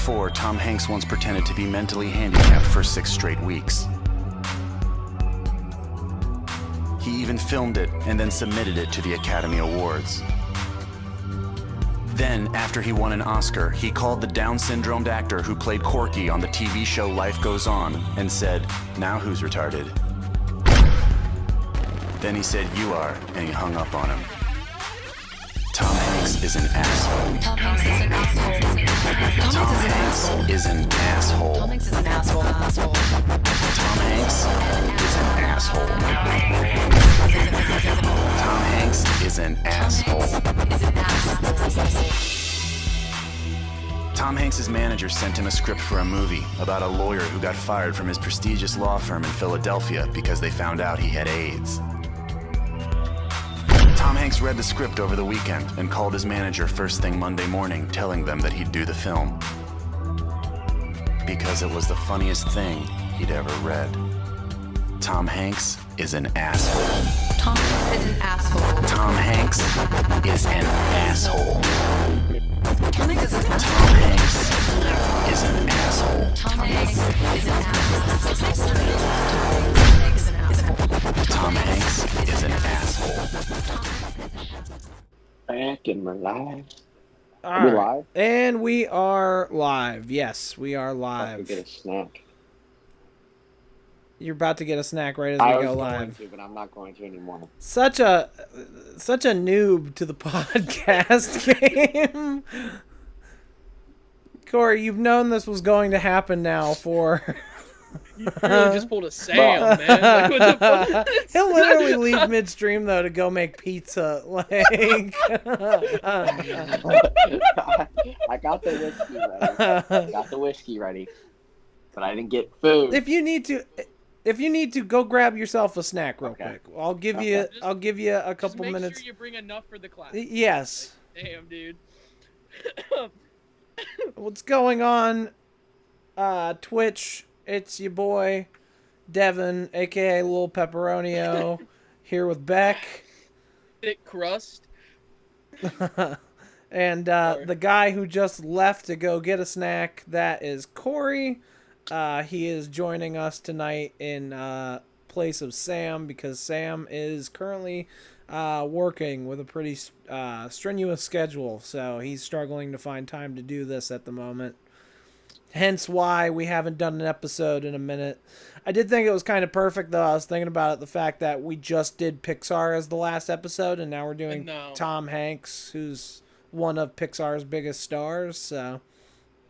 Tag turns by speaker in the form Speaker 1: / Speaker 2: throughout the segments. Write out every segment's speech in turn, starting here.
Speaker 1: 1994, Tom Hanks once pretended to be mentally handicapped for 6 straight weeks. He even filmed it and then submitted it to the Academy Awards. Then, after he won an Oscar, he called the Down syndromed actor who played Corky on the TV show Life Goes On and said, "Now who's retarded?" Then he said, "You are," and he hung up on him. Tom Hanks is an asshole.
Speaker 2: Tom Hanks is an asshole.
Speaker 1: Tom Hanks is an asshole.
Speaker 2: Tom Hanks is an asshole.
Speaker 1: Tom Hanks is an asshole. Tom Hanks is an asshole. Tom Hanks' manager sent him a script for a movie about a lawyer who got fired from his prestigious law firm in Philadelphia because they found out he had AIDS. Tom Hanks read the script over the weekend and called his manager first thing Monday morning, telling them that he'd do the film. Because it was the funniest thing he'd ever read. Tom Hanks is an asshole.
Speaker 2: Tom Hanks is an asshole.
Speaker 1: Tom Hanks is an asshole.
Speaker 2: Tom Hanks is an
Speaker 1: Tom
Speaker 2: asshole.
Speaker 1: Hanks is an asshole.
Speaker 2: Tom Hanks is an asshole.
Speaker 1: Tom Hanks is an asshole.
Speaker 3: Back and we're live.
Speaker 4: All
Speaker 3: Are we
Speaker 4: right.
Speaker 3: live?
Speaker 4: And we are live. Yes, we are
Speaker 3: I could
Speaker 4: live.
Speaker 3: get a snack.
Speaker 4: You're about to get a snack right as
Speaker 3: I
Speaker 4: we
Speaker 3: was
Speaker 4: go
Speaker 3: going
Speaker 4: live.
Speaker 3: to, but I'm not going to anymore.
Speaker 4: Such a noob to the podcast game. Corey, you've known this was going to happen now for...
Speaker 5: You really just pulled a Sam, man. Like, what the fuck?
Speaker 4: He'll literally leave midstream though to go make pizza. Like,
Speaker 3: I got the whiskey ready. Got the whiskey ready, but I didn't get food.
Speaker 4: if you need to go grab yourself a snack real
Speaker 3: Okay.
Speaker 4: quick. I'll give
Speaker 3: Okay.
Speaker 4: you a
Speaker 5: Just
Speaker 4: couple
Speaker 5: make
Speaker 4: minutes.
Speaker 5: sure you bring enough for the class.
Speaker 4: Yes.
Speaker 5: Damn, dude.
Speaker 4: What's going on? Twitch. It's your boy Devin, aka Lil Pepperonio, here with Beck.
Speaker 5: Thick crust.
Speaker 4: And
Speaker 5: Sorry.
Speaker 4: the guy who just left to go get a snack, that is Corey. He is joining us tonight in place of Sam because Sam is currently working with a pretty strenuous schedule, so he's struggling to find time to do this at the moment. Hence why we haven't done an episode in a minute. I did think it was kind of perfect, though. I was thinking about it, the fact that we just did Pixar as the last episode, and now we're doing
Speaker 5: No.
Speaker 4: Tom Hanks, who's one of Pixar's biggest stars. So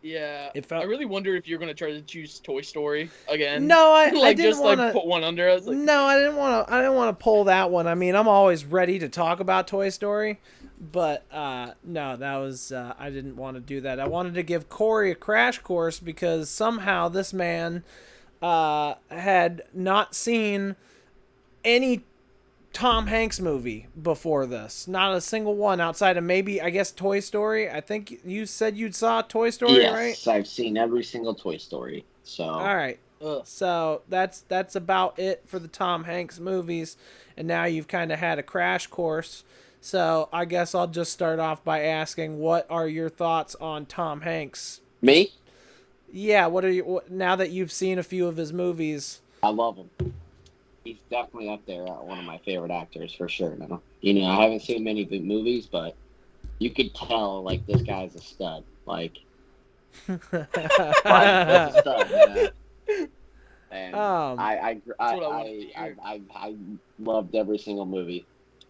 Speaker 5: Yeah.
Speaker 4: It felt-
Speaker 5: I really wonder if you're gonna try to choose Toy Story again.
Speaker 4: no, I
Speaker 5: like
Speaker 4: didn't
Speaker 5: just
Speaker 4: want
Speaker 5: like
Speaker 4: to.
Speaker 5: put one under us. Like,
Speaker 4: No, I didn't want to. I didn't want to pull that one. I mean, I'm always ready to talk about Toy Story, but no, that was I didn't want to do that. I wanted to give Corey a crash course because somehow this man had not seen any Tom Hanks movie before this. Not a single one outside of maybe, I guess, Toy Story. I think you said you saw Toy Story,
Speaker 3: Yes,
Speaker 4: right?
Speaker 3: I've seen every single Toy Story. So
Speaker 4: All right.
Speaker 5: ugh.
Speaker 4: So that's about it for the Tom Hanks movies, and now you've kind of had a crash course. So I guess I'll just start off by asking, what are your thoughts on Tom Hanks?
Speaker 3: me,
Speaker 4: Yeah, what are you now that you've seen a few of his movies?
Speaker 3: I love him. He's definitely up there, one of my favorite actors for sure. Now, I haven't seen many big movies, but you could tell like this guy's a stud. Like, that's a stud, man. And I
Speaker 5: what I wanted to hear.
Speaker 3: I loved every single movie.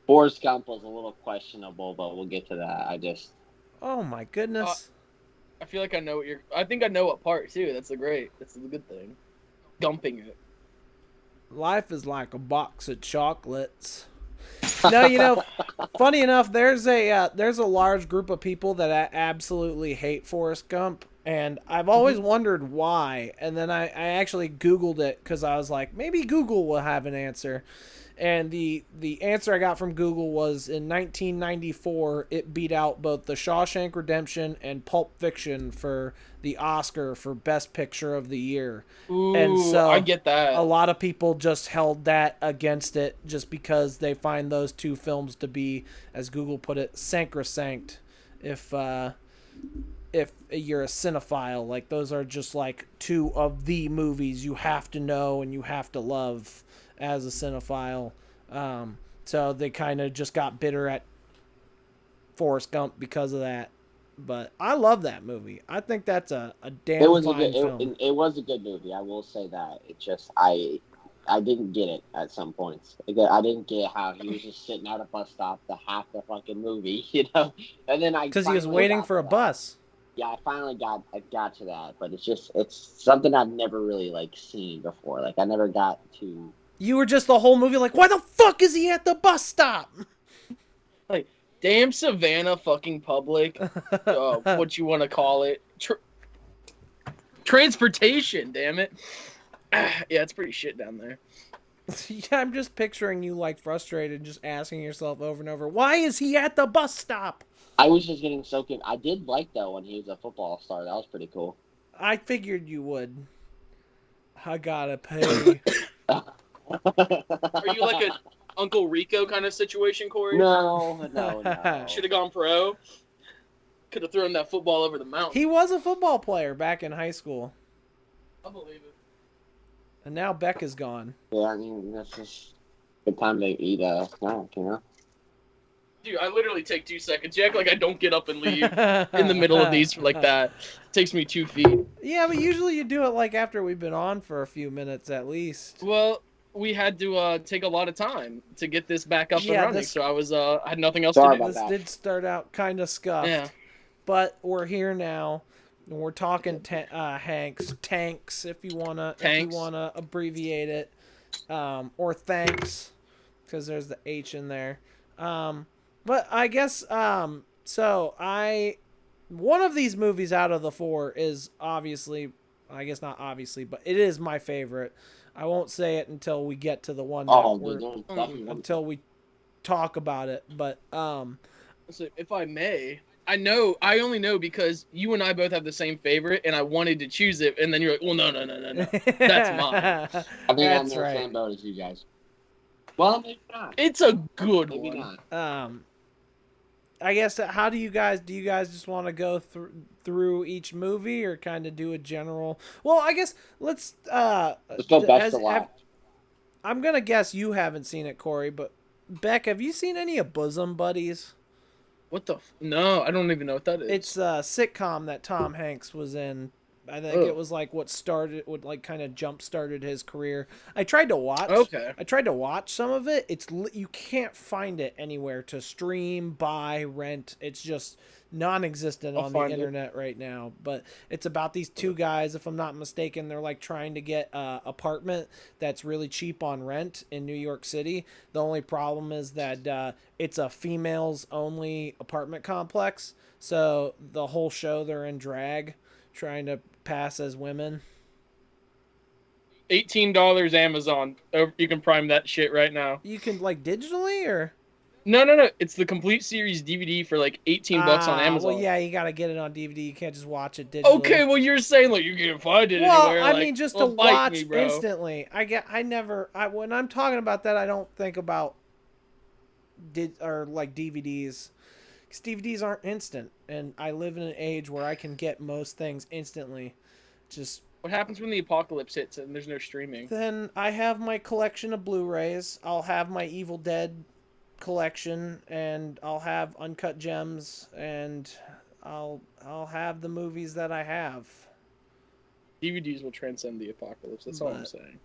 Speaker 3: Forrest Gump was a little questionable, but we'll get to that.
Speaker 4: Oh my goodness.
Speaker 5: I feel like I know what you're. I think I know what part too. That's the good thing. Dumping it.
Speaker 4: Life is like a box of chocolates. No, funny enough, there's a large group of people that absolutely hate Forrest Gump, and I've always wondered why. And then I actually Googled it because I was like, maybe Google will have an answer. And the answer I got from Google was in 1994, it beat out both The Shawshank Redemption and Pulp Fiction for the Oscar for Best Picture of the Year.
Speaker 5: Ooh,
Speaker 4: And so
Speaker 5: I get that.
Speaker 4: A lot of people just held that against it just because they find those two films to be, as Google put it, sacrosanct. If if you're a cinephile. Like, those are just like two of the movies you have to know and you have to love as a cinephile. So they kind of just got bitter at Forrest Gump because of that. But I love that movie. I think that's a damn
Speaker 3: It was
Speaker 4: fine film.
Speaker 3: it was a good movie. I will say that. It just I didn't get it at some points. I didn't get how he was just sitting at a bus stop the half the fucking movie, you know. And then I
Speaker 4: Because he was
Speaker 3: finally
Speaker 4: waiting
Speaker 3: got
Speaker 4: for
Speaker 3: to
Speaker 4: a
Speaker 3: that.
Speaker 4: bus.
Speaker 3: Yeah, I got to that, but it's something I've never really like seen before. Like I never got to.
Speaker 4: You were just the whole movie like, why the fuck is he at the bus stop?
Speaker 5: Like, damn Savannah fucking public. What you want to call it? Transportation, damn it. Yeah, it's pretty shit down there.
Speaker 4: Yeah, I'm just picturing you like frustrated, just asking yourself over and over, why is he at the bus stop?
Speaker 3: I was just getting so confused. I did like though when he was a football star. That was pretty cool.
Speaker 4: I figured you would. I gotta pay.
Speaker 5: Are you like a Uncle Rico kind of situation, Corey?
Speaker 3: No.
Speaker 5: Should have gone pro. Could have thrown that football over the mountain.
Speaker 4: He was a football player back in high school,
Speaker 5: I believe it.
Speaker 4: and now Beck is gone.
Speaker 3: Yeah, I mean that's just a good time to eat a snack, you know.
Speaker 5: Dude, I literally take 2 seconds. You act like I don't get up and leave in the middle of these like that. It takes me 2 feet.
Speaker 4: Yeah, but usually you do it like after we've been on for a few minutes at least.
Speaker 5: Well, we had to take a lot of time to get this back up and
Speaker 4: Yeah,
Speaker 5: running, so I had nothing else
Speaker 3: Sorry
Speaker 5: to do.
Speaker 3: about
Speaker 4: This
Speaker 3: that.
Speaker 4: did start out kind of scuffed,
Speaker 5: Yeah.
Speaker 4: but we're here now. And we're talking Hanks, tanks if you wanna abbreviate it, or thanks, because there's the H in there. But I guess so one of these movies out of the four is obviously, I guess not obviously, but it is my favorite. I won't say it until we get to the one until we talk about it. But
Speaker 5: So if I may, I only know because you and I both have the same favorite, and I wanted to choose it, and then you're like, well, no, that's mine.
Speaker 3: I think I'm in
Speaker 4: That's
Speaker 3: the
Speaker 4: right.
Speaker 3: same boat as you guys. Well, maybe not.
Speaker 5: It's a good
Speaker 3: Maybe
Speaker 5: one.
Speaker 3: not.
Speaker 4: I guess how do you guys just want to go through each movie or kind of do a general? Well, I guess let's
Speaker 3: go best to last.
Speaker 4: I'm gonna guess you haven't seen it, Corey, but Beck, have you seen any of Bosom Buddies?
Speaker 5: What the? No, I don't even know what that is.
Speaker 4: It's a sitcom that Tom Hanks was in. I think it was like what kind of jump started his career. I tried to watch.
Speaker 5: Okay.
Speaker 4: I tried to watch some of it. You can't find it anywhere to stream, buy, rent. It's just non-existent
Speaker 5: I'll
Speaker 4: on the
Speaker 5: find it.
Speaker 4: internet right now. But it's about these two guys, if I'm not mistaken, they're like trying to get a apartment that's really cheap on rent in New York City. The only problem is that it's a females only apartment complex. So the whole show they're in drag, trying to pass as women.
Speaker 5: $18 Amazon. You can prime that shit right now.
Speaker 4: You can like digitally or
Speaker 5: No. It's the complete series DVD for like $18 on Amazon.
Speaker 4: Well, yeah, you gotta get it on DVD. You can't just watch it digitally.
Speaker 5: Okay, well you're saying like you can't find it
Speaker 4: Well,
Speaker 5: anywhere.
Speaker 4: I
Speaker 5: like,
Speaker 4: mean, just
Speaker 5: well,
Speaker 4: to
Speaker 5: fight
Speaker 4: watch
Speaker 5: me, bro.
Speaker 4: instantly. When I'm talking about that, I don't think about like DVDs. Because DVDs aren't instant, and I live in an age where I can get most things instantly. Just
Speaker 5: What happens when the apocalypse hits and there's no streaming?
Speaker 4: then I have my collection of Blu-rays. I'll have my Evil Dead collection, and I'll have Uncut Gems, and I'll have the movies that I have.
Speaker 5: DVDs will transcend the apocalypse. That's all I'm
Speaker 4: But-
Speaker 5: saying.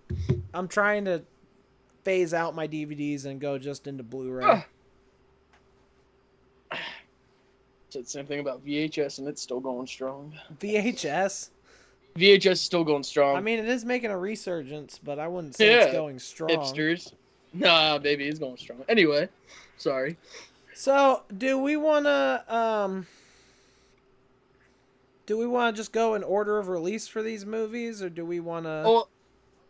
Speaker 4: I'm trying to phase out my DVDs and go just into Blu-ray.
Speaker 5: Said the same thing about VHS, and it's still going strong.
Speaker 4: VHS.
Speaker 5: VHS is still going strong.
Speaker 4: I mean, it is making a resurgence, but I wouldn't say it's going strong.
Speaker 5: hipsters. Nah, baby, it's going strong. Anyway, sorry.
Speaker 4: So, do we want to just go in order of release for these movies, or do we want to?
Speaker 5: Well,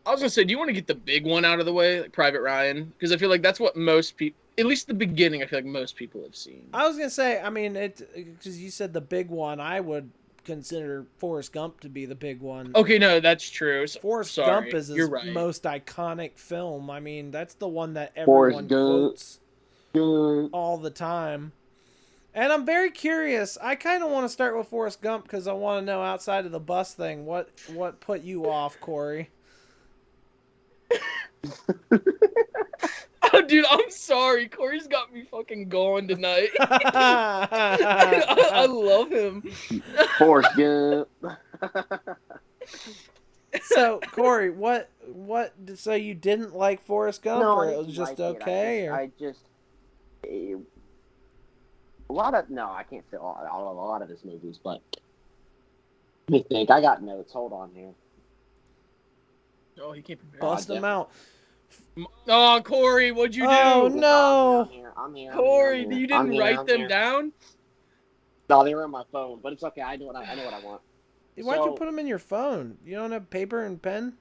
Speaker 5: I was gonna say, do you want to get the big one out of the way, like Private Ryan? Because I feel like that's what most people, at least the beginning, I feel like most people have seen.
Speaker 4: I was gonna say, I mean, because you said the big one, I would consider Forrest Gump to be the big one.
Speaker 5: Okay, no, that's true.
Speaker 4: Forrest
Speaker 5: Sorry,
Speaker 4: Gump is his
Speaker 5: you're right.
Speaker 4: most iconic film. I mean, that's the one that
Speaker 3: Forrest
Speaker 4: everyone
Speaker 3: Gump.
Speaker 4: quotes all the time. And I'm very curious. I kind of want to start with Forrest Gump because I want to know, outside of the bus thing, what put you off, Corey?
Speaker 5: Oh, dude, I'm sorry. Corey's got me fucking going tonight. I love him.
Speaker 3: Forrest Gump.
Speaker 4: So, Corey, what? So you didn't like Forrest Gump,
Speaker 3: No,
Speaker 4: or
Speaker 3: I
Speaker 4: it was
Speaker 3: didn't
Speaker 4: just
Speaker 3: like it.
Speaker 4: okay?
Speaker 3: I can't say a lot of his movies, but let me think. I got notes. Hold on here.
Speaker 5: Oh, he can't prepare.
Speaker 4: Bust them out.
Speaker 5: Oh, Corey, what'd you do?
Speaker 4: Oh no!
Speaker 3: I'm here.
Speaker 5: Corey,
Speaker 3: I'm here.
Speaker 5: you didn't write them
Speaker 3: here.
Speaker 5: down?
Speaker 3: No, they were on my phone, but it's okay. I know what I want.
Speaker 4: Why'd you put them in your phone? You don't have paper and pen?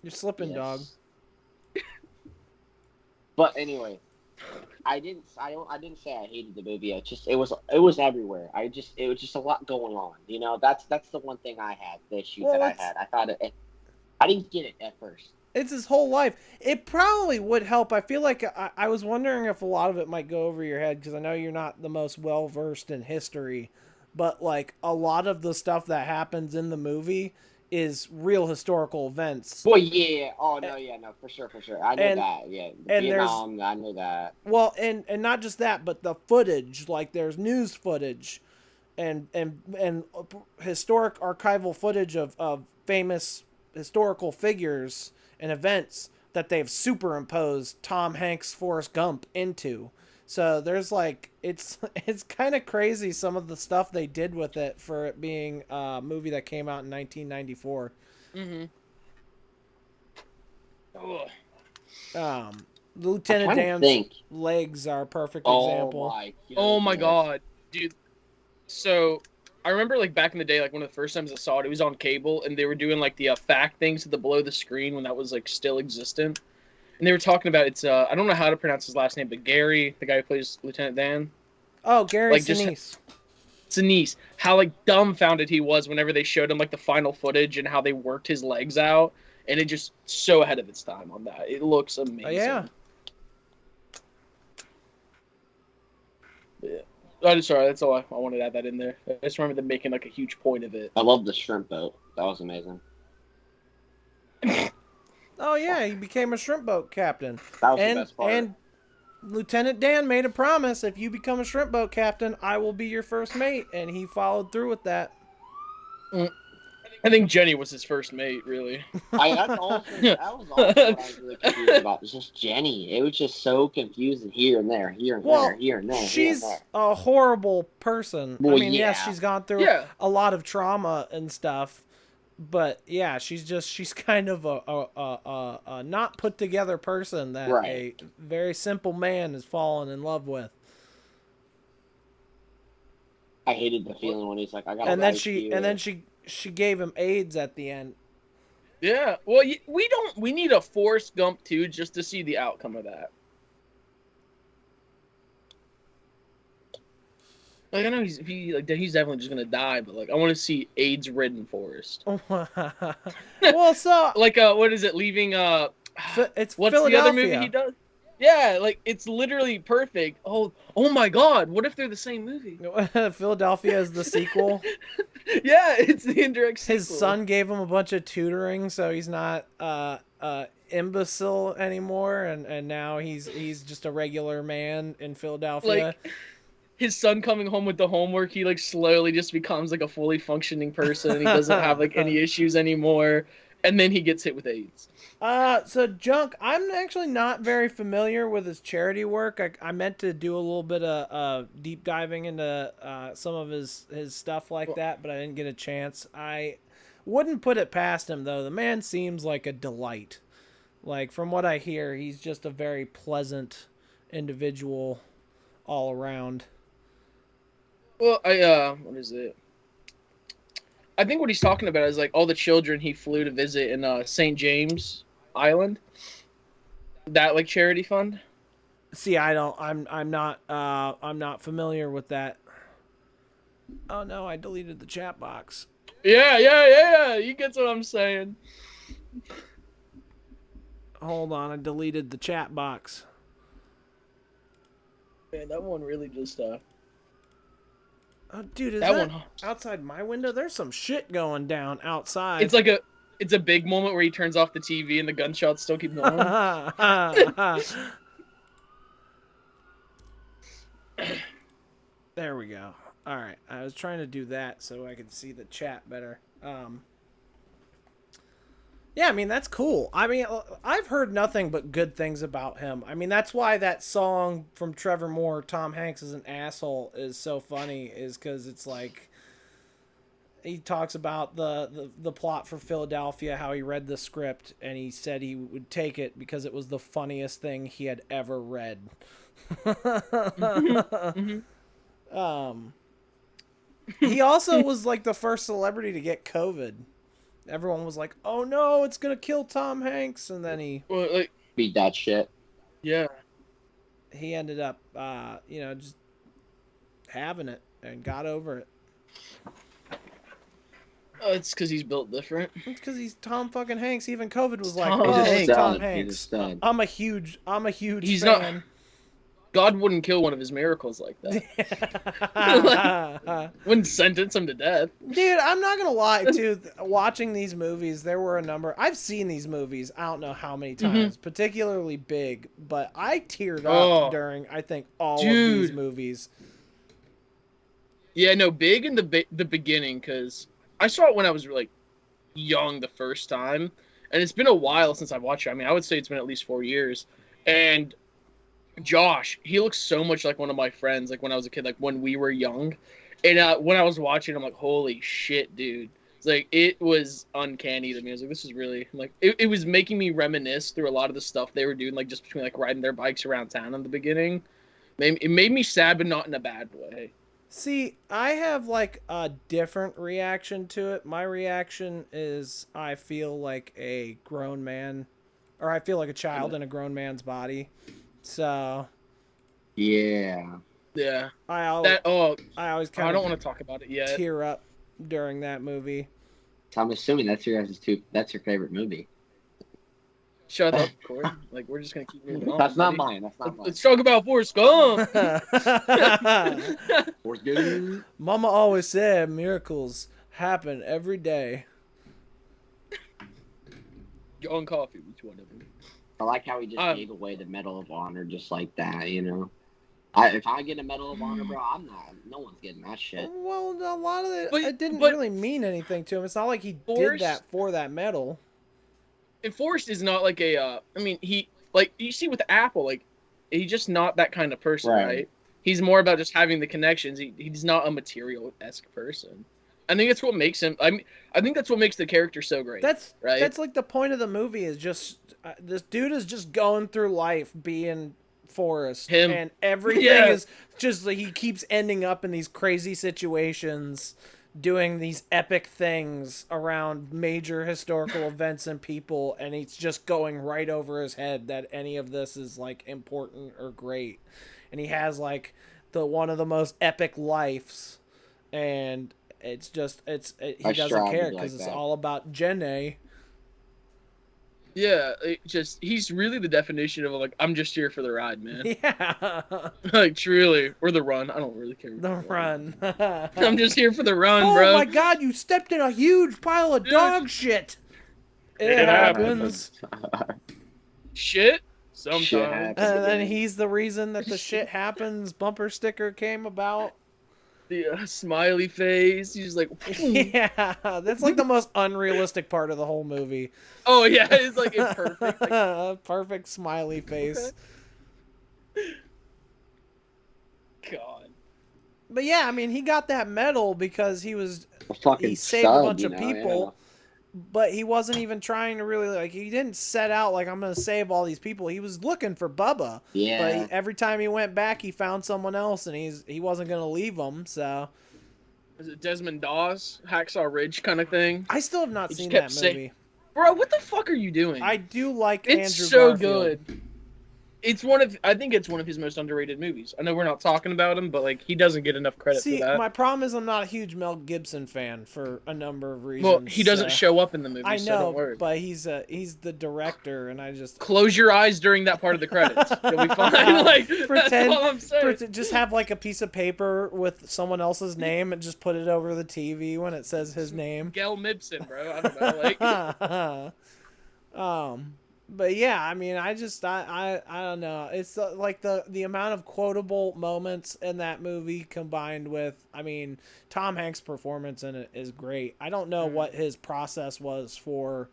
Speaker 4: You're slipping,
Speaker 3: Yes.
Speaker 4: dog.
Speaker 3: But anyway, I didn't say I hated the movie. It was everywhere. It was just a lot going on. You know, that's the one thing I had. The issue
Speaker 4: Well,
Speaker 3: that I had. I thought I didn't get it at first.
Speaker 4: It's his whole life. It probably would help. I feel like I was wondering if a lot of it might go over your head because I know you're not the most well versed in history, but like a lot of the stuff that happens in the movie is real historical events.
Speaker 3: Well, yeah. Oh no, yeah, no, for sure. I know that. Yeah,
Speaker 4: and
Speaker 3: Vietnam. I know that.
Speaker 4: Well, and not just that, but the footage. Like there's news footage, and historic archival footage of famous historical figures and events that they've superimposed Tom Hanks' Forrest Gump into. So there's like it's kind of crazy some of the stuff they did with it for it being a movie that came out in 1994.
Speaker 5: Mm-hmm.
Speaker 4: Lieutenant Dan's legs are a perfect example.
Speaker 5: Oh my god, dude. So I remember like back in the day, like one of the first times I saw it, it was on cable, and they were doing like the fact things at the below the screen when that was like still existent. And they were talking about I don't know how to pronounce his last name, but Gary, the guy who plays Lieutenant Dan.
Speaker 4: Oh, Gary
Speaker 5: like,
Speaker 4: Sinise.
Speaker 5: Sinise. How like dumbfounded he was whenever they showed him like the final footage and how they worked his legs out, and it just so ahead of its time on that. It looks amazing.
Speaker 4: Oh, yeah.
Speaker 5: Yeah. I'm sorry, that's all I wanted to add that in there. I just remember them making like a huge point of it.
Speaker 3: I love the shrimp boat. That was amazing.
Speaker 4: Oh yeah, he became a shrimp boat captain.
Speaker 3: That was the best part.
Speaker 4: And Lieutenant Dan made a promise: if you become a shrimp boat captain, I will be your first mate, and he followed through with that.
Speaker 5: I think Jenny was his first mate, really.
Speaker 3: That was also what I was really confused about. It was just Jenny. It was just so confusing here and there, here and there, here and there.
Speaker 4: She's
Speaker 3: here and there.
Speaker 4: a horrible person.
Speaker 3: Well,
Speaker 4: I mean,
Speaker 3: yeah.
Speaker 4: yes, she's gone through a lot of trauma and stuff, but yeah, she's kind of a not put together person that a very simple man has fallen in love with.
Speaker 3: I hated the feeling when he's like, "I got."
Speaker 4: And then she gave him AIDS at the end.
Speaker 5: Yeah. Well, we need a Forrest Gump 2 just to see the outcome of that. Like I know he's definitely just gonna die, but like I want to see AIDS-ridden Forrest.
Speaker 4: Well, so
Speaker 5: like what is it? Leaving
Speaker 4: it's
Speaker 5: what's
Speaker 4: Philadelphia.
Speaker 5: the other movie he does? Yeah, like it's literally perfect. Oh my God! What if they're the same movie?
Speaker 4: Philadelphia is the sequel.
Speaker 5: Yeah, it's the indirect sequel.
Speaker 4: His son gave him a bunch of tutoring, so he's not imbecile anymore, and now he's just a regular man in Philadelphia.
Speaker 5: Like his son coming home with the homework, he like slowly just becomes like a fully functioning person. He doesn't have like any issues anymore, and then he gets hit with AIDS.
Speaker 4: So Junk, I'm actually not very familiar with his charity work. I meant to do a little bit of deep diving into some of his stuff like that, but I didn't get a chance. I wouldn't put it past him, though. The man seems like a delight. Like, from what I hear, he's just a very pleasant individual all around.
Speaker 5: Well, what is it? I think what he's talking about is like all the children he flew to visit in St. James Island. That like charity fund.
Speaker 4: See, I'm not familiar with that. Oh no, I deleted the chat box.
Speaker 5: Yeah. You get what I'm saying.
Speaker 4: Hold on, I deleted the chat box.
Speaker 5: Man, that one really just
Speaker 4: Oh, dude, is
Speaker 5: that
Speaker 4: that
Speaker 5: one.
Speaker 4: outside my window? There's some shit going down outside.
Speaker 5: It's a big moment where he turns off the TV and the gunshots still keep going.
Speaker 4: There we go. All right, I was trying to do that so I could see the chat better. Yeah, I mean, that's cool. I mean, I've heard nothing but good things about him. I mean, that's why that song from Trevor Moore, Tom Hanks is an asshole, is so funny, is because it's like, he talks about the plot for Philadelphia, how he read the script, and he said he would take it because it was the funniest thing he had ever read. He also was like the first celebrity to get COVID. Everyone was like, "Oh no, it's gonna kill Tom Hanks," and then he
Speaker 3: Beat that shit.
Speaker 5: Yeah.
Speaker 4: he ended up, just having it and got over it.
Speaker 5: Oh, it's because he's built different.
Speaker 4: It's because he's Tom fucking Hanks. Even COVID was like,
Speaker 5: Tom
Speaker 4: "Oh, it's
Speaker 5: Hanks.
Speaker 4: Tom
Speaker 3: He's a
Speaker 4: Hanks."
Speaker 3: stud.
Speaker 4: I'm a huge
Speaker 5: He's
Speaker 4: fan.
Speaker 5: God wouldn't kill one of his miracles like that. Wouldn't sentence him to death.
Speaker 4: Dude, I'm not gonna lie, too. Watching these movies, there were a number. I've seen these movies. I don't know how many times, particularly Big, but I teared up during, I think, all of these movies.
Speaker 5: Yeah, no, Big in the beginning, because I saw it when I was like young the first time, and it's been a while since I've watched it. I mean, I would say it's been at least 4 years. And Josh, he looks so much like one of my friends, like when I was a kid, like when we were young. And when I was watching, I'm like, holy shit, dude. It's like, it was uncanny to me. I was like, this is really, like, it was making me reminisce through a lot of the stuff they were doing, like just between like riding their bikes around town in the beginning. It made me sad, but not in a bad way.
Speaker 4: See, I have like a different reaction to it. My reaction is I feel like a grown man, or I feel like a child in a grown man's body. So,
Speaker 3: Yeah.
Speaker 5: Yeah.
Speaker 4: I always kind
Speaker 5: I
Speaker 4: of
Speaker 5: don't want to talk about it yet.
Speaker 4: tear up during that movie.
Speaker 3: So I'm assuming that's your favorite movie.
Speaker 5: Shut up, Corey. Like, we're just gonna keep moving on.
Speaker 3: That's not
Speaker 5: buddy.
Speaker 3: mine. That's not mine.
Speaker 5: Let's talk about Forrest Gump.
Speaker 3: Forrest Gump.
Speaker 4: Mama always said miracles happen every day.
Speaker 5: On coffee, which one of them?
Speaker 3: I like how he just gave away the Medal of Honor just like that, you know. If I get a Medal of Honor, bro, no one's getting that shit.
Speaker 4: Well, a lot of it,
Speaker 5: But-
Speaker 4: it didn't
Speaker 5: but-
Speaker 4: really mean anything to him. It's not like he did
Speaker 5: Forrest-
Speaker 4: that for that medal.
Speaker 5: And Forrest is not like a. I mean, he like you see with Apple, like he's just not that kind of person, right? He's more about just having the connections. He's not a material-esque person. I think that's what makes him. I think that's what makes the character so great.
Speaker 4: That's
Speaker 5: right.
Speaker 4: That's like the point of the movie is just this dude is just going through life being Forrest, and everything is just like he keeps ending up in these crazy situations, doing these epic things around major historical events and people, and it's just going right over his head that any of this is like important or great. And he has like one of the most epic lives, and it's just he doesn't care because it's all about Jenny.
Speaker 5: Yeah, he's really the definition of like, I'm just here for the ride, man.
Speaker 4: Yeah.
Speaker 5: Like truly, or the run. I don't really care.
Speaker 4: The run.
Speaker 5: I'm just here for the run,
Speaker 4: oh
Speaker 5: bro.
Speaker 4: Oh my god, you stepped in a huge pile of dog shit. It happens.
Speaker 5: Shit? Sometimes.
Speaker 3: Shit happens.
Speaker 4: And then he's the reason that the shit happens bumper sticker came about.
Speaker 5: The smiley face. He's like,
Speaker 4: yeah, that's like the most unrealistic part of the whole movie.
Speaker 5: Oh yeah, it's like a perfect,
Speaker 4: perfect smiley face.
Speaker 5: God.
Speaker 4: But yeah, I mean, he got that medal because he saved a bunch of people. But he wasn't even trying to really, like, he didn't set out, like, I'm going to save all these people. He was looking for Bubba.
Speaker 3: Yeah.
Speaker 4: But every time he went back, he found someone else, and he wasn't going to leave them, so.
Speaker 5: Is it Desmond Dawes? Hacksaw Ridge kind of thing?
Speaker 4: I still have not seen that movie.
Speaker 5: Bro, what the fuck are you doing?
Speaker 4: I do like
Speaker 5: it's
Speaker 4: Andrew
Speaker 5: so
Speaker 4: Garfield.
Speaker 5: good. I think it's one of his most underrated movies. I know we're not talking about him, but like he doesn't get enough credit
Speaker 4: See,
Speaker 5: for that.
Speaker 4: my problem is I'm not a huge Mel Gibson fan for a number of reasons.
Speaker 5: Well, he doesn't show up in the movie,
Speaker 4: I
Speaker 5: so don't
Speaker 4: know,
Speaker 5: worry.
Speaker 4: but he's the director, and I just
Speaker 5: Close your eyes during that part of the credits. You'll be fine. Like
Speaker 4: pretend,
Speaker 5: that's all I'm saying.
Speaker 4: just have like a piece of paper with someone else's name and just put it over the TV when it says his name.
Speaker 5: Gel Mibson, bro. I don't know. Like,
Speaker 4: but yeah, I mean, I don't know. It's like the amount of quotable moments in that movie combined with, I mean, Tom Hanks' performance in it is great. I don't know what his process was for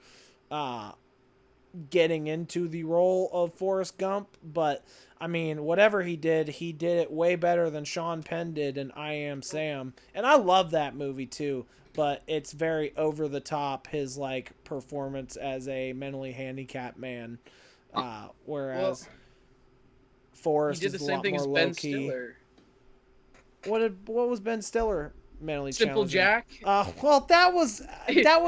Speaker 4: getting into the role of Forrest Gump, but I mean, whatever he did it way better than Sean Penn did in I Am Sam. And I love that movie too, but it's very over the top, his like performance as a mentally handicapped man. Whereas Forrest
Speaker 5: he did
Speaker 4: is
Speaker 5: the
Speaker 4: a
Speaker 5: same
Speaker 4: lot
Speaker 5: thing
Speaker 4: more
Speaker 5: as
Speaker 4: low
Speaker 5: Ben
Speaker 4: key.
Speaker 5: Stiller.
Speaker 4: What was Ben Stiller mentally
Speaker 5: Simple
Speaker 4: challenging?
Speaker 5: Jack.
Speaker 4: Well, that was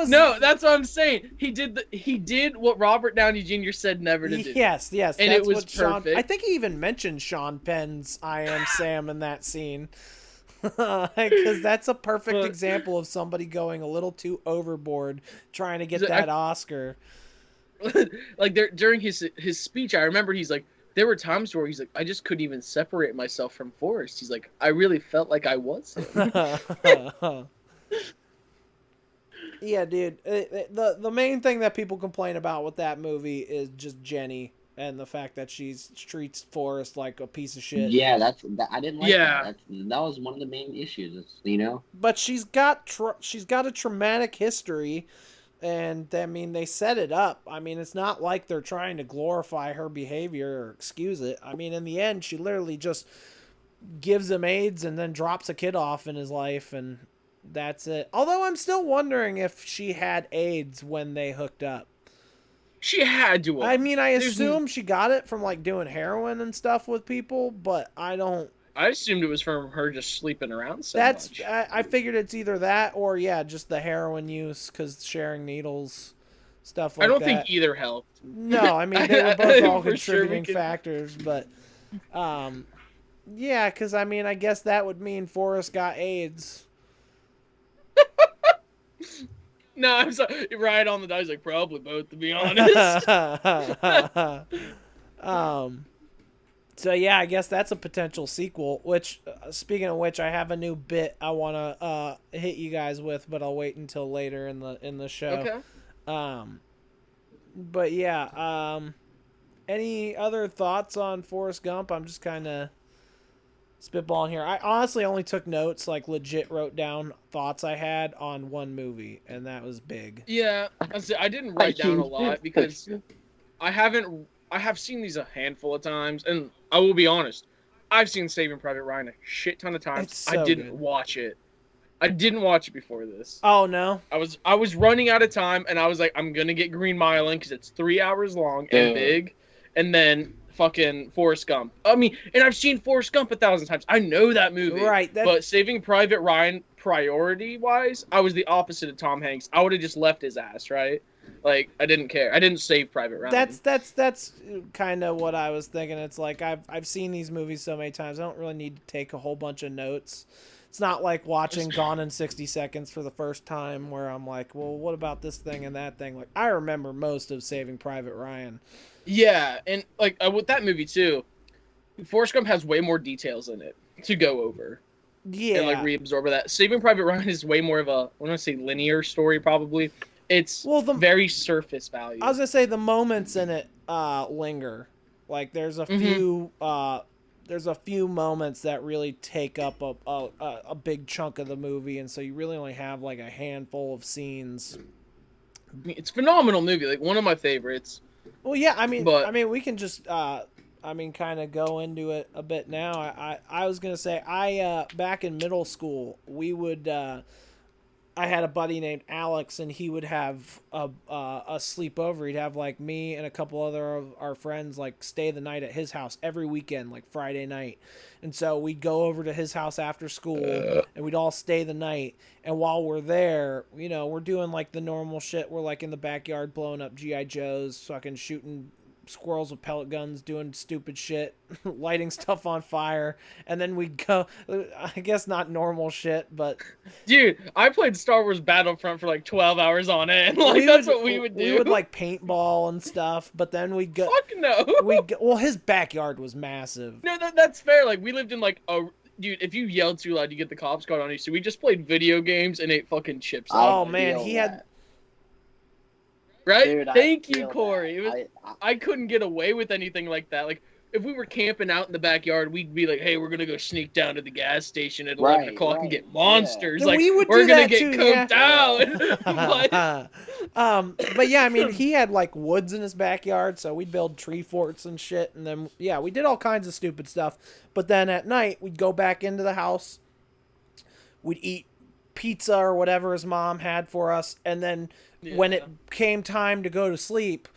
Speaker 5: No, that's what I'm saying. He did what Robert Downey Jr. said never to do.
Speaker 4: Yes,
Speaker 5: and
Speaker 4: that's
Speaker 5: it was
Speaker 4: what Sean,
Speaker 5: perfect.
Speaker 4: I think he even mentioned Sean Penn's I Am Sam in that scene. Because that's a perfect
Speaker 5: But-
Speaker 4: example of somebody going a little too overboard trying to get
Speaker 5: He's like,
Speaker 4: that Oscar.
Speaker 5: Like during his speech, I remember he's like, there were times where he's like, I just couldn't even separate myself from Forrest. He's like, I really felt like I was him.
Speaker 4: Yeah, dude. The main thing that people complain about with that movie is just Jenny and the fact that she treats Forrest like a piece of shit.
Speaker 3: Yeah, I didn't like
Speaker 5: Yeah.
Speaker 3: that. That was one of the main issues. You know.
Speaker 4: But she's got a traumatic history, and I mean they set it up. I mean it's not like they're trying to glorify her behavior or excuse it. I mean in the end she literally just gives him AIDS and then drops a kid off in his life, and that's it. Although I'm still wondering if she had AIDS when they hooked up.
Speaker 5: She had to.
Speaker 4: I mean, I
Speaker 5: There's
Speaker 4: assume she got it from like doing heroin and stuff with people, but I don't.
Speaker 5: I assumed it was from her just sleeping around so
Speaker 4: That's
Speaker 5: much.
Speaker 4: I figured it's either that or yeah, just the heroin use because sharing needles, stuff like
Speaker 5: I don't
Speaker 4: that.
Speaker 5: think either helped.
Speaker 4: No, I mean they were both all
Speaker 5: For sure we
Speaker 4: contributing
Speaker 5: can-
Speaker 4: factors, but yeah, because I mean I guess that would mean Forrest got AIDS.
Speaker 5: No, I'm sorry. Right on the dot. He's like, probably both, to be honest.
Speaker 4: So yeah, I guess that's a potential sequel. Which, speaking of which, I have a new bit I want to hit you guys with, but I'll wait until later in the show.
Speaker 5: Okay.
Speaker 4: But yeah, any other thoughts on Forrest Gump? I'm just kind of spitballing here. I honestly only took notes, like legit wrote down thoughts I had on one movie, and that was big.
Speaker 5: Yeah, I didn't write down a lot because I have seen these a handful of times, and I will be honest, I've seen Saving Private Ryan a shit ton of times.
Speaker 4: It's so
Speaker 5: I didn't
Speaker 4: good.
Speaker 5: watch it. I didn't watch it before this.
Speaker 4: Oh no.
Speaker 5: I was running out of time, and I was like, I'm gonna get Green Mile in because it's 3 hours long and
Speaker 3: Yeah.
Speaker 5: big, and then fucking Forrest Gump. I mean, and I've seen Forrest Gump 1,000 times. I know that movie.
Speaker 4: Right, that-
Speaker 5: But Saving Private Ryan, priority-wise, I was the opposite of Tom Hanks. I would have just left his ass, right? Like, I didn't care. I didn't save Private Ryan.
Speaker 4: That's kind of what I was thinking. It's like I've seen these movies so many times. I don't really need to take a whole bunch of notes. It's not like watching Gone in 60 Seconds for the first time where I'm like, well, what about this thing and that thing? Like, I remember most of Saving Private Ryan.
Speaker 5: Yeah, and like with that movie too, Forrest Gump has way more details in it to go over
Speaker 4: Yeah.
Speaker 5: and like reabsorb that. Saving Private Ryan is way more of a, I want to say linear story probably. It's
Speaker 4: Well,
Speaker 5: very surface value.
Speaker 4: I was gonna say the moments in it linger. Like there's a few moments that really take up a big chunk of the movie, and so you really only have like a handful of scenes.
Speaker 5: I mean, it's a phenomenal movie, like one of my favorites.
Speaker 4: Well, yeah, I mean,
Speaker 5: But-
Speaker 4: we can just kind of go into it a bit now. I was gonna say back in middle school we would. I had a buddy named Alex, and he would have a sleepover. He'd have like me and a couple other of our friends like stay the night at his house every weekend, like Friday night. And so we'd go over to his house after school, and we'd all stay the night. And while we're there, we're doing like the normal shit. We're like in the backyard blowing up GI Joes, fucking shooting squirrels with pellet guns doing stupid shit, lighting stuff on fire, and then we'd go, I guess not normal shit, but
Speaker 5: Dude, I played Star Wars Battlefront for like 12 hours on end. Like that's what we would do.
Speaker 4: We would like paintball and stuff, but then we'd go.
Speaker 5: Fuck no.
Speaker 4: Well, his backyard was massive.
Speaker 5: No, that's fair. Like we lived in like a dude. If you yelled too loud, you get the cops called on you. So we just played video games and ate fucking chips.
Speaker 4: Oh man, he had.
Speaker 5: Right?
Speaker 3: Dude,
Speaker 5: Thank you, Corey. It was, I couldn't get away with anything like that. Like, if we were camping out in the backyard, we'd be like, hey, we're going to go sneak down to the gas station at 11 o'clock and get monsters.
Speaker 4: Yeah.
Speaker 5: Like,
Speaker 4: we would
Speaker 5: we're
Speaker 4: going to
Speaker 5: get coked out.
Speaker 4: But yeah, I mean, he had like woods in his backyard, so we'd build tree forts and shit. And then, yeah, we did all kinds of stupid stuff. But then at night, we'd go back into the house. We'd eat pizza or whatever his mom had for us. And then when it came time to go to sleep,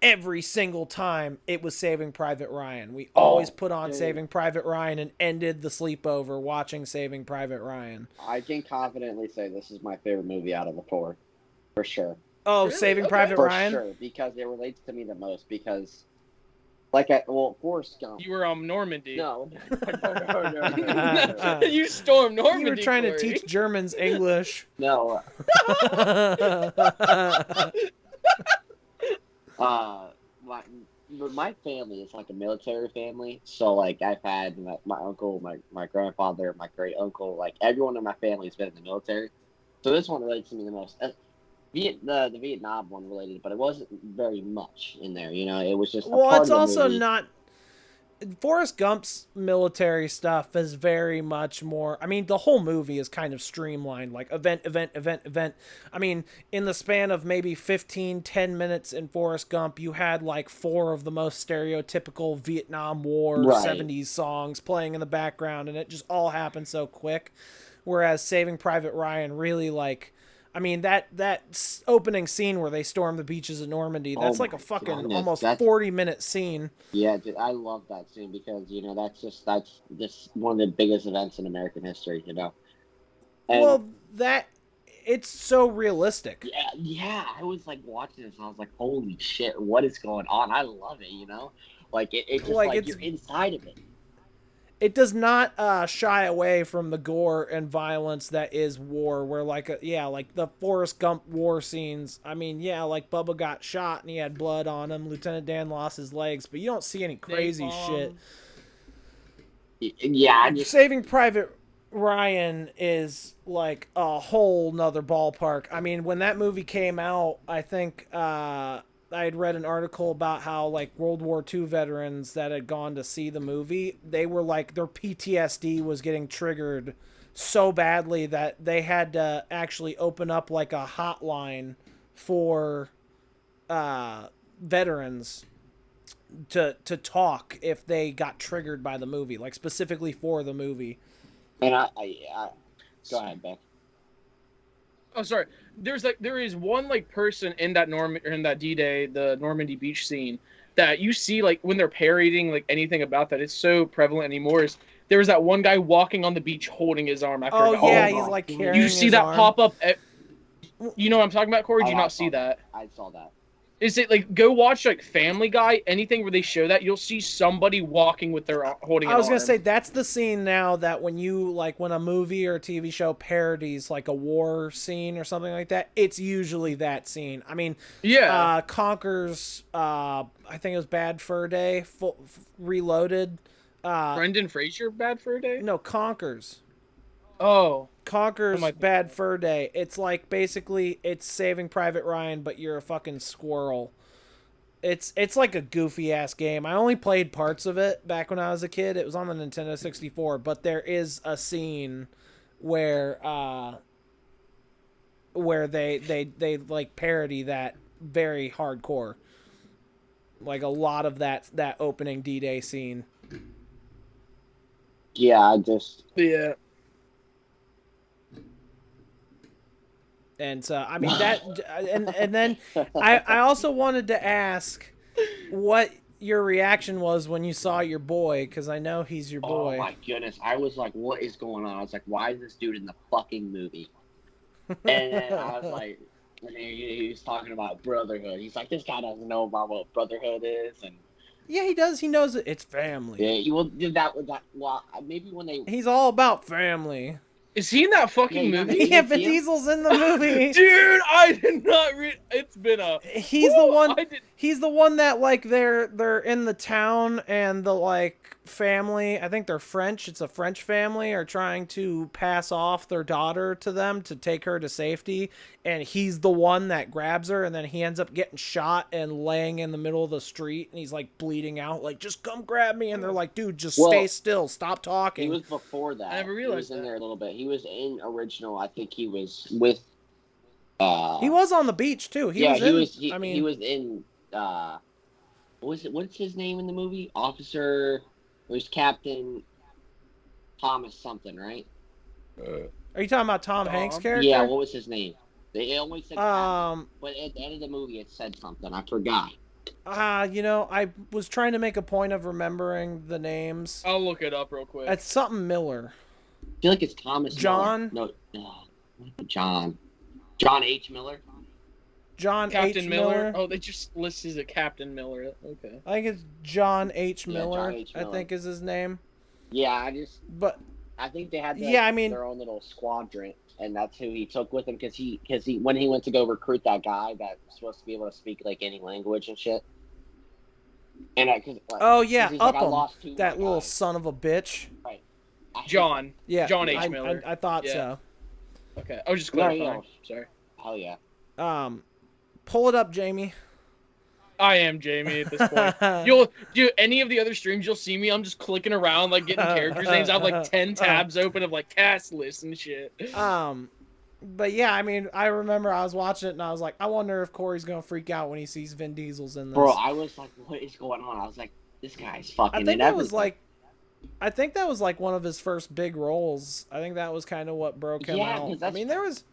Speaker 4: every single time it was Saving Private Ryan. We always put on Saving Private Ryan and ended the sleepover watching Saving Private Ryan.
Speaker 3: I can confidently say this is my favorite movie out of the four, for sure.
Speaker 4: Oh, really? Saving Private Ryan?
Speaker 3: For sure, because it relates to me the most. Because, Forrest Gump.
Speaker 5: You were Normandy.
Speaker 3: No.
Speaker 5: You stormed Normandy.
Speaker 4: You were trying
Speaker 5: Corey.
Speaker 4: to teach Germans English.
Speaker 3: No. My family is like a military family, so like I've had my uncle, my grandfather, my great uncle, like everyone in my family has been in the military. So this one relates to me the most. The Vietnam one related, but it wasn't very much in there. You know, it was just.
Speaker 4: It's also not. Forrest Gump's military stuff is very much more. I mean, the whole movie is kind of streamlined, like event. I mean, in the span of maybe 10 minutes in Forrest Gump, you had like 4 of the most stereotypical Vietnam War 70s songs playing in the background, and it just all happened so quick. Whereas Saving Private Ryan really like. I mean, that opening scene where they storm the beaches of Normandy, that's like a fucking almost 40-minute scene.
Speaker 3: Yeah, dude, I love that scene because, you know, that's just one of the biggest events in American history, you know. And
Speaker 4: it's so realistic.
Speaker 3: Yeah, I was like watching this and I was like, holy shit, what is going on? I love it, you know? Like, it's just like you're inside of it.
Speaker 4: It does not shy away from the gore and violence that is war, where like the Forrest Gump war scenes. I mean, like Bubba got shot and he had blood on him. Lieutenant Dan lost his legs, but you don't see any crazy shit.
Speaker 3: Yeah,
Speaker 4: Saving Private Ryan is like a whole nother ballpark. I mean, when that movie came out, I think I had read an article about how like World War II veterans that had gone to see the movie, they were like their PTSD was getting triggered so badly that they had to actually open up like a hotline for veterans to talk if they got triggered by the movie, like specifically for the movie.
Speaker 3: And I go ahead, Beck.
Speaker 5: Oh, sorry. There is one like person in that D-Day, the Normandy beach scene, that you see like when they're parodying like anything about that. It's so prevalent anymore. There was that one guy walking on the beach holding his arm after.
Speaker 4: He's like carrying.
Speaker 5: You see that arm pop up. You know what I'm talking about, Corey? Did you not see that?
Speaker 3: I saw that.
Speaker 5: Is it like go watch like Family Guy, anything where they show that, you'll see somebody walking with their holding.
Speaker 4: I was gonna say that's the scene now that when a movie or a TV show parodies like a war scene or something like that, it's usually that scene. I mean, Conker's, I think it was Bad Fur Day, Reloaded.
Speaker 5: Brendan Fraser, Bad Fur Day?
Speaker 4: No, Conker's.
Speaker 5: Oh.
Speaker 4: Conker's Bad Fur Day. It's like basically it's Saving Private Ryan, but you're a fucking squirrel. It's like a goofy ass game. I only played parts of it back when I was a kid. It was on the Nintendo 64, but there is a scene where they like parody that very hardcore. Like a lot of that opening D-Day scene.
Speaker 3: Yeah,
Speaker 5: Yeah.
Speaker 4: And so, I mean, that, and then I also wanted to ask what your reaction was when you saw your boy, because I know he's your boy.
Speaker 3: Oh my goodness. I was like, what is going on? I was like, why is this dude in the fucking movie? And then I was like, And he was talking about brotherhood. He's like, this guy doesn't know about what brotherhood is, and
Speaker 4: Yeah, he does. He knows it. It's family.
Speaker 3: yeah, you will do that with that. Well, maybe when they.
Speaker 4: He's all about family.
Speaker 5: Is he in that fucking
Speaker 3: Yeah,
Speaker 5: movie?
Speaker 4: Yeah, Vin Diesel's in the movie.
Speaker 5: Dude, I did not read. It's been a.
Speaker 4: He's the one.
Speaker 5: I did.
Speaker 4: He's the one that like they're in the town and the like family. I think they're French. It's a French family are trying to pass off their daughter to them to take her to safety, and he's the one that grabs her, and then he ends up getting shot and laying in the middle of the street, and he's like bleeding out, like just come grab me, and they're like, dude, just stay still, stop talking.
Speaker 3: He was before that.
Speaker 5: I never
Speaker 3: He
Speaker 5: realized
Speaker 3: was in
Speaker 5: that.
Speaker 3: there a little bit. He was in original. I think he was with.
Speaker 4: He was on the beach too. He was in,
Speaker 3: He was in. What was it? What's his name in the movie? Officer. It was Captain Thomas something, right?
Speaker 4: Are you talking about Tom Hanks' character?
Speaker 3: Yeah. What was his name? They always said. Captain,
Speaker 4: Um,
Speaker 3: but at the end of the movie, it said something. I forgot.
Speaker 4: you know, I was trying to make a point of remembering the names.
Speaker 5: I'll look it up real quick.
Speaker 4: It's something Miller.
Speaker 3: I feel like it's Thomas.
Speaker 4: John?
Speaker 3: Miller. No, John. John H. Miller.
Speaker 4: John
Speaker 5: Captain
Speaker 4: H.
Speaker 5: Miller. Oh, they just listed as a Captain Miller. Okay.
Speaker 4: I think it's John H.
Speaker 3: Yeah,
Speaker 4: Miller.
Speaker 3: John H.
Speaker 4: I
Speaker 3: Miller.
Speaker 4: think is his name.
Speaker 3: Yeah,
Speaker 4: But
Speaker 3: I think they had
Speaker 4: Yeah, I mean-
Speaker 3: their own little squadron, and that's who he took with him because he when he went to go recruit that guy that was supposed to be able to speak like any language and shit. And
Speaker 4: oh yeah,
Speaker 3: he's like, I
Speaker 4: Upham,
Speaker 3: lost two of
Speaker 4: that
Speaker 3: my
Speaker 4: little
Speaker 3: guys.
Speaker 4: son of a bitch.
Speaker 3: I hate
Speaker 5: John.
Speaker 4: Yeah,
Speaker 5: John H.
Speaker 4: I-
Speaker 5: Miller.
Speaker 4: I thought
Speaker 5: Yeah.
Speaker 4: so.
Speaker 5: Okay. I was just
Speaker 3: No,
Speaker 5: clarifying.
Speaker 3: yeah.
Speaker 5: Sorry.
Speaker 3: Hell yeah.
Speaker 4: Pull it up, Jamie.
Speaker 5: I am Jamie at this point. You'll do any of the other streams. You'll see me. I'm just clicking around, like getting characters' names. I have like 10 tabs open of like cast lists and shit.
Speaker 4: But yeah, I mean, I remember I was watching it and I was like, I wonder if Corey's gonna freak out when he sees Vin Diesel's in this.
Speaker 3: Bro, I was like, what is going on? I was like, this guy's fucking
Speaker 4: I think
Speaker 3: in
Speaker 4: that was
Speaker 3: everything.
Speaker 4: like, I think that was like one of his first big roles. I think that was kind of what broke him
Speaker 3: Yeah,
Speaker 4: out.
Speaker 3: 'cause
Speaker 4: I
Speaker 3: that's-
Speaker 4: mean, there was.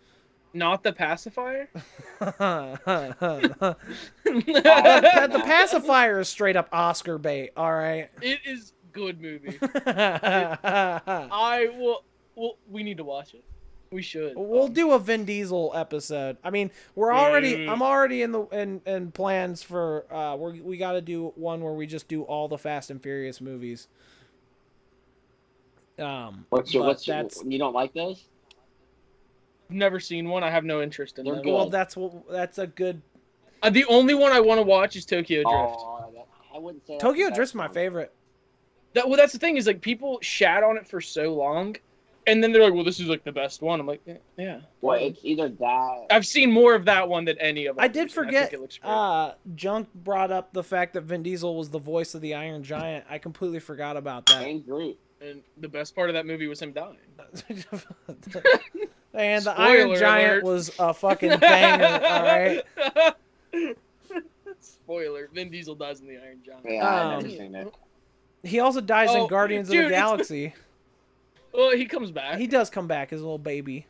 Speaker 5: Not the pacifier?
Speaker 4: The pacifier is straight up Oscar bait. All right.
Speaker 5: It is good movie.
Speaker 4: We'll
Speaker 5: We need to watch it. We should.
Speaker 4: do a Vin Diesel episode. I mean, I'm already in plans for we got to do one where we just do all the Fast and Furious movies.
Speaker 3: What's your,
Speaker 4: that's
Speaker 3: you don't like those?
Speaker 5: I've never seen one. I have no interest in
Speaker 3: They're
Speaker 5: them.
Speaker 3: good.
Speaker 4: well, that's a good.
Speaker 5: The only one I want to watch is Tokyo Drift.
Speaker 3: I wouldn't say that's
Speaker 4: Tokyo
Speaker 3: the best
Speaker 4: Drift's my
Speaker 3: one.
Speaker 4: favorite.
Speaker 5: That's the thing is like people shat on it for so long, and then they're like, "Well, this is like the best one." I'm like, "Yeah."
Speaker 3: Well, it's either that.
Speaker 5: I've seen more of that one than any of them.
Speaker 4: I did forget.
Speaker 5: It looks great.
Speaker 4: Junk brought up the fact that Vin Diesel was the voice of the Iron Giant. I completely forgot about that.
Speaker 3: And Groot.
Speaker 5: And the best part of that movie was him dying.
Speaker 4: And the
Speaker 5: Spoiler
Speaker 4: Iron Giant
Speaker 5: alert.
Speaker 4: was a fucking banger. All right.
Speaker 5: Spoiler: Vin Diesel dies in the Iron Giant.
Speaker 3: Yeah, I've never seen it.
Speaker 4: He also dies in
Speaker 5: Oh,
Speaker 4: Guardians of
Speaker 5: dude,
Speaker 4: the
Speaker 5: it's-
Speaker 4: Galaxy.
Speaker 5: Well, he comes back.
Speaker 4: He does come back as a little baby.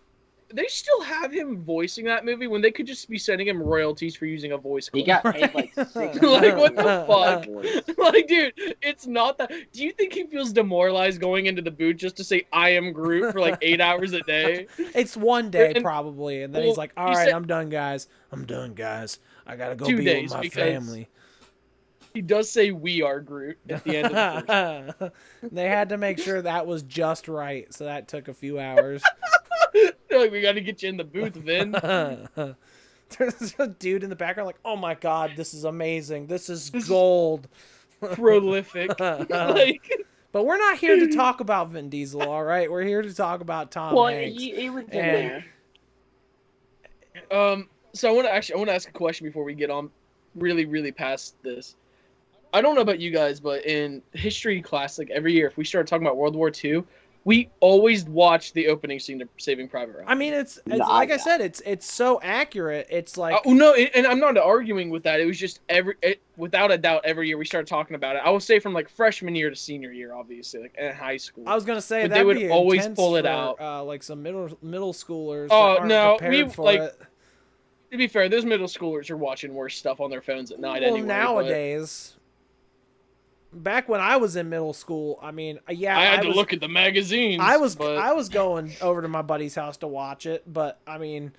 Speaker 5: They still have him voicing that movie when they could just be sending him royalties for using a voice
Speaker 3: He
Speaker 5: clip.
Speaker 3: got paid like $6
Speaker 5: Like, what the fuck?
Speaker 3: Voice.
Speaker 5: Like, dude, it's not that. Do you think he feels demoralized going into the booth just to say "I am Groot" for like 8 hours a day?
Speaker 4: It's one day
Speaker 5: And-
Speaker 4: probably, and then
Speaker 5: well,
Speaker 4: he's like, "All
Speaker 5: he
Speaker 4: right,
Speaker 5: said-
Speaker 4: I'm done, guys. I'm done, guys. I gotta go
Speaker 5: 2
Speaker 4: be
Speaker 5: days
Speaker 4: with my
Speaker 5: because-
Speaker 4: family."
Speaker 5: He does say "We are Groot" at the end of the first.
Speaker 4: They had to make sure that was just right, so that took a few hours.
Speaker 5: They're like, "We got to get you in the booth, Vin."
Speaker 4: There's a dude in the background like, "Oh my god, this is amazing. This is gold."
Speaker 5: Prolific. Like,
Speaker 4: But we're not here to talk about Vin Diesel, all right? We're here to talk about Tom
Speaker 3: Well,
Speaker 4: Hanks.
Speaker 3: he was in
Speaker 4: And-
Speaker 3: there.
Speaker 5: so I want to ask a question before we get on really past this. I don't know about you guys, but in history class, like every year, if we started talking about World War II, we always watch the opening scene to Saving Private Ryan.
Speaker 4: I mean, it's
Speaker 3: Nah,
Speaker 4: like I
Speaker 3: yeah.
Speaker 4: said, it's so accurate. It's like
Speaker 5: No, and I'm not arguing with that. It was just without a doubt, every year we started talking about it. I would say from like freshman year to senior year, obviously, like in high school.
Speaker 4: I was gonna say
Speaker 5: But
Speaker 4: that
Speaker 5: they would
Speaker 4: be
Speaker 5: always
Speaker 4: intense
Speaker 5: pull it
Speaker 4: for,
Speaker 5: out.
Speaker 4: like some middle schoolers.
Speaker 5: Oh,
Speaker 4: that aren't
Speaker 5: no,
Speaker 4: prepared
Speaker 5: we,
Speaker 4: for
Speaker 5: like,
Speaker 4: it.
Speaker 5: To be fair, those middle schoolers are watching worse stuff on their phones at night
Speaker 4: Well,
Speaker 5: anyway.
Speaker 4: nowadays, back when I was in middle school, I mean, yeah,
Speaker 5: I had to
Speaker 4: was,
Speaker 5: look at the magazines.
Speaker 4: I was
Speaker 5: but
Speaker 4: I was going over to my buddy's house to watch it, but I mean,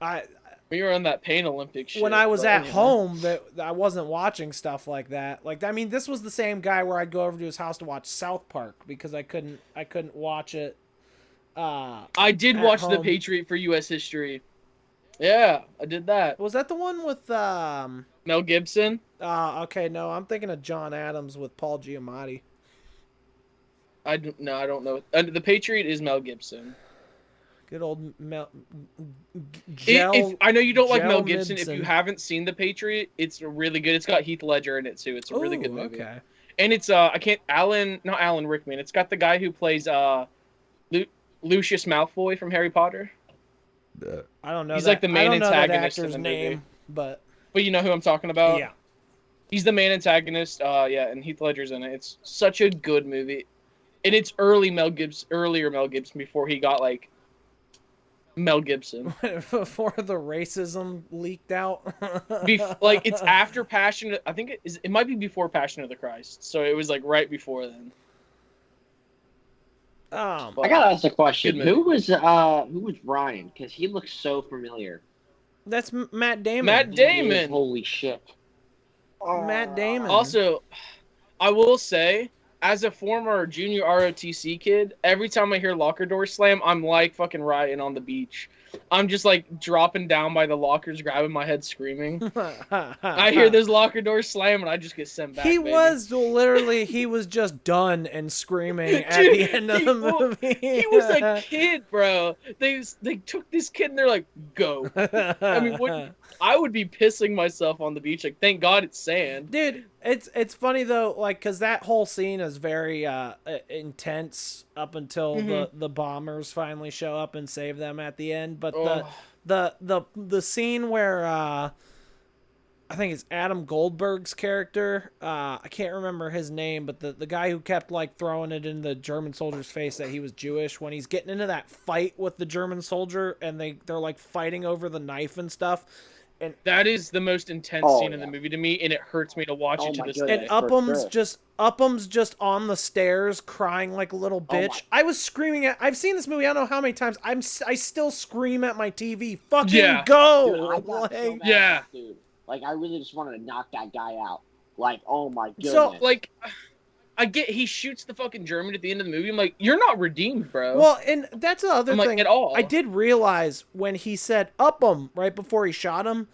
Speaker 4: I
Speaker 5: We were on that Pain Olympic shit.
Speaker 4: when I was
Speaker 5: but
Speaker 4: at
Speaker 5: anyway.
Speaker 4: home, that I wasn't watching stuff like that. Like, I mean, this was the same guy where I'd go over to his house to watch South Park because I couldn't watch it.
Speaker 5: I did
Speaker 4: at
Speaker 5: watch The
Speaker 4: home.
Speaker 5: Patriot for U.S. history. Yeah, I did that.
Speaker 4: Was that the one with
Speaker 5: Mel Gibson.
Speaker 4: okay, no, I'm thinking of John Adams with Paul Giamatti.
Speaker 5: I don't know. The Patriot is Mel Gibson.
Speaker 4: Good old Mel.
Speaker 5: If I know you don't like Mel
Speaker 4: Gel
Speaker 5: Gibson, if
Speaker 4: Mibson.
Speaker 5: you haven't seen The Patriot, it's really good. It's got Heath Ledger in it too. It's a really good
Speaker 4: Ooh,
Speaker 5: movie.
Speaker 4: Okay.
Speaker 5: And it's not Alan Rickman. It's got the guy who plays Lucius Malfoy from Harry Potter.
Speaker 4: I don't know.
Speaker 5: He's
Speaker 4: that,
Speaker 5: like the main
Speaker 4: I don't know that
Speaker 5: antagonist in
Speaker 4: actor's
Speaker 5: the movie.
Speaker 4: name, but
Speaker 5: But you know who I'm talking about?
Speaker 4: yeah.
Speaker 5: He's the main antagonist. Yeah, and Heath Ledger's in it. It's such a good movie. And it's earlier Mel Gibson before he got like Mel Gibson.
Speaker 4: Before the racism leaked out.
Speaker 5: Like it's after Passion. I think it might be before Passion of the Christ. So it was like right before then.
Speaker 3: I gotta ask a question.
Speaker 5: Good movie.
Speaker 3: Who was Ryan? Because he looks so familiar.
Speaker 4: That's Matt Damon.
Speaker 5: Matt Damon.
Speaker 3: Holy shit.
Speaker 4: Matt Damon.
Speaker 5: Also, I will say, as a former junior ROTC kid, every time I hear locker doors slam, I'm like fucking Ryan on the beach. I'm just like dropping down by the lockers, grabbing my head, screaming. I hear those locker doors slam, and I just get sent back.
Speaker 4: He
Speaker 5: baby.
Speaker 4: he was just done and screaming at
Speaker 5: Dude,
Speaker 4: the end of the movie.
Speaker 5: He was a kid, bro. They took this kid and they're like, go. I mean, I would be pissing myself on the beach. Like, thank God it's sand.
Speaker 4: Dude, it's funny though, like, cause that whole scene is very intense up until the bombers finally show up and save them at the end. But the scene where I think it's Adam Goldberg's character. I can't remember his name, but the guy who kept like throwing it in the German soldier's face that he was Jewish, when he's getting into that fight with the German soldier and they're like fighting over the knife and stuff. And
Speaker 5: that is the most intense scene in the movie to me, and it hurts me to watch it to this
Speaker 3: goodness.
Speaker 5: day.
Speaker 4: And Upham's just on the stairs crying like a little bitch. I was screaming I've seen this movie I don't know how many times. I still scream at my TV. Fucking go!
Speaker 3: Dude, I got so mad
Speaker 5: Yeah.
Speaker 3: at this dude. Like, I really just wanted to knock that guy out. Like, oh my goodness.
Speaker 4: So,
Speaker 5: Like, I get he shoots the fucking German at the end of the movie. I'm like, you're not redeemed, bro.
Speaker 4: Well, and that's the other
Speaker 5: I'm like,
Speaker 4: thing.
Speaker 5: at all.
Speaker 4: I did realize when he said Upham right before he shot him,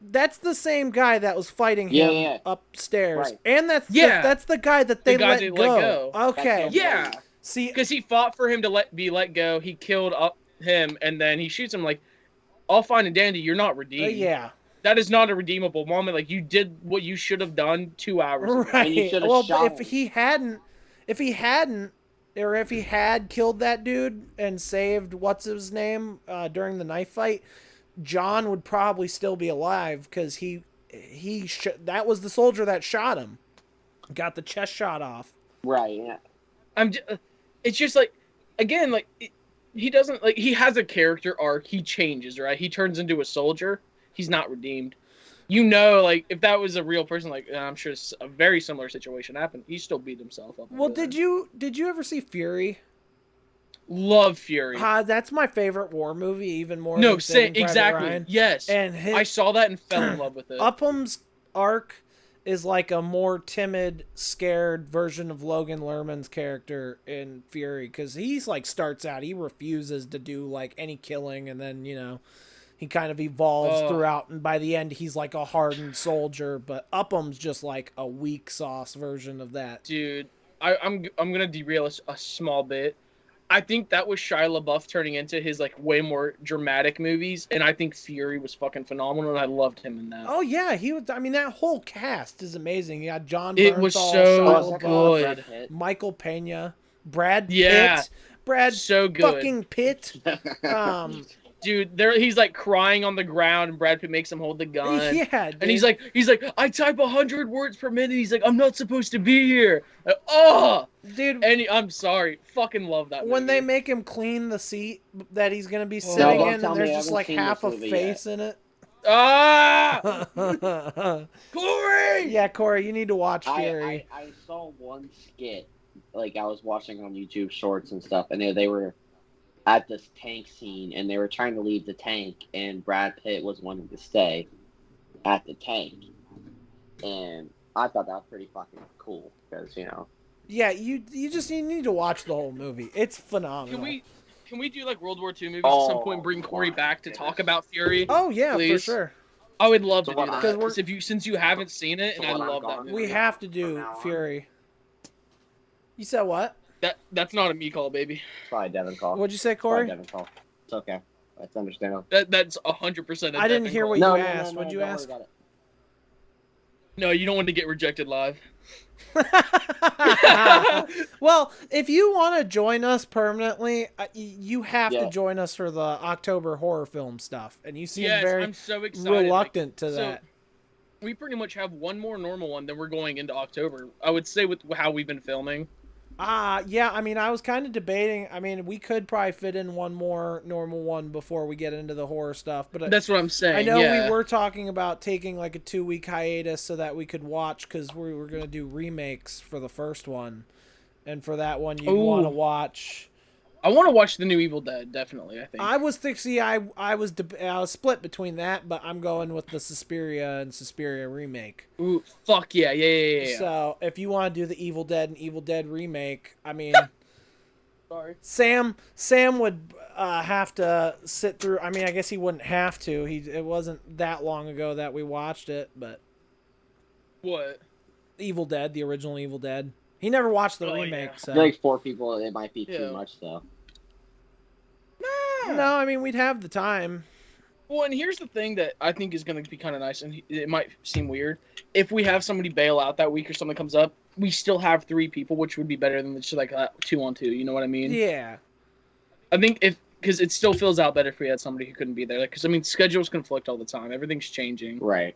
Speaker 4: that's the same guy that was fighting him upstairs.
Speaker 3: Right.
Speaker 4: And that's
Speaker 5: Yeah.
Speaker 4: that's the guy that they
Speaker 5: guy
Speaker 4: let
Speaker 5: they
Speaker 4: go.
Speaker 5: let go.
Speaker 4: Okay.
Speaker 3: That's
Speaker 5: yeah,
Speaker 4: See,
Speaker 5: because he fought for him to be let go. He killed him, and then he shoots him. Like, all fine and dandy, you're not redeemed.
Speaker 4: yeah.
Speaker 5: That is not a redeemable moment. Like, you did what you should have done 2 hours ago.
Speaker 3: And you
Speaker 4: Right.
Speaker 3: should've
Speaker 4: Well,
Speaker 3: shot
Speaker 4: if
Speaker 3: him.
Speaker 4: he hadn't, or if he had killed that dude and saved what's his name during the knife fight, John would probably still be alive because that was the soldier that shot him, got the chest shot off.
Speaker 3: Right, yeah.
Speaker 5: It's just like, again, like he doesn't like he has a character arc. He changes, right? He turns into a soldier. He's not redeemed. You know, like if that was a real person, like I'm sure a very similar situation happened. He still beat himself up.
Speaker 4: Well, did you ever see Fury?
Speaker 5: Love Fury?
Speaker 4: That's my favorite war movie, even more.
Speaker 5: No,
Speaker 4: than
Speaker 5: say
Speaker 4: Saving Private
Speaker 5: exactly.
Speaker 4: Ryan.
Speaker 5: Yes,
Speaker 4: And
Speaker 5: I saw that and fell in love with it.
Speaker 4: Upham's arc is like a more timid, scared version of Logan Lerman's character in Fury, because he's like starts out, he refuses to do like any killing, and then he kind of evolves throughout, and by the end he's like a hardened soldier. But Upham's just like a weak sauce version of that.
Speaker 5: Dude, I'm gonna derail a small bit. I think that was Shia LaBeouf turning into his like way more dramatic movies, and I think Fury was fucking phenomenal, and I loved him in that.
Speaker 4: Oh yeah, he was. I mean, that whole cast is amazing. You got John.
Speaker 5: It was
Speaker 4: Bernthal,
Speaker 5: so
Speaker 4: Shia LaBeouf,
Speaker 5: good.
Speaker 3: Brad Pitt.
Speaker 4: Michael Pena, Brad Pitt,
Speaker 5: Yeah.
Speaker 4: Brad
Speaker 5: So good.
Speaker 4: fucking Pitt.
Speaker 5: Dude, he's like crying on the ground, and Brad Pitt makes him hold the gun.
Speaker 4: Yeah, dude.
Speaker 5: And he's like, I type 100 words per minute. He's like, I'm not supposed to be here. Oh,
Speaker 4: dude.
Speaker 5: and I'm sorry, fucking love that.
Speaker 4: When
Speaker 5: movie.
Speaker 4: they make him clean the seat that he's gonna be
Speaker 3: No,
Speaker 4: sitting
Speaker 3: don't
Speaker 4: in,
Speaker 3: tell
Speaker 4: and
Speaker 3: me
Speaker 4: there's
Speaker 3: I
Speaker 4: just
Speaker 3: haven't
Speaker 4: like
Speaker 3: seen
Speaker 4: half
Speaker 3: this
Speaker 4: a
Speaker 3: movie
Speaker 4: face in it.
Speaker 5: Corey.
Speaker 4: Yeah, Corey, you need to watch Fury.
Speaker 3: I saw one skit, like I was watching on YouTube Shorts and stuff, and they were at this tank scene, and they were trying to leave the tank, and Brad Pitt was wanting to stay at the tank, and I thought that was pretty fucking cool because
Speaker 4: Yeah, you need to watch the whole movie. It's phenomenal.
Speaker 5: Can we do like World War II movies at some point and bring Corey back to talk about Fury?
Speaker 4: Oh yeah,
Speaker 5: please?
Speaker 4: for sure.
Speaker 5: I would love to
Speaker 3: So
Speaker 5: do
Speaker 3: what
Speaker 5: that.
Speaker 3: I-
Speaker 5: Because since you haven't seen it, and I love that movie.
Speaker 4: We have to do Fury. You said what?
Speaker 5: That's not a me call, baby.
Speaker 3: Probably Devin call.
Speaker 4: What'd you say,
Speaker 3: Probably
Speaker 4: Corey?
Speaker 3: Devin call. It's okay. That's understandable.
Speaker 5: That's 100%.
Speaker 4: I didn't hear what you asked. What'd you
Speaker 3: don't worry
Speaker 4: ask?
Speaker 3: about it.
Speaker 5: No, you don't want to get rejected live.
Speaker 4: Well, if you want to join us permanently, you have to
Speaker 3: Yeah.
Speaker 4: join us for the October horror film stuff, and you seem
Speaker 5: Yes,
Speaker 4: very
Speaker 5: I'm so excited.
Speaker 4: reluctant to
Speaker 5: so
Speaker 4: that.
Speaker 5: we pretty much have one more normal one, then we're going into October. I would say with how we've been filming.
Speaker 4: Yeah, I mean, I was kind of debating. I mean, we could probably fit in one more normal one before we get into the horror stuff, but
Speaker 5: That's what I'm saying.
Speaker 4: I know
Speaker 5: yeah.
Speaker 4: we were talking about taking like a 2-week hiatus so that we could watch, because we were going to do remakes for the first one. And for that one, you'd want to watch.
Speaker 5: I want to watch the new Evil Dead, definitely, I think.
Speaker 4: I was thinking, I was split between that, but I'm going with the Suspiria and Suspiria remake.
Speaker 5: Ooh, fuck yeah.
Speaker 4: So if you want to do the Evil Dead and Evil Dead remake, I mean,
Speaker 5: Sorry.
Speaker 4: Sam would have to sit through. I mean, I guess he wouldn't have to. It wasn't that long ago that we watched it, but
Speaker 5: What?
Speaker 4: Evil Dead, the original Evil Dead. He never watched the
Speaker 5: Oh,
Speaker 4: remake,
Speaker 5: yeah.
Speaker 4: so
Speaker 3: Like 4 people, it might be
Speaker 5: Yeah.
Speaker 3: too much though.
Speaker 4: no. I mean, we'd have the time.
Speaker 5: Well, and here's the thing that I think is going to be kind of nice, and it might seem weird. If we have somebody bail out that week or something comes up, we still have 3 people, which would be better than just like 2-on-2. You know what I mean?
Speaker 4: Yeah.
Speaker 5: I think because it still fills out better if we had somebody who couldn't be there. Because I mean, schedules conflict all the time. Everything's changing.
Speaker 3: Right.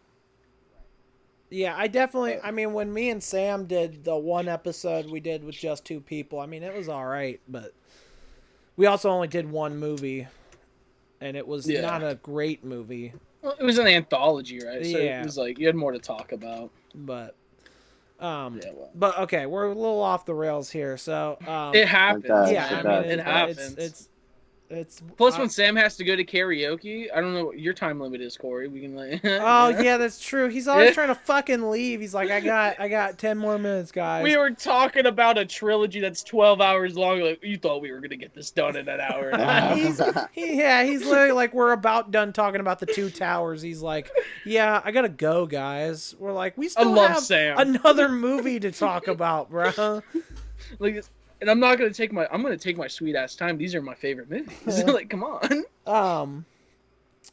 Speaker 4: Yeah, I definitely. I mean, when me and Sam did the one episode we did with just 2 people, I mean, it was all right, but we also only did one movie, and it was not a great movie.
Speaker 5: Well, it was an anthology, right? So
Speaker 4: Yeah.
Speaker 5: it was like you had more to talk about.
Speaker 4: But,
Speaker 5: Yeah, well.
Speaker 4: but okay, we're a little off the rails here. So,
Speaker 5: It happens.
Speaker 4: yeah, I mean,
Speaker 5: it happens.
Speaker 4: It's
Speaker 5: Plus, when Sam has to go to karaoke, I don't know what your time limit is, Corey. We can like.
Speaker 4: Oh yeah, that's true. He's always trying to fucking leave. He's like, I got 10 more minutes, guys.
Speaker 5: We were talking about a trilogy that's 12 hours long. Like, you thought we were gonna get this done in an hour and a half.
Speaker 4: He's literally like, we're about done talking about the 2 towers. He's like, yeah, I gotta go, guys. We're like, we still
Speaker 5: love
Speaker 4: have
Speaker 5: Sam.
Speaker 4: another movie to talk about, bro.
Speaker 5: Like, and I'm not gonna take my. I'm gonna take my sweet ass time. These are my favorite movies. Like, come on.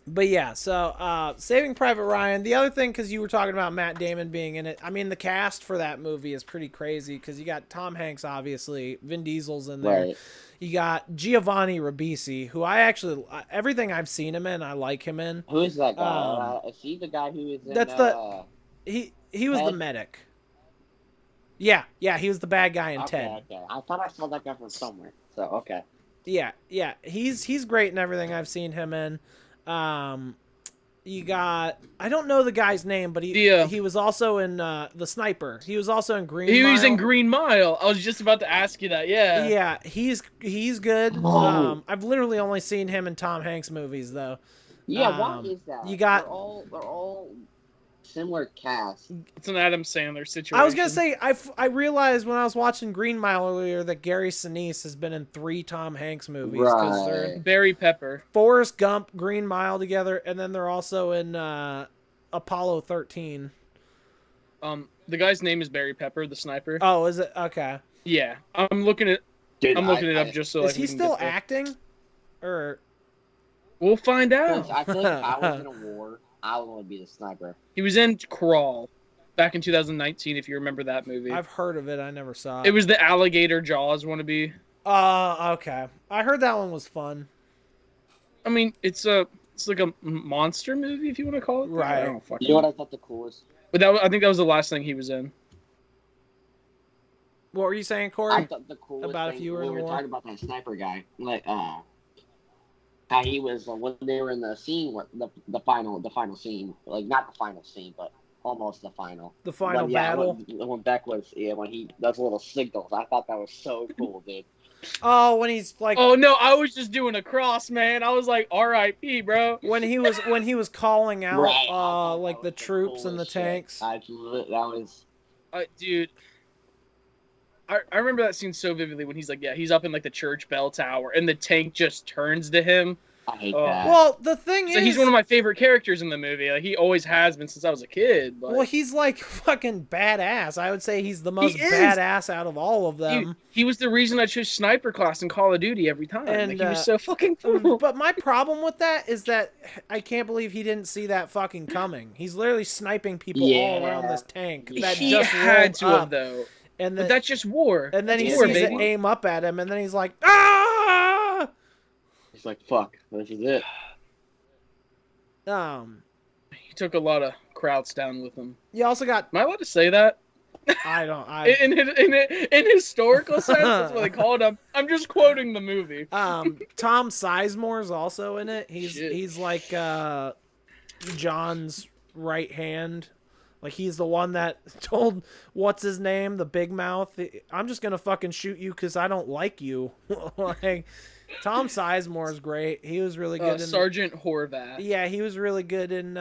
Speaker 4: But yeah, so Saving Private Ryan. The other thing, because you were talking about Matt Damon being in it, I mean, the cast for that movie is pretty crazy, because you got Tom Hanks, obviously, Vin Diesel's in there.
Speaker 3: Right.
Speaker 4: You got Giovanni Ribisi, who I actually, everything I've seen him in, I like him in.
Speaker 3: Who is that guy? Is he the guy who is in?
Speaker 4: That's he was the
Speaker 3: Ted?
Speaker 4: medic. Yeah, he was the bad guy in Ted.
Speaker 3: Okay. I thought I saw that guy from somewhere. So okay.
Speaker 4: Yeah, he's great in everything I've seen him in. You got, I don't know the guy's name, but he was also in The Sniper. He was also in Green Mile.
Speaker 5: He was in Green Mile. I was just about to ask you that. Yeah.
Speaker 4: Yeah, he's good.
Speaker 3: Oh.
Speaker 4: I've literally only seen him in Tom Hanks movies though.
Speaker 3: Yeah, what is that?
Speaker 4: You got-
Speaker 3: They're all similar cast.
Speaker 5: It's an Adam Sandler situation.
Speaker 4: I was gonna say I realized when I was watching Green Mile earlier that Gary Sinise has been in 3 Tom Hanks movies, because they're in
Speaker 5: Barry Pepper.
Speaker 4: Forrest Gump, Green Mile together, and then they're also in Apollo 13.
Speaker 5: The guy's name is Barry Pepper, the sniper.
Speaker 4: Oh, is it? Okay.
Speaker 5: Yeah, I'm looking it up just so.
Speaker 4: Is he still acting? Or
Speaker 5: We'll find out.
Speaker 3: I feel like if I was in a war, I would want to be the sniper.
Speaker 5: He was in Crawl back in 2019, if you remember that movie.
Speaker 4: I've heard of it. I never saw it.
Speaker 5: It was the alligator Jaws wannabe.
Speaker 4: Okay. I heard that one was fun.
Speaker 5: I mean, it's like a monster movie, if you want to call it that.
Speaker 4: Right.
Speaker 5: I don't fucking
Speaker 3: You know what I thought the coolest?
Speaker 5: But I think that was the last thing he was in.
Speaker 4: What were you saying, Corey?
Speaker 3: I thought the coolest
Speaker 4: About if
Speaker 3: thing,
Speaker 4: you were in
Speaker 3: when we
Speaker 4: the
Speaker 3: were
Speaker 4: war?
Speaker 3: talking about that sniper guy, like how he was when they were in the scene, the final scene, like not the final scene, but almost the final.
Speaker 4: The final battle.
Speaker 3: When Beck was when he does little signals, I thought that was so cool, dude.
Speaker 4: Oh, when he's like,
Speaker 5: Oh no, I was just doing a cross, man. I was like, R.I.P., bro.
Speaker 4: when he was calling out,
Speaker 3: Right. I thought
Speaker 4: like
Speaker 3: that
Speaker 4: the
Speaker 3: was
Speaker 4: troops and the
Speaker 3: coolest shit.
Speaker 4: tanks.
Speaker 3: That was.
Speaker 5: Dude, I remember that scene so vividly when he's like, yeah, he's up in like the church bell tower, and the tank just turns to him.
Speaker 3: I hate
Speaker 5: Oh.
Speaker 3: that.
Speaker 4: Well, the thing
Speaker 5: So
Speaker 4: is,
Speaker 5: he's one of my favorite characters in the movie. Like he always has been since I was a kid. But
Speaker 4: well, he's like fucking badass. I would say he's the most
Speaker 5: is.
Speaker 4: badass out of all of
Speaker 5: Dude,
Speaker 4: them.
Speaker 5: he was the reason I chose sniper class in Call of Duty every time.
Speaker 4: And,
Speaker 5: Like, he was so fucking cool.
Speaker 4: But my problem with that is that I can't believe he didn't see that fucking coming. He's literally sniping people all around this tank that
Speaker 5: He
Speaker 4: just
Speaker 5: had
Speaker 4: rolled
Speaker 5: to
Speaker 4: up.
Speaker 5: have though.
Speaker 4: And then,
Speaker 5: But that's just war.
Speaker 4: and then he
Speaker 5: That's
Speaker 4: sees
Speaker 5: war,
Speaker 4: it
Speaker 5: baby.
Speaker 4: aim up at him, and then he's like, ah!
Speaker 3: He's like, fuck, this is it.
Speaker 5: He took a lot of Krauts down with him.
Speaker 4: You also got,
Speaker 5: Am I allowed to say that? In historical sense, that's what they called him. I'm just quoting the movie.
Speaker 4: Tom Sizemore's also in it. He's like John's right hand. Like he's the one that told what's his name, the big mouth, I'm just gonna fucking shoot you because I don't like you. Like Tom Sizemore's great. He was really good in
Speaker 5: Sergeant Horvath.
Speaker 4: Yeah, he was really good in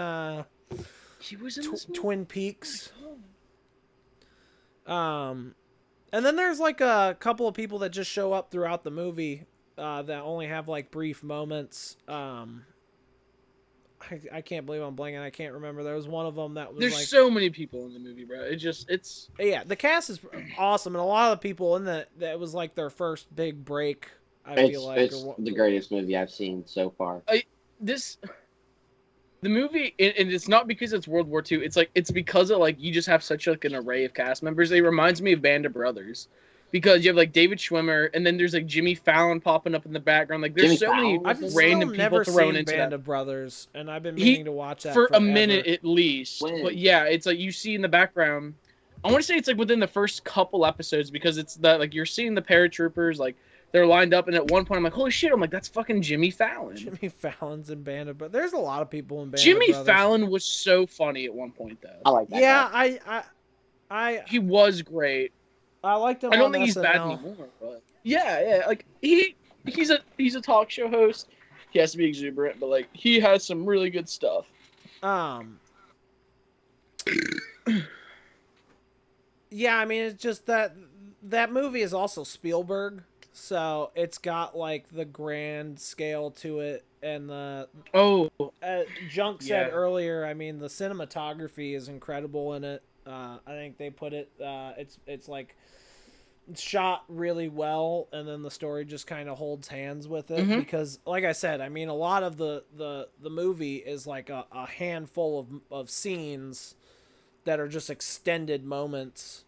Speaker 5: He was in this movie?
Speaker 4: Twin Peaks. And then there's like a couple of people that just show up throughout the movie that only have like brief moments. I can't believe I'm blanking. I can't remember. There was one of them that was
Speaker 5: There's
Speaker 4: like,
Speaker 5: so many people in the movie, bro. It's
Speaker 4: yeah, the cast is awesome, and a lot of the people in that was like their first big break. I feel like
Speaker 3: It's the greatest movie I've seen so far.
Speaker 5: The movie, and it's not because it's World War II. It's like it's because of like you just have such like an array of cast members. It reminds me of Band of Brothers, because you have like David Schwimmer, and then there's like Jimmy Fallon popping up in the background. Like there's so many
Speaker 4: I've
Speaker 5: random
Speaker 4: still never
Speaker 5: people thrown
Speaker 4: seen
Speaker 5: into
Speaker 4: Band
Speaker 5: that
Speaker 4: of Brothers, and I've been meaning to watch that
Speaker 5: for
Speaker 4: forever.
Speaker 5: a minute at least.
Speaker 3: When?
Speaker 5: But yeah, it's like you see in the background. I want to say it's like within the first couple episodes because it's that like you're seeing the paratroopers like they're lined up, and at one point I'm like, holy shit! I'm like, that's fucking Jimmy Fallon.
Speaker 4: Jimmy Fallon's in Band of Brothers. There's a lot of people in Band
Speaker 5: Jimmy
Speaker 4: of Brothers.
Speaker 5: Fallon was so funny at one point though.
Speaker 3: I like that.
Speaker 4: Yeah,
Speaker 3: guy.
Speaker 5: He was great.
Speaker 4: I liked him.
Speaker 5: I don't
Speaker 4: on
Speaker 5: think he's
Speaker 4: SNL.
Speaker 5: bad anymore, but yeah, like he's a talk show host. He has to be exuberant, but like he has some really good stuff.
Speaker 4: Yeah, I mean, it's just that movie is also Spielberg, so it's got like the grand scale to it, and the Junk said
Speaker 5: Yeah.
Speaker 4: earlier. I mean, the cinematography is incredible in it. I think they put it. It's like it's shot really well, and then the story just kind of holds hands with it because, like I said, I mean, a lot of the movie is like a handful of scenes that are just extended moments.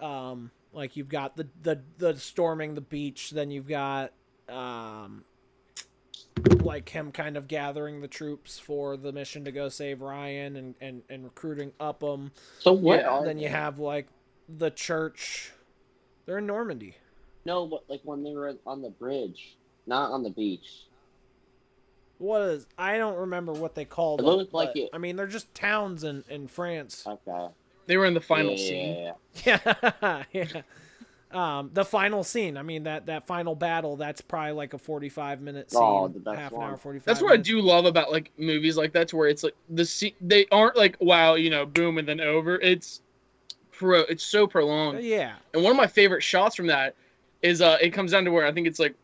Speaker 4: Like you've got the storming the beach, then you've got like him kind of gathering the troops for the mission to go save Ryan and recruiting Upham.
Speaker 3: So what?
Speaker 5: Yeah,
Speaker 3: Are
Speaker 4: Then
Speaker 3: they?
Speaker 4: you have like the church. They're in Normandy.
Speaker 3: No, but like when they were on the bridge, not on the beach.
Speaker 4: I don't remember what they called
Speaker 3: It
Speaker 4: it.
Speaker 3: looked like
Speaker 4: but,
Speaker 3: it-
Speaker 4: I mean, they're just towns in France.
Speaker 3: Okay.
Speaker 5: They were in the final
Speaker 3: Yeah,
Speaker 5: scene.
Speaker 4: Yeah, yeah. The final scene. I mean, that final battle. That's probably like a 45-minute scene.
Speaker 3: Oh, the best
Speaker 4: half an
Speaker 3: one.
Speaker 4: hour, 45.
Speaker 5: That's what I
Speaker 4: minutes.
Speaker 5: do love about like movies like that, to where it's like the scene, they aren't like wow, boom and then over. It's so prolonged.
Speaker 4: Yeah.
Speaker 5: And one of my favorite shots from that is it comes down to where I think it's like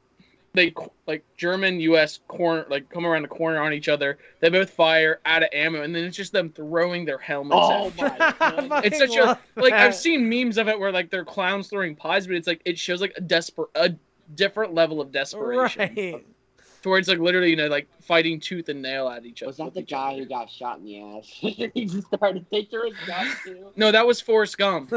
Speaker 5: they like German US corner like come around the corner on each other. They both fire out of ammo, and then it's just them throwing their helmets.
Speaker 3: Oh
Speaker 5: at
Speaker 3: my god.
Speaker 5: It's such a like I've seen memes of it where like they're clowns throwing pies, but it's like it shows like a different level of desperation.
Speaker 4: Right.
Speaker 5: Towards like literally, like fighting tooth and nail at each other.
Speaker 3: Was that
Speaker 5: with
Speaker 3: the
Speaker 5: each
Speaker 3: guy
Speaker 5: other.
Speaker 3: who got shot in the ass? He just started. They threw his gun too.
Speaker 5: No, that was Forrest Gump.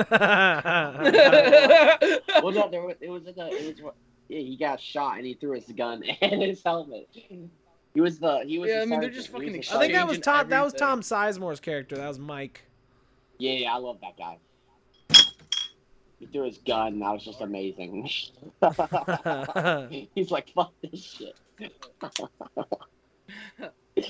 Speaker 3: Well, no, yeah, he got shot and he threw his gun and his helmet. He was
Speaker 5: Yeah,
Speaker 3: the
Speaker 5: I mean, they're
Speaker 3: sergeant.
Speaker 5: just
Speaker 3: He was
Speaker 5: fucking
Speaker 3: the
Speaker 4: I think that was
Speaker 5: Changing
Speaker 4: Tom. That was
Speaker 5: everything.
Speaker 4: Tom Sizemore's character. That was Mike.
Speaker 3: Yeah, I love that guy. He threw his gun, and that was just amazing. He's like, fuck this shit.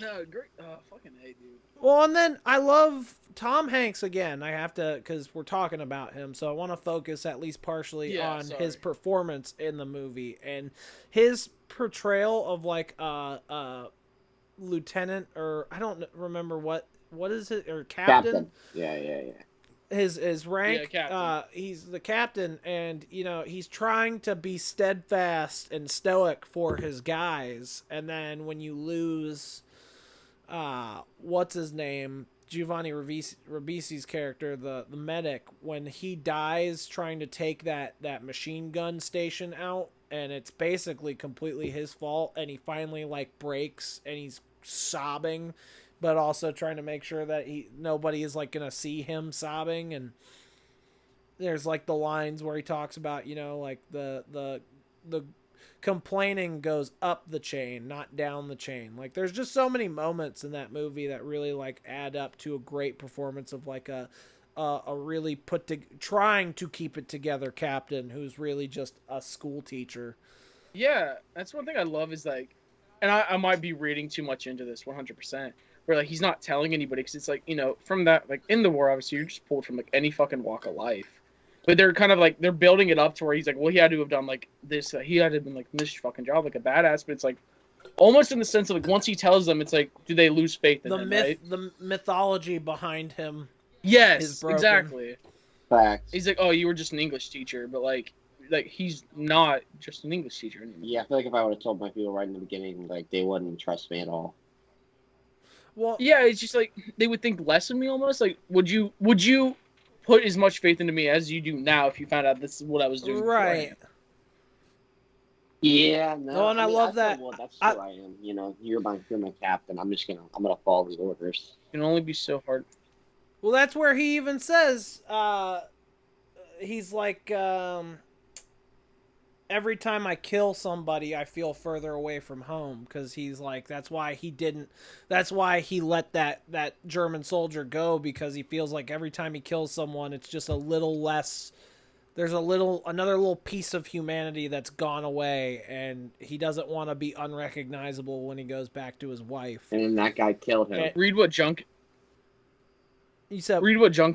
Speaker 5: No, great. Fucking hey, dude.
Speaker 4: Well, and then I love Tom Hanks again. I have to, because we're talking about him, so I want to focus at least partially
Speaker 5: Yeah,
Speaker 4: on
Speaker 5: sorry.
Speaker 4: his performance in the movie and his portrayal of like lieutenant, or I don't remember what is it, or captain.
Speaker 3: Yeah.
Speaker 4: His rank.
Speaker 5: Yeah, captain.
Speaker 4: He's the captain, and he's trying to be steadfast and stoic for his guys, and then when you lose, what's his name, Giovanni Ribisi's character, the medic, when he dies trying to take that machine gun station out, and it's basically completely his fault, and he finally like breaks and he's sobbing, but also trying to make sure that nobody is like gonna see him sobbing. And there's like the lines where he talks about like the complaining goes up the chain, not down the chain. Like there's just so many moments in that movie that really like add up to a great performance of like a really trying to keep it together captain who's really just a school teacher.
Speaker 5: Yeah, that's one thing I love is like, and I might be reading too much into this 100%, where like he's not telling anybody because it's like, from that, like in the war, obviously you're just pulled from like any fucking walk of life. But they're kind of like, they're building it up to where he's like, well, he had to have done like this, he had to have been like this fucking job, like a badass. But it's like, almost in the sense of like, once he tells them, it's like, do they lose faith in him, right?
Speaker 4: The mythology behind him.
Speaker 5: Yes,
Speaker 4: broken.
Speaker 5: exactly.
Speaker 3: Facts.
Speaker 5: He's like, oh, you were just an English teacher, but like he's not just an English teacher anymore.
Speaker 3: Yeah, I feel like if I would have told my people right in the beginning, like they wouldn't trust me at all.
Speaker 4: Well,
Speaker 5: yeah, it's just like they would think less of me almost. Like, would you put as much faith into me as you do now if you found out this is what I was doing?
Speaker 4: Right.
Speaker 5: Beforehand?
Speaker 3: Yeah, no.
Speaker 4: Oh, and I love that.
Speaker 3: Well, that's who I am. You're my captain. I'm gonna follow the orders.
Speaker 5: It can only be so hard.
Speaker 4: Well, that's where he even says, he's like, every time I kill somebody, I feel further away from home, because he's like, that's why he let that German soldier go, because he feels like every time he kills someone, it's just a little less. There's another little piece of humanity that's gone away, and he doesn't want to be unrecognizable when he goes back to his wife.
Speaker 3: And then that guy killed him.
Speaker 5: Read what Junk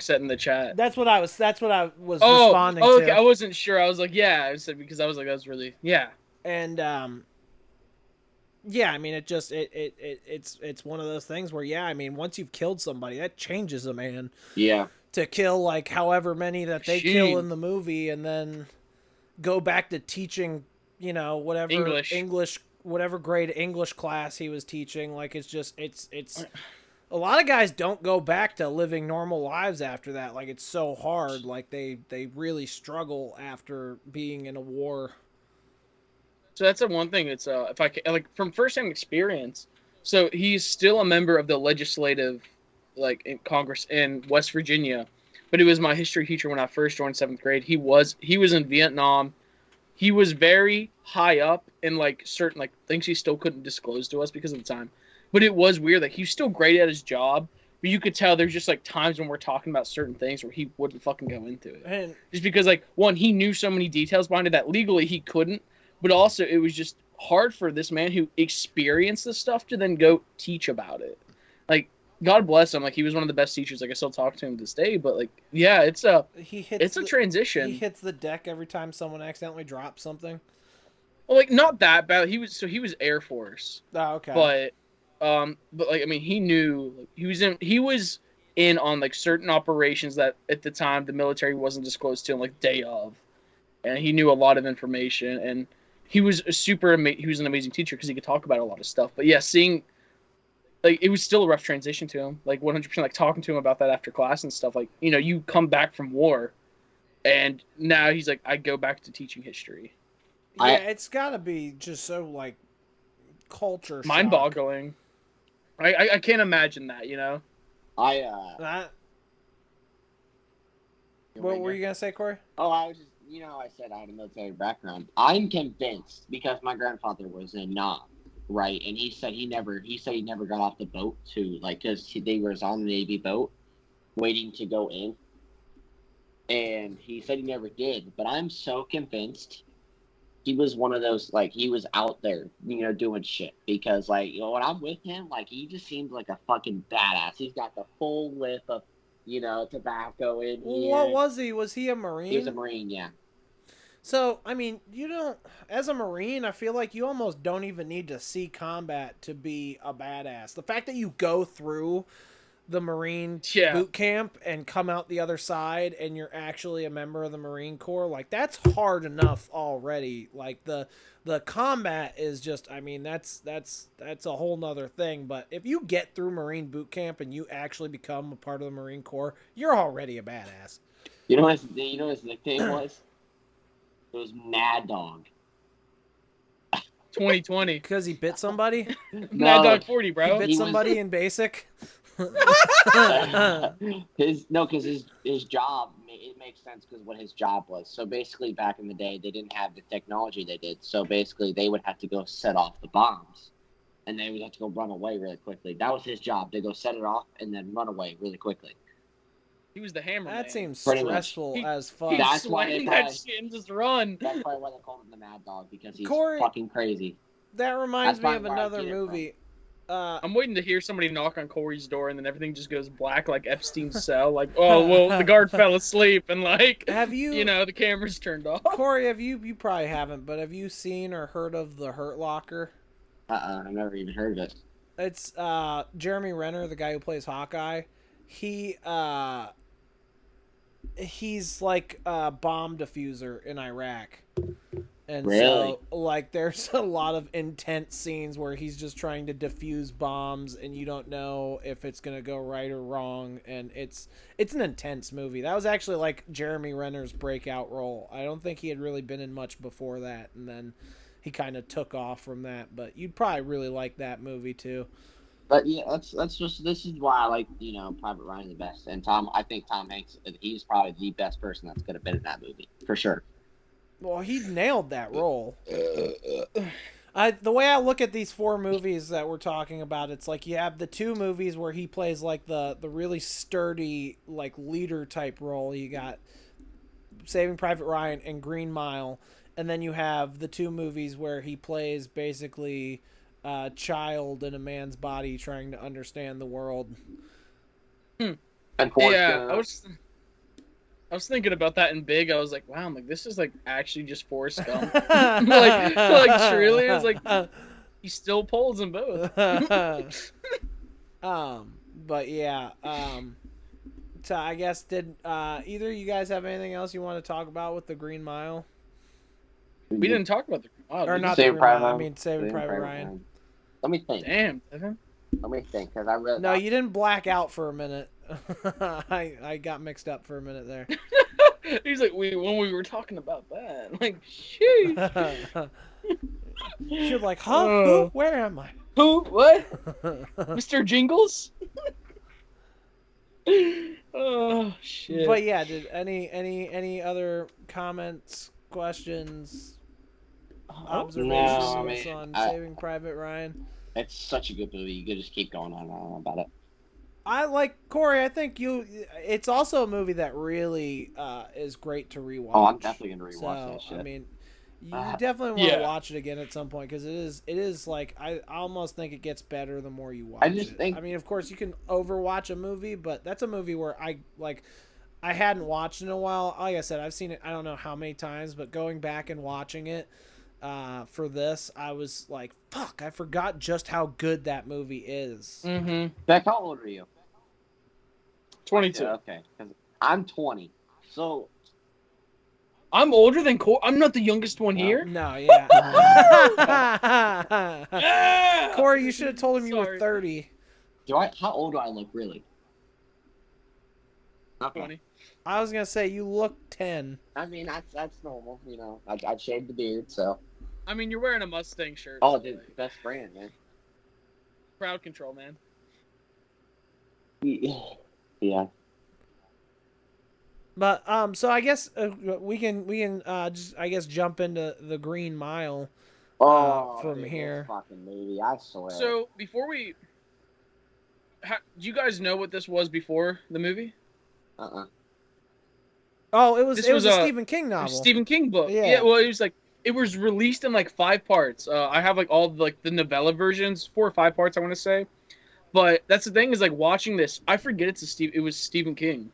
Speaker 5: said in the chat.
Speaker 4: That's what I was responding to.
Speaker 5: Okay, I wasn't sure. I was like, yeah, I said because I was like, that's really, yeah.
Speaker 4: And yeah, I mean, it's one of those things where, yeah, I mean, once you've killed somebody, that changes a man.
Speaker 3: Yeah.
Speaker 4: To kill like however many that they kill in the movie, and then go back to teaching, whatever English, whatever grade English class he was teaching. Like it's a lot of guys don't go back to living normal lives after that. Like it's so hard. Like they really struggle after being in a war.
Speaker 5: So that's the one thing. It's if I can, like from firsthand experience. So he's still a member of the legislative, like in Congress in West Virginia, but he was my history teacher when I first joined 7th grade. He was in Vietnam. He was very high up in like certain like things he still couldn't disclose to us because of the time. But it was weird. Like he was still great at his job, but you could tell there's just like times when we're talking about certain things where he wouldn't fucking go into it.
Speaker 4: And
Speaker 5: just because like one, he knew so many details behind it that legally he couldn't, but also it was just hard for this man who experienced this stuff to then go teach about it. Like God bless him. Like he was one of the best teachers. Like I still talk to him to this day. But like, yeah, it's a transition.
Speaker 4: He hits the deck every time someone accidentally drops something.
Speaker 5: Well, like not that bad. He was Air Force.
Speaker 4: Oh, okay.
Speaker 5: But like I mean, he knew like, he was in on like certain operations that at the time the military wasn't disclosed to him like day of, and he knew a lot of information. And he was he was an amazing teacher because he could talk about a lot of stuff. But yeah, seeing. Like, it was still a rough transition to him. Like, 100%, like, talking to him about that after class and stuff. Like, you come back from war, and now he's like, I go back to teaching history.
Speaker 4: Yeah, it's got to be just so, like, culture
Speaker 5: mind-boggling. I can't imagine that,
Speaker 4: What were you going to say, Corey?
Speaker 3: Oh, I was just, I said I had a military background. I'm convinced, because my grandfather was in Nam. Right, and he said he never got off the boat to because they was on the Navy boat, waiting to go in, and he said he never did. But I'm so convinced he was one of those he was out there, doing shit because when I'm with him, he just seems like a fucking badass. He's got the full lip of tobacco in here.
Speaker 4: What was he? Was he a Marine?
Speaker 3: He was a Marine, yeah.
Speaker 4: So, I mean, you don't, as a Marine, I feel like you almost don't even need to see combat to be a badass. The fact that you go through the Marine
Speaker 5: Yeah.
Speaker 4: boot camp and come out the other side and you're actually a member of the Marine Corps, like, that's hard enough already. Like, the combat is just, I mean, that's a whole nother thing. But if you get through Marine boot camp and you actually become a part of the Marine Corps, you're already a badass.
Speaker 3: You know what his nickname was? It was Mad Dog.
Speaker 5: 2020.
Speaker 4: Because he bit somebody?
Speaker 5: Mad Dog 40,
Speaker 4: He
Speaker 5: bro.
Speaker 4: bit somebody in basic?
Speaker 3: Because his job, it makes sense because what his job was. So basically, back in the day, they didn't have the technology they did. So basically, they would have to go set off the bombs, and they would have to go run away really quickly. That was his job. They go set it off and then run away really quickly.
Speaker 5: He was the hammer
Speaker 4: That
Speaker 5: man.
Speaker 4: seems
Speaker 3: Pretty much.
Speaker 4: stressful
Speaker 5: He-
Speaker 4: as fuck.
Speaker 5: He'd
Speaker 3: That's why
Speaker 5: swing
Speaker 3: they
Speaker 5: that
Speaker 3: probably-
Speaker 5: shit and just run.
Speaker 3: That's probably why they called him the Mad Dog, because he's
Speaker 4: Corey-
Speaker 3: fucking crazy.
Speaker 4: That reminds
Speaker 3: That's
Speaker 4: me
Speaker 3: probably
Speaker 4: of
Speaker 3: where I
Speaker 4: another
Speaker 3: get it
Speaker 4: movie.
Speaker 5: I'm waiting to hear somebody knock on Corey's door and then everything just goes black like Epstein's cell. Like, oh, well, the guard fell asleep and like,
Speaker 4: Have you,
Speaker 5: the camera's turned off.
Speaker 4: Corey, you probably haven't, but have you seen or heard of The Hurt Locker?
Speaker 3: I've never even heard of it.
Speaker 4: It's Jeremy Renner, the guy who plays Hawkeye. He's like a bomb diffuser in Iraq. And
Speaker 3: Really?
Speaker 4: so, like, there's a lot of intense scenes where he's just trying to defuse bombs, and you don't know if it's gonna go right or wrong. And it's an intense movie. That was actually like Jeremy Renner's breakout role. I don't think he had really been in much before that, and then he kind of took off from that. But you'd probably really like that movie too.
Speaker 3: But yeah, this is why I like, Private Ryan the best. And I think Tom Hanks, he's probably the best person that's could have been in that movie for sure.
Speaker 4: Well, he nailed that role. The way I look at these 4 movies that we're talking about, it's like you have the 2 movies where he plays like the really sturdy, like, leader type role. You got Saving Private Ryan and Green Mile, and then you have the 2 movies where he plays basically a child in a man's body trying to understand the world.
Speaker 3: And
Speaker 5: Yeah, I was thinking about that in Big. I was like, wow, I'm like, this is like actually just Forrest Gump. like truly, it's like he still pulls them both.
Speaker 4: But yeah, so I guess did either of you guys have anything else you want to talk about with the Green Mile?
Speaker 5: We didn't talk about the
Speaker 4: Or not the
Speaker 3: Saving
Speaker 4: Green
Speaker 3: Private
Speaker 4: Mile, I
Speaker 3: Ryan.
Speaker 4: mean Saving Private Ryan.
Speaker 3: Let me think.
Speaker 5: Damn, Devin.
Speaker 3: Let me think, because I really.
Speaker 4: No, you didn't black out for a minute. I got mixed up for a minute there.
Speaker 5: He's like, when we were talking about that, like, sheesh.
Speaker 4: You're like, huh? Who? Where am I?
Speaker 5: Who? What? Mr. Jingles? Oh shit.
Speaker 4: But yeah, did any other comments, questions, observations
Speaker 3: No, I mean,
Speaker 4: on Saving Private Ryan?
Speaker 3: It's such a good movie. You could just keep going on and on about it.
Speaker 4: I like Corey. I think it's also a movie that really is great to rewatch.
Speaker 3: Oh, I'm definitely gonna rewatch that shit.
Speaker 4: I mean, you definitely want to
Speaker 5: Yeah.
Speaker 4: watch it again at some point because it is like I almost think it gets better the more you watch
Speaker 3: I just
Speaker 4: it.
Speaker 3: think-
Speaker 4: I mean, of course, you can overwatch a movie, but that's a movie where I hadn't watched in a while. Like I said, I've seen it I don't know how many times, but going back and watching it for this, I was like, fuck, I forgot just how good that movie is.
Speaker 5: Mm-hmm.
Speaker 3: Beck, how old are you?
Speaker 5: 22.
Speaker 3: Yeah, okay, 'cause I'm 20. So
Speaker 5: I'm older than Corey. I'm not the youngest one here.
Speaker 4: No, yeah.
Speaker 5: Ah!
Speaker 4: Corey, you should have told him you were
Speaker 5: Sorry.
Speaker 4: 30.
Speaker 3: how old do I look really? Okay.
Speaker 5: 20.
Speaker 4: I was gonna say you look 10.
Speaker 3: I mean, that's normal. I shaved the beard, so.
Speaker 5: I mean, you're wearing a Mustang shirt.
Speaker 3: Oh,
Speaker 5: so,
Speaker 3: dude,
Speaker 5: like,
Speaker 3: best brand, man.
Speaker 5: crowd control, man.
Speaker 3: Yeah.
Speaker 4: But so I guess we can just I guess jump into the Green Mile. From
Speaker 3: dude, this
Speaker 4: here.
Speaker 3: fucking movie, I swear.
Speaker 5: So before we, do you guys know what this was before the movie?
Speaker 4: Oh, it was
Speaker 5: This
Speaker 4: a
Speaker 5: was a-
Speaker 4: Stephen King
Speaker 5: A
Speaker 4: novel.
Speaker 5: Stephen King book.
Speaker 4: Yeah.
Speaker 5: Well, it was released in like 5 parts. I have like all like the novella versions, 4 or 5 parts, I want to say. But that's the thing is like watching this, I forget it was Stephen King,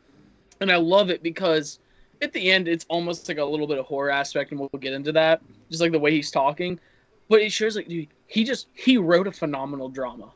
Speaker 5: and I love it because at the end it's almost like a little bit of horror aspect, and we'll get into that, just like the way he's talking. But it shows like, dude, he wrote a phenomenal drama.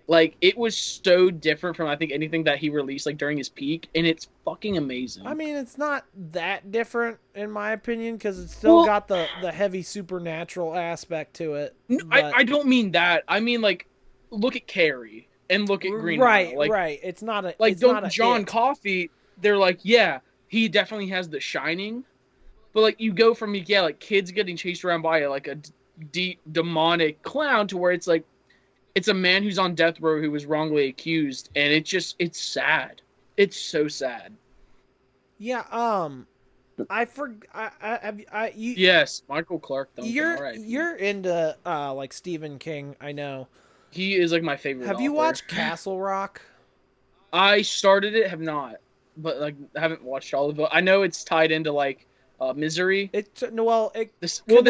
Speaker 5: Like, it was so different from, I think, anything that he released, like, during his peak, and it's fucking amazing.
Speaker 4: I mean, it's not that different, in my opinion, because it's still got the heavy supernatural aspect to it.
Speaker 5: I don't mean that. I mean, like, look at Carrie, and look at Green
Speaker 4: Right,
Speaker 5: Mile. Like,
Speaker 4: right. It's not a...
Speaker 5: Like,
Speaker 4: it's not a
Speaker 5: John
Speaker 4: it.
Speaker 5: Coffey, they're like, yeah, he definitely has The Shining, but, like, you go from, yeah, like, kids getting chased around by, like, a deep, demonic clown to where it's, like, it's a man who's on death row who was wrongly accused, and it's sad. It's so sad.
Speaker 4: Yeah,
Speaker 5: Yes, Michael Clark Duncan.
Speaker 4: You're into like Stephen King, I know.
Speaker 5: He is like my favorite.
Speaker 4: Have you watched Castle Rock?
Speaker 5: I started it, have not, but like I haven't watched all of it. I know it's tied into like Misery.
Speaker 4: The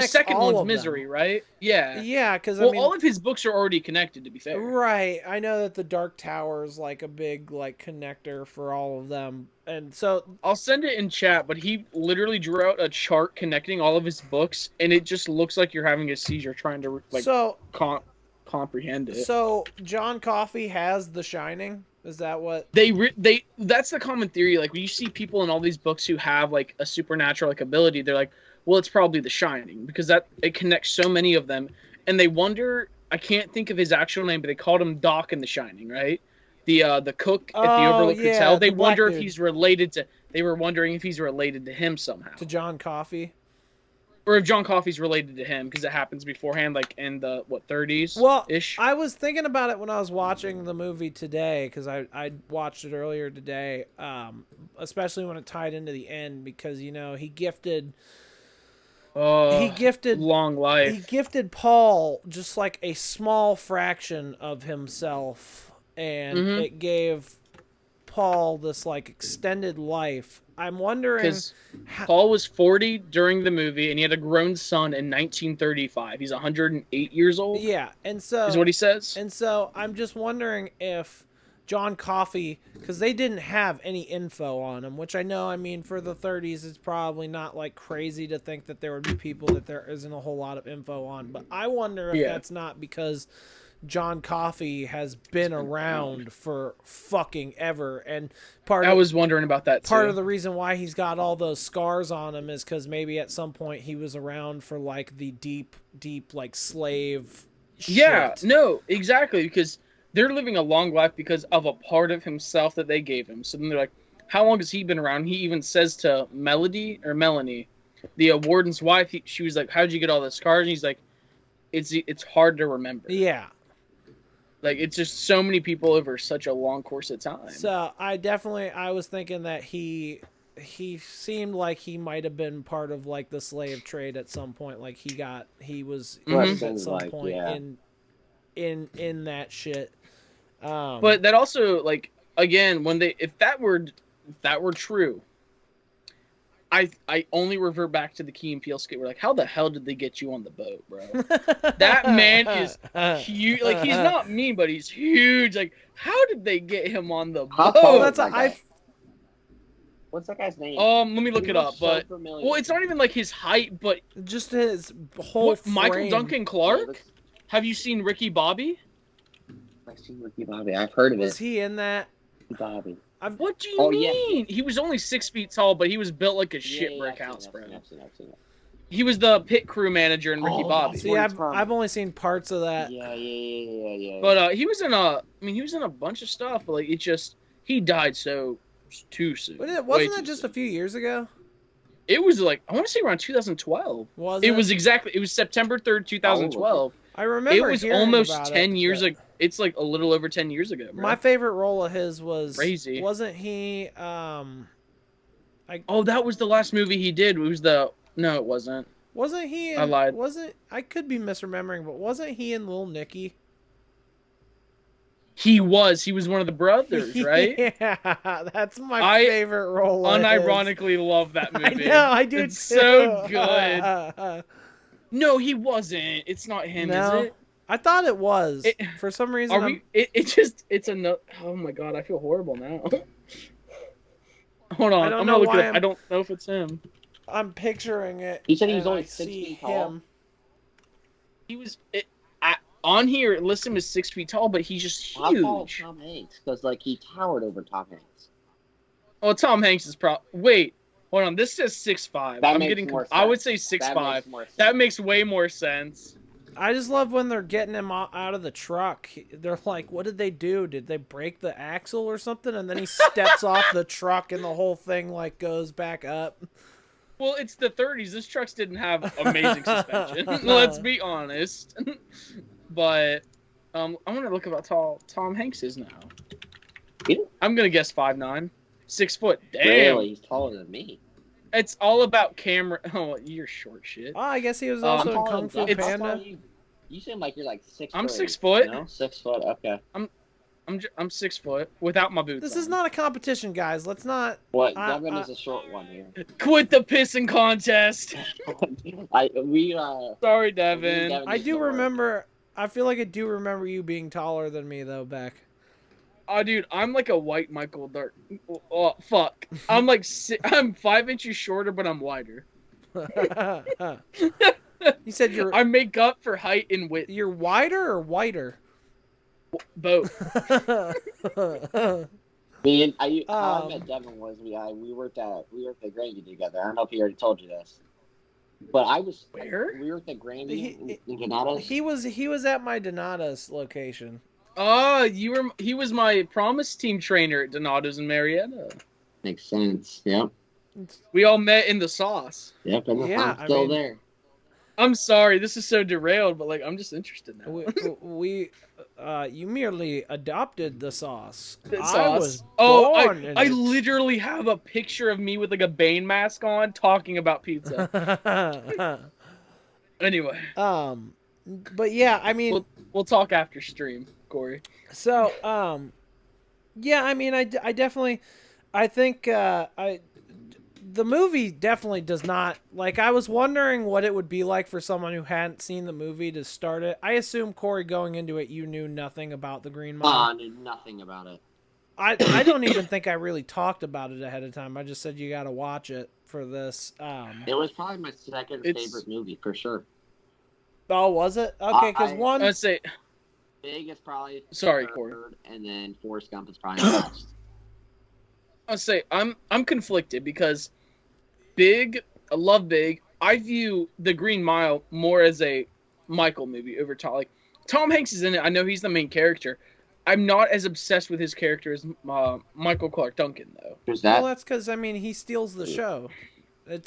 Speaker 5: second one's Misery, right? Yeah.
Speaker 4: Yeah, because
Speaker 5: all of his books are already connected. To be fair,
Speaker 4: right? I know that the Dark Tower is like a big like connector for all of them, and so
Speaker 5: I'll send it in chat. But he literally drew out a chart connecting all of his books, and it just looks like you're having a seizure trying to like comprehend it.
Speaker 4: So John Coffey has The Shining. Is that what
Speaker 5: that's the common theory. Like when you see people in all these books who have like a supernatural like ability, they're like, well, it's probably The Shining because it connects so many of them, and they wonder. I can't think of his actual name, but they called him Doc in The Shining, right? The cook at the Overlook Hotel. They wonder if he's related to. They were wondering if he's related to him somehow.
Speaker 4: To John Coffey.
Speaker 5: Or if John Coffey's related to him, because it happens beforehand, like in the 30s.
Speaker 4: Well,
Speaker 5: ish.
Speaker 4: I was thinking about it when I was watching the movie today, because I watched it earlier today, especially when it tied into the end, because he gifted
Speaker 5: long life.
Speaker 4: He gifted Paul just like a small fraction of himself, and it gave Paul this like extended life. I'm wondering
Speaker 5: because Paul was 40 during the movie, and he had a grown son in 1935. He's 108 years old.
Speaker 4: Yeah, and so
Speaker 5: is what he says.
Speaker 4: And so I'm just wondering if John Coffey, because they didn't have any info on him, which I know, I mean, for the 30s, it's probably not like crazy to think that there would be people that there isn't a whole lot of info on. But I wonder if that's not because John Coffey has been around for fucking ever, and
Speaker 5: I was wondering about that too.
Speaker 4: Part of the reason why he's got all those scars on him is because maybe at some point he was around for like the deep like slave shit.
Speaker 5: Yeah, no, exactly, because they're living a long life because of a part of himself that they gave him. So then they're like, how long has he been around? He even says to Melanie, the warden's wife, she was like, how'd you get all the scars? And he's like, it's hard to remember.
Speaker 4: Yeah.
Speaker 5: Like, it's just so many people over such a long course of time.
Speaker 4: So I was thinking that he seemed like he might have been part of like the slave trade at some point. Like he was at some point in that shit.
Speaker 5: But that also, like, again, if that were true, I only revert back to the Key and Peele skit. We're like, how the hell did they get you on the boat, bro? That man is huge. Like, he's not mean, but he's huge. Like, how did they get him on the boat?
Speaker 3: What's that guy's name?
Speaker 5: Let me look it up. But well, it's not even like his height, but
Speaker 4: just his whole frame.
Speaker 5: Michael Duncan Clark? Have you seen Ricky Bobby?
Speaker 3: I've seen Ricky Bobby. I've heard of it.
Speaker 4: Was he in that?
Speaker 3: Bobby.
Speaker 5: What do you mean?
Speaker 3: Yeah.
Speaker 5: He was only 6 feet tall, but he was built like a shit brick house, bro.
Speaker 3: I've seen it.
Speaker 5: He was the pit crew manager in Ricky Bobby.
Speaker 4: See, I've only seen parts of that.
Speaker 3: Yeah.
Speaker 5: But he was in a bunch of stuff, but like he died so too soon.
Speaker 4: Wasn't that just a few years ago?
Speaker 5: It was like, I want to say around 2012.
Speaker 4: Was it?
Speaker 5: It was September 3rd, 2012.
Speaker 4: I remember
Speaker 5: it was
Speaker 4: hearing
Speaker 5: almost
Speaker 4: about
Speaker 5: 10
Speaker 4: it,
Speaker 5: years ago. It's like a little over 10 years ago, bro.
Speaker 4: My favorite role of his was
Speaker 5: crazy.
Speaker 4: Wasn't he
Speaker 5: that was the last movie he did. No, it wasn't.
Speaker 4: Wasn't he
Speaker 5: I lied.
Speaker 4: I could be misremembering, but wasn't he in Little Nicky?
Speaker 5: He was one of the brothers, right?
Speaker 4: Yeah, that's my favorite role.
Speaker 5: Unironically love that movie.
Speaker 4: I know, I do
Speaker 5: it's
Speaker 4: too.
Speaker 5: so good. No, he wasn't. It's not him, is it?
Speaker 4: I thought it was. For some reason,
Speaker 5: Are we? It's a no. Oh my god, I feel horrible now. Hold
Speaker 4: I
Speaker 5: on,
Speaker 4: don't
Speaker 5: I'm
Speaker 4: know
Speaker 5: gonna look
Speaker 4: why
Speaker 5: it up. I don't know if it's him.
Speaker 4: I'm picturing it.
Speaker 3: He said he was
Speaker 4: and
Speaker 3: only
Speaker 4: I
Speaker 3: 6
Speaker 4: see
Speaker 3: feet tall.
Speaker 4: him.
Speaker 5: He was on here. It lists him as 6 feet tall, but he's just
Speaker 3: How tall is
Speaker 5: huge.
Speaker 3: Tom Hanks? Because like he towered over Tom Hanks.
Speaker 5: Well, Tom Hanks is wait, hold on. This says 6'5".
Speaker 3: That
Speaker 5: I'm
Speaker 3: makes
Speaker 5: getting.
Speaker 3: more
Speaker 5: I would
Speaker 3: sense.
Speaker 5: say 6'5".
Speaker 3: That makes more sense.
Speaker 5: That makes way more sense.
Speaker 4: I just love when they're getting him out of the truck. They're like, what did they do? Did they break the axle or something? And then he steps off the truck and the whole thing like goes back up.
Speaker 5: Well, it's the 30s. This trucks didn't have amazing suspension. Let's be honest. But I want to look at how tall Tom Hanks is now.
Speaker 3: Yeah.
Speaker 5: I'm gonna guess 5'9", 6 foot. Damn.
Speaker 3: Really, he's taller than me.
Speaker 5: It's all about camera. Oh, you're short shit.
Speaker 4: Oh, I guess he was also in
Speaker 3: taller
Speaker 4: Kung Fu
Speaker 3: than- how
Speaker 4: Panda.
Speaker 3: tall are you? You seem like you're like 6.
Speaker 5: I'm 6 foot.
Speaker 3: No, 6 foot. Okay.
Speaker 5: I'm 6 foot without my boots.
Speaker 4: This
Speaker 5: on.
Speaker 4: is not a competition, guys. Let's not.
Speaker 3: What? Devin is a short one here.
Speaker 5: Quit the pissing contest.
Speaker 3: We
Speaker 5: Sorry, Devin.
Speaker 3: Devin
Speaker 4: I
Speaker 3: is
Speaker 4: do
Speaker 3: short.
Speaker 4: remember. I feel like I do remember you being taller than me, though, Beck.
Speaker 5: Oh, dude, I'm like a white Michael Dark. Oh, fuck. I'm like I'm 5 inches shorter, but I'm wider.
Speaker 4: You said you're
Speaker 5: I make up for height and width.
Speaker 4: you're wider or whiter?
Speaker 5: Both.
Speaker 3: Me and how I
Speaker 4: Um,
Speaker 3: met Devin was we worked at Granby together. I don't know if he already told you this, but I was
Speaker 5: Where?
Speaker 3: we worked at Granby
Speaker 4: He-
Speaker 3: in Donatos.
Speaker 4: He was at my Donatas location.
Speaker 5: Oh, he was my promise team trainer at Donato's in Marietta.
Speaker 3: Makes sense. Yep.
Speaker 5: We all met in the sauce.
Speaker 3: Yep. And
Speaker 4: Yeah,
Speaker 3: I'm still
Speaker 4: I mean-
Speaker 3: there.
Speaker 5: I'm sorry, this is so derailed, but like I'm just interested now.
Speaker 4: You merely adopted the sauce.
Speaker 5: The
Speaker 4: I
Speaker 5: sauce.
Speaker 4: was
Speaker 5: Oh,
Speaker 4: born in
Speaker 5: I
Speaker 4: it.
Speaker 5: literally have a picture of me with like a Bane mask on talking about pizza. Anyway,
Speaker 4: but yeah, I mean,
Speaker 5: we'll talk after stream, Corey.
Speaker 4: so, yeah, I mean, I definitely, I think, the movie definitely does not, like, I was wondering what it would be like for someone who hadn't seen the movie to start it. I assume, Corey, going into it, you knew nothing about the Green Mile.
Speaker 3: I knew nothing about it.
Speaker 4: I don't even think I really talked about it ahead of time. I just said you got to watch it for this.
Speaker 3: It was probably my second
Speaker 5: It's-
Speaker 3: favorite movie for sure.
Speaker 4: Oh, was it? Okay, because
Speaker 3: I-
Speaker 4: one...
Speaker 5: Let's say,
Speaker 3: Big is probably
Speaker 5: Sorry,
Speaker 3: third,
Speaker 5: Corey.
Speaker 3: and then Forrest Gump is probably next.
Speaker 5: I'm conflicted because Big, I love Big. I view The Green Mile more as a Michael movie over Tom. Like Tom Hanks is in it. I know he's the main character. I'm not as obsessed with his character as Michael Clark Duncan, though.
Speaker 3: Who's that?
Speaker 4: Well, that's because, I mean, he steals the show.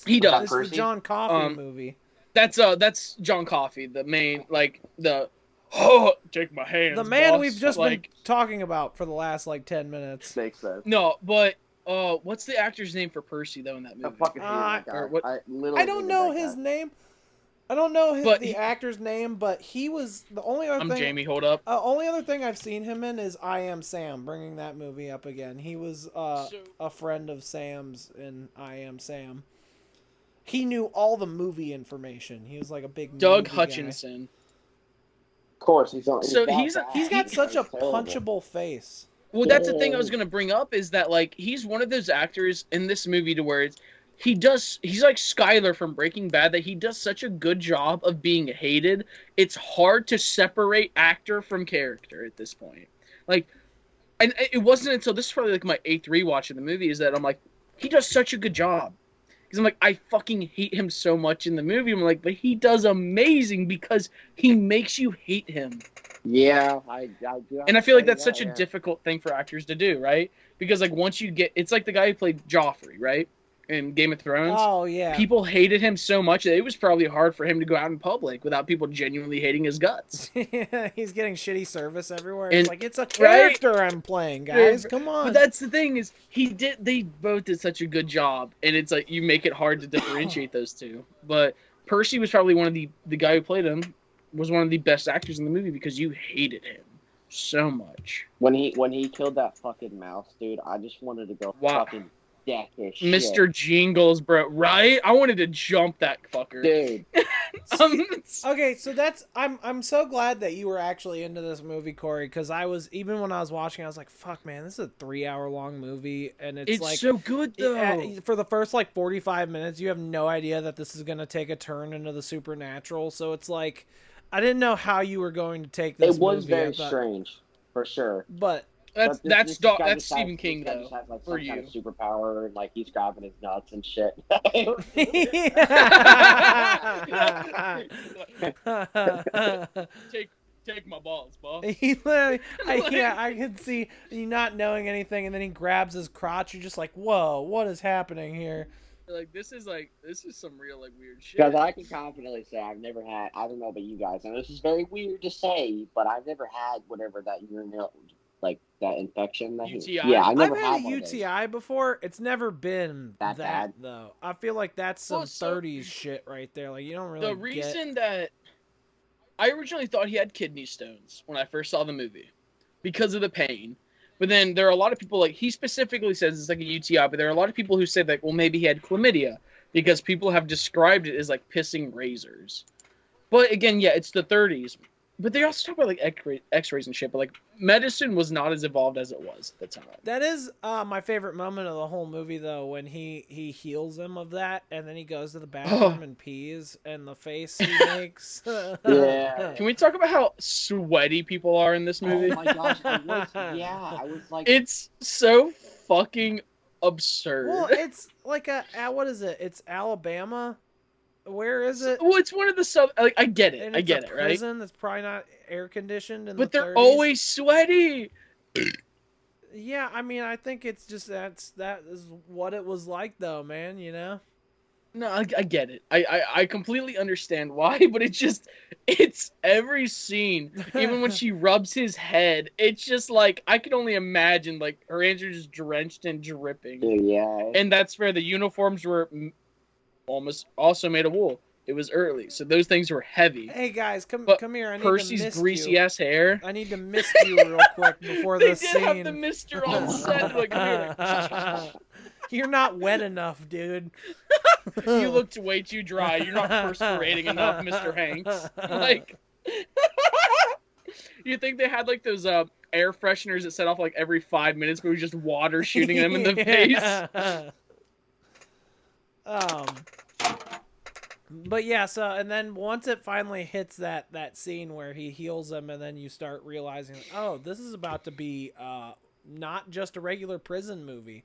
Speaker 5: He does.
Speaker 4: It's the
Speaker 3: Percy?
Speaker 4: John Coffey movie.
Speaker 5: That's John Coffey, the main, like, oh, take my hands,
Speaker 4: The man
Speaker 5: boss.
Speaker 4: we've just
Speaker 5: like,
Speaker 4: been talking about for the last, 10 minutes.
Speaker 3: Makes sense.
Speaker 5: No, but, what's the actor's name for Percy, though, in that movie?
Speaker 4: Uh,
Speaker 5: or what-
Speaker 3: I literally
Speaker 4: I don't know his name. I don't know
Speaker 5: But
Speaker 4: the actor's name, but he was the only other
Speaker 5: I'm
Speaker 4: thing.
Speaker 5: Jamie, hold up.
Speaker 4: Only other thing I've seen him in is I Am Sam, bringing that movie up again. He was a friend of Sam's in I Am Sam. He knew all the movie information. He was like a big
Speaker 5: Doug
Speaker 4: movie guy.
Speaker 5: Hutchinson.
Speaker 3: Of course, he's on.
Speaker 5: So
Speaker 3: that
Speaker 5: he's-
Speaker 3: bad.
Speaker 4: He's got such a
Speaker 3: terrible.
Speaker 4: punchable face.
Speaker 5: Well, that's the thing I was gonna bring up is that like he's one of those actors in this movie to where he's like Skyler from Breaking Bad, that he does such a good job of being hated. It's hard to separate actor from character at this point. Like, and it wasn't until this is probably like my 8th rewatch of the movie is that I'm like, he does such a good job. Because I'm like, I fucking hate him so much in the movie. I'm like, but he does amazing because he makes you hate him.
Speaker 3: Yeah, I do.
Speaker 5: And I feel like that's such a difficult thing for actors to do, right? Because like once you get, it's like the guy who played Joffrey, right, in Game of Thrones.
Speaker 4: Oh yeah.
Speaker 5: People hated him so much that it was probably hard for him to go out in public without people genuinely hating his guts.
Speaker 4: He's getting shitty service everywhere.
Speaker 5: And-
Speaker 4: It's like it's a character I'm playing, guys. Come on.
Speaker 5: But that's the thing is they both did such a good job, and it's like you make it hard to differentiate those two. But Percy was probably one of the guy who played him was one of the best actors in the movie because you hated him so much.
Speaker 3: When he killed that fucking mouse, dude, I just wanted to go
Speaker 5: Wow.
Speaker 3: fucking deck as shit.
Speaker 5: Mr. Jingles, bro. Right? I wanted to jump that fucker.
Speaker 3: Dude.
Speaker 4: Okay, so I'm so glad that you were actually into this movie, Corey, because even when I was watching, I was like, fuck, man, this is a 3-hour long movie, and it's like
Speaker 5: so good though.
Speaker 4: for the first like 45 minutes, you have no idea that this is gonna take a turn into the supernatural. So it's like, I didn't know how you were going to take this.
Speaker 3: It was
Speaker 4: movie.
Speaker 3: very strange, for sure.
Speaker 4: But
Speaker 5: That's
Speaker 3: This guy just
Speaker 5: Stephen
Speaker 3: has-
Speaker 5: King
Speaker 3: this guy
Speaker 5: though.
Speaker 3: just has, like,
Speaker 5: For
Speaker 3: some kind of
Speaker 5: you.
Speaker 3: superpower, and like he's grabbing his nuts and shit.
Speaker 5: Take my balls, boss.
Speaker 4: He literally, I could see you not knowing anything, and then he grabs his crotch. You're just like, whoa, what is happening here?
Speaker 5: Like this is some real like weird shit.
Speaker 3: Because I can confidently say I've never had. I don't know about you guys, and this is very weird to say, but I've never had whatever that urinary, like that infection. That
Speaker 5: UTI?
Speaker 3: Yeah, I never
Speaker 4: I've had
Speaker 3: one
Speaker 4: a
Speaker 3: of those.
Speaker 4: UTI before. It's never been
Speaker 3: That bad?
Speaker 4: though. I feel like that's some
Speaker 5: Well, so-
Speaker 4: 30s shit right there. Like you don't really
Speaker 5: The reason that I originally thought he had kidney stones when I first saw the movie because of the pain. But then there are a lot of people, like he specifically says it's like a UTI, but there are a lot of people who say that, well, maybe he had chlamydia because people have described it as like pissing razors. But again, yeah, it's the 30s. But they also talk about like X-rays and shit. But like medicine was not as evolved as it was at the time.
Speaker 4: That is my favorite moment of the whole movie, though, when he heals him of that, and then he goes to the bathroom and pees, and the face he makes.
Speaker 3: Yeah.
Speaker 5: Can we talk about how sweaty people are in this movie?
Speaker 3: Oh my gosh! I was like,
Speaker 5: It's so fucking absurd.
Speaker 4: Well, it's like what is it? It's Alabama. Where is it?
Speaker 5: Well, it's one of the sub. Like, I get it.
Speaker 4: And
Speaker 5: I
Speaker 4: it's
Speaker 5: get
Speaker 4: a
Speaker 5: it, right?
Speaker 4: prison that's probably not air conditioned.
Speaker 5: But
Speaker 4: the
Speaker 5: they're
Speaker 4: 30s.
Speaker 5: always sweaty.
Speaker 4: Yeah, I mean, I think it's just that is what it was like, though, man. You know.
Speaker 5: No, I get it. I completely understand why, but it's every scene. Even when she rubs his head, it's just like I can only imagine like her hands are just drenched and dripping.
Speaker 3: yeah.
Speaker 5: And that's where the uniforms were almost also made of wool. It was early, so those things were heavy.
Speaker 4: Hey guys, come
Speaker 5: But
Speaker 4: here. I need
Speaker 5: Percy's
Speaker 4: to mist
Speaker 5: greasy
Speaker 4: you.
Speaker 5: ass hair.
Speaker 4: I need to mist you real quick before
Speaker 5: They
Speaker 4: this
Speaker 5: did
Speaker 4: scene.
Speaker 5: have the mister on set. Like, come here.
Speaker 4: You're not wet enough, dude.
Speaker 5: You looked way too dry. You're not perspirating enough, Mr. Hanks. Like, you think they had like those air fresheners that set off like every 5 minutes, but it was just water shooting them in the face?
Speaker 4: But yeah, so and then once it finally hits that scene where he heals him, and then you start realizing, oh, this is about to be not just a regular prison movie.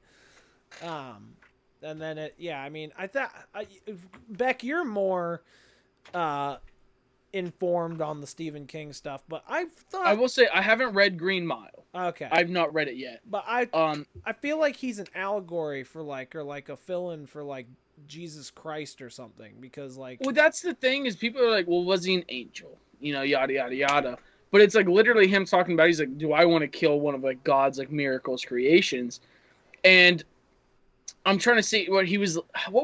Speaker 4: And then I mean, I thought Beck, you're more informed on the Stephen King stuff, but I
Speaker 5: will say I haven't read Green Mile.
Speaker 4: Okay,
Speaker 5: I've not read it yet.
Speaker 4: But I feel like he's an allegory for or like a fill-in for like Jesus Christ or something, because like,
Speaker 5: well, that's the thing is people are like, well, was he an angel? You know, yada yada yada. But it's like literally him talking about. He's like, do I want to kill one of like God's like miracles creations? And I'm trying to see what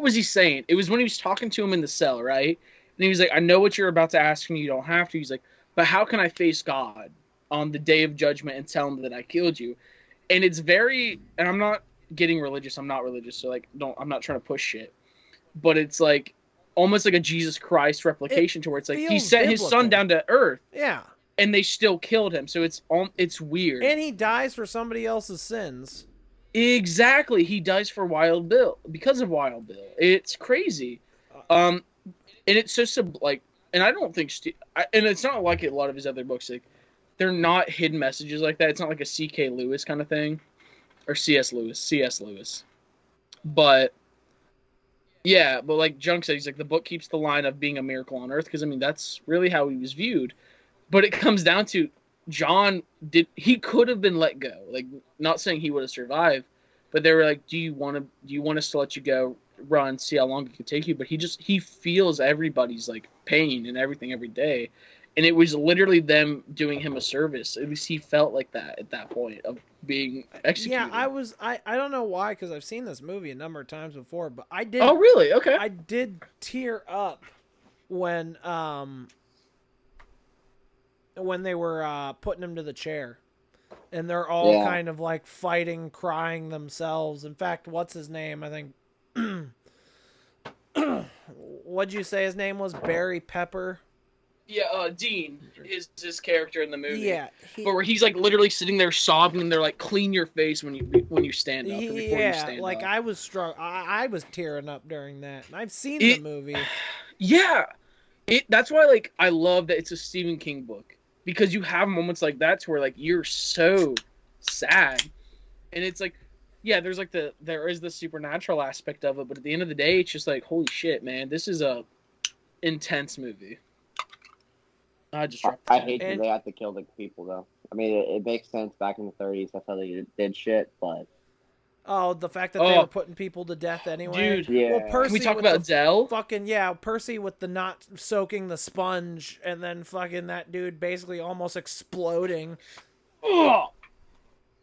Speaker 5: was he saying? It was when he was talking to him in the cell, right? And he was like, I know what you're about to ask me. You don't have to. He's like, but how can I face God on the day of judgment and tell him that I killed you? And it's very, and I'm not getting religious. I'm not religious. So like, I'm not trying to push shit. But it's like almost like a Jesus Christ replication to where it's like he sent his son down to earth.
Speaker 4: Yeah.
Speaker 5: And they still killed him. So it's weird.
Speaker 4: And he dies for somebody else's sins.
Speaker 5: Exactly. He dies for Wild Bill because of Wild Bill. It's crazy. And it's just like, and I don't think, and it's not like a lot of his other books, like they're not hidden messages like that. It's not like a C.K. Lewis kind of thing, or C.S. Lewis. But yeah, but like Junk said, he's like the book keeps the line of being a miracle on earth, because I mean that's really how he was viewed. But it comes down to John he could have been let go. Like, not saying he would have survived, but they were like, do you want us to let you go, run, see how long it could take you? But he feels everybody's like pain and everything every day. And it was literally them doing him a service. At least he felt like that at that point of being executed.
Speaker 4: Yeah, I don't know why, because I've seen this movie a number of times before, but I did.
Speaker 5: Oh, really? Okay.
Speaker 4: I did tear up when they were putting him to the chair, and they're all
Speaker 3: Yeah.
Speaker 4: kind of like fighting, crying themselves. In fact, what's his name? I think. What'd you say his name was? Barry Pepper.
Speaker 5: Yeah, Dean is his character in the movie.
Speaker 4: Yeah,
Speaker 5: but where he's like literally sitting there sobbing, and they're like, "Clean your face when you stand up." Or before you stand
Speaker 4: like
Speaker 5: up.
Speaker 4: I was I was tearing up during that. And I've seen the movie.
Speaker 5: Yeah, that's why like I love that it's a Stephen King book, because you have moments like that where like you're so sad, and it's like, yeah, there is the supernatural aspect of it, but at the end of the day, it's just like, holy shit, man, this is a intense movie. I
Speaker 3: hate that they have to kill the people though. I mean, it makes sense back in the 30s. That's how they did shit, but
Speaker 4: oh, the fact that they were putting people to death anyway.
Speaker 5: Dude,
Speaker 3: yeah.
Speaker 4: Well, Percy
Speaker 5: can we talk
Speaker 4: with
Speaker 5: about Dell?
Speaker 4: Fucking yeah, Percy with the not soaking the sponge, and then fucking that dude basically almost exploding.
Speaker 5: Oh,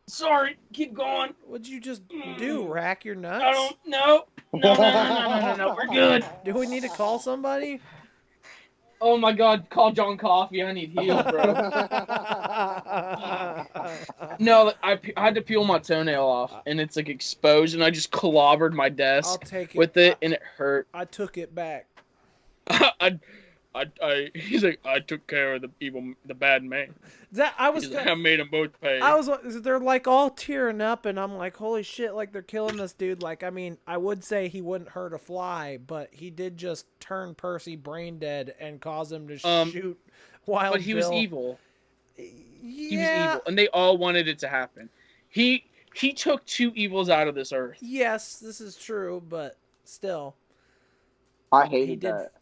Speaker 5: sorry, keep going.
Speaker 4: What'd you just do? Rack your nuts?
Speaker 5: I don't know. No. We're good.
Speaker 4: Do we need to call somebody?
Speaker 5: Oh my God, call John Coffey. I need healed, bro. No, I had to peel my toenail off, and it's like exposed, and I just clobbered my desk
Speaker 4: I'll take it.
Speaker 5: with it, and it hurt.
Speaker 4: I took it back.
Speaker 5: He's like, I took care of the bad man. I made them both pay.
Speaker 4: They're like all tearing up, and I'm like, holy shit, like they're killing this dude. Like, I mean, I would say he wouldn't hurt a fly, but he did just turn Percy brain dead and cause him to shoot Wild
Speaker 5: But he was
Speaker 4: Bill.
Speaker 5: evil.
Speaker 4: Yeah.
Speaker 5: He was evil, and they all wanted it to happen. He took two evils out of this earth.
Speaker 4: Yes, this is true, but still.
Speaker 3: I hated that.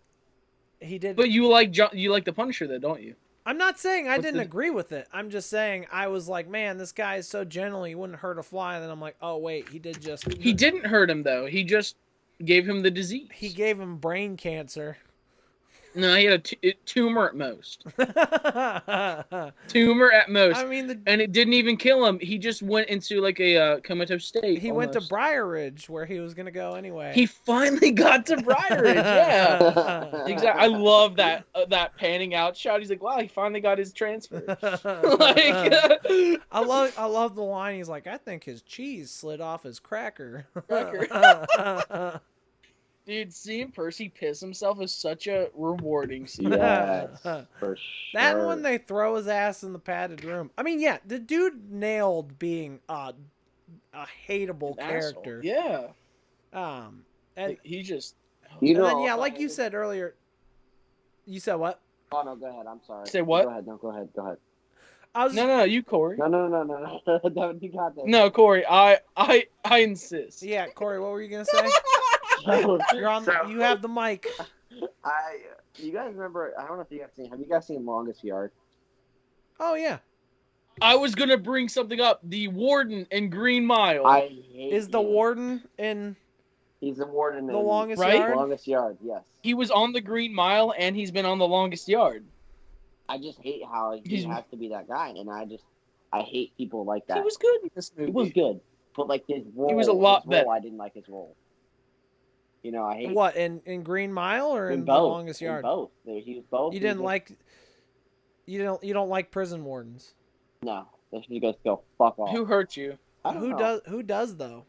Speaker 4: He did.
Speaker 5: But you like the Punisher, though, don't you?
Speaker 4: I'm not saying I didn't agree with it. I'm just saying I was like, man, this guy is so gentle, he wouldn't hurt a fly. And then I'm like, oh wait, he didn't
Speaker 5: hurt him though. He just gave him the disease.
Speaker 4: He gave him brain cancer.
Speaker 5: No, he had a tumor at most. Tumor at most.
Speaker 4: I mean,
Speaker 5: and it didn't even kill him. He just went into like a comatose state.
Speaker 4: He went to Briar Ridge, where he was gonna go anyway.
Speaker 5: He finally got to Briar Ridge. Yeah, exactly. I love that panning out shot. He's like, wow, he finally got his transfer.
Speaker 4: I love the line. He's like, I think his cheese slid off his cracker.
Speaker 5: Dude, seeing Percy piss himself is such a rewarding scene.
Speaker 3: Yes, for sure.
Speaker 4: That and when they throw his ass in the padded room. I mean, yeah, the dude nailed being a hateable character.
Speaker 5: Asshole. Yeah.
Speaker 4: And
Speaker 5: he just.
Speaker 4: Yeah, like you said earlier. You said what?
Speaker 3: Oh no, go ahead. I'm sorry.
Speaker 5: Say what?
Speaker 3: Go ahead. No, go ahead.
Speaker 5: No, you, Corey.
Speaker 3: No. No, you got this.
Speaker 5: No, Corey. I insist.
Speaker 4: Yeah, Corey. What were you gonna say? You're on. You have the mic.
Speaker 3: You guys remember? I don't know if you guys seen. Have you guys seen Longest Yard?
Speaker 4: Oh yeah.
Speaker 5: I was gonna bring something up. The warden in Green Mile.
Speaker 4: Is the warden in?
Speaker 3: He's the warden in
Speaker 4: the Longest Yard.
Speaker 3: Longest Yard, yes.
Speaker 5: He was on the Green Mile, and he's been on the Longest Yard.
Speaker 3: I just hate how he has to be that guy, and I hate people like that.
Speaker 5: He was good in this movie.
Speaker 3: He was good, but like his role,
Speaker 5: he was a lot better.
Speaker 3: I didn't like his role. You know, I hate
Speaker 4: what in Green Mile or in
Speaker 3: both,
Speaker 4: the Longest Yard.
Speaker 3: In both. He was both.
Speaker 4: You didn't like. You don't like prison wardens.
Speaker 3: No, they should just go fuck off.
Speaker 5: Who hurt you?
Speaker 4: Who does though?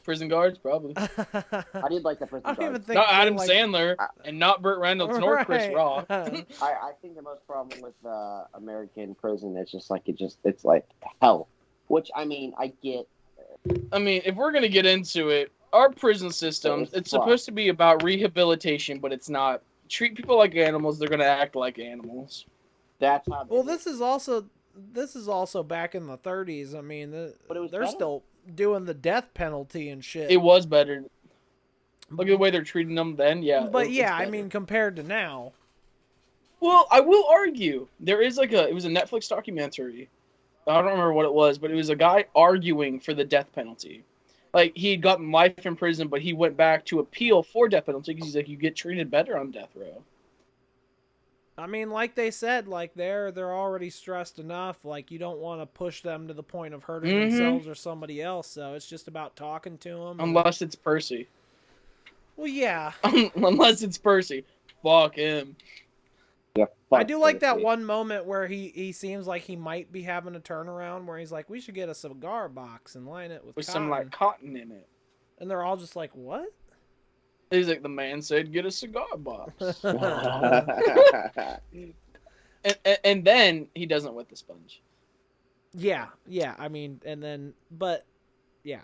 Speaker 5: Prison guards, probably.
Speaker 3: I did like the prison guards.
Speaker 4: Even think
Speaker 5: not Adam Sandler and not Burt Reynolds nor Chris Rock.
Speaker 3: I think the most problem with American prison is just like it's like hell. Which I mean, I get.
Speaker 5: I mean, if we're gonna get into it, our prison system, it's supposed to be about rehabilitation, but it's not. Treat people like animals, they're gonna act like animals.
Speaker 3: That's how.
Speaker 4: Well, this is also back in the 30s. I mean, they're still doing the death penalty and shit.
Speaker 5: It was better. Look at the way they're treating them then. Yeah.
Speaker 4: But yeah, I mean, compared to now.
Speaker 5: Well, I will argue there is it was a Netflix documentary. I don't remember what it was, but it was a guy arguing for the death penalty. Like, he had gotten life in prison, but he went back to appeal for death penalty because he's like, you get treated better on death row.
Speaker 4: I mean, like they said, like they're already stressed enough. Like, you don't want to push them to the point of hurting themselves or somebody else. So it's just about talking to them.
Speaker 5: Unless it's Percy.
Speaker 4: Well, yeah.
Speaker 5: Unless it's Percy. Fuck him.
Speaker 3: Yeah,
Speaker 4: I
Speaker 3: fuck
Speaker 4: do like that
Speaker 3: Cersei.
Speaker 4: one moment where he seems like he might be having a turnaround where he's like, we should get a cigar box and line it with
Speaker 5: With
Speaker 4: cotton.
Speaker 5: some like cotton in it.
Speaker 4: And they're all just like, what?
Speaker 5: He's like, the man said, get a cigar box. and then he doesn't wet the sponge.
Speaker 4: Yeah. I mean, and then, but yeah,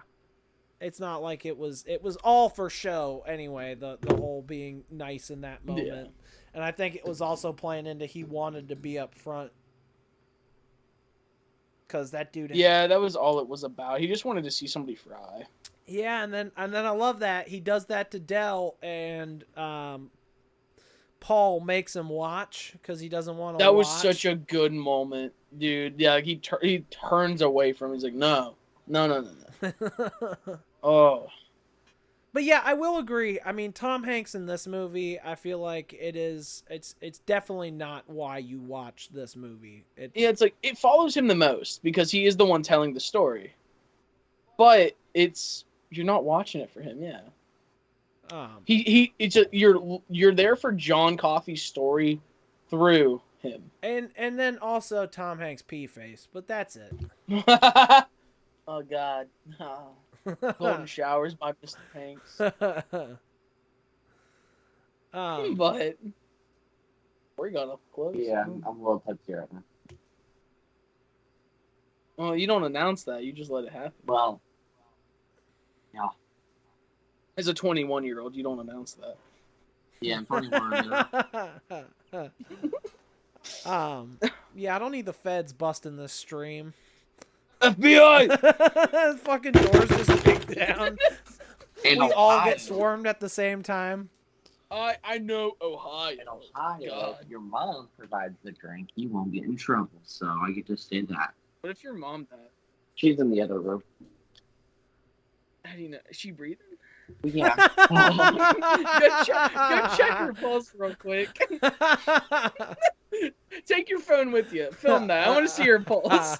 Speaker 4: it's not like it was all for show anyway. The whole being nice in that moment,
Speaker 5: Yeah.
Speaker 4: and I think it was also playing into he wanted to be up front because that dude.
Speaker 5: Yeah, that was all it was about. He just wanted to see somebody fry.
Speaker 4: Yeah, and then I love that he does that to Dell, and Paul makes him watch because he doesn't want to.
Speaker 5: That was such a good moment, dude. Yeah, he turns away from him. He's like, no. Oh.
Speaker 4: But yeah, I will agree. I mean, Tom Hanks in this movie, I feel like it's definitely not why you watch this movie.
Speaker 5: It's like it follows him the most because he is the one telling the story. But you're not watching it for him, yeah. You're there for John Coffey's story through him.
Speaker 4: And then also Tom Hanks' pee face, but that's it.
Speaker 5: Oh God. Oh. Golden showers by Mr. Hanks. But we got up close.
Speaker 3: Yeah, I'm a little tipsy right now.
Speaker 5: Well, you don't announce that. You just let it happen.
Speaker 3: Well, yeah.
Speaker 5: As a 21-year-old, you don't announce that.
Speaker 3: Yeah, I'm 21.
Speaker 4: Yeah, I don't need the feds busting this stream.
Speaker 5: FBI!
Speaker 4: Fucking doors just kicked down.
Speaker 3: In
Speaker 4: We all
Speaker 3: Ohio.
Speaker 4: get swarmed at the same time.
Speaker 5: I know Ohio.
Speaker 3: In Ohio,
Speaker 5: God.
Speaker 3: if your mom provides the drink, you won't get in trouble. So I get to say that.
Speaker 5: What if your mom that?
Speaker 3: She's in the other room.
Speaker 5: How do you know? Is she breathing?
Speaker 3: Yeah.
Speaker 5: Go check her pulse real quick. Take your phone with you. Film that. I want to see her pulse.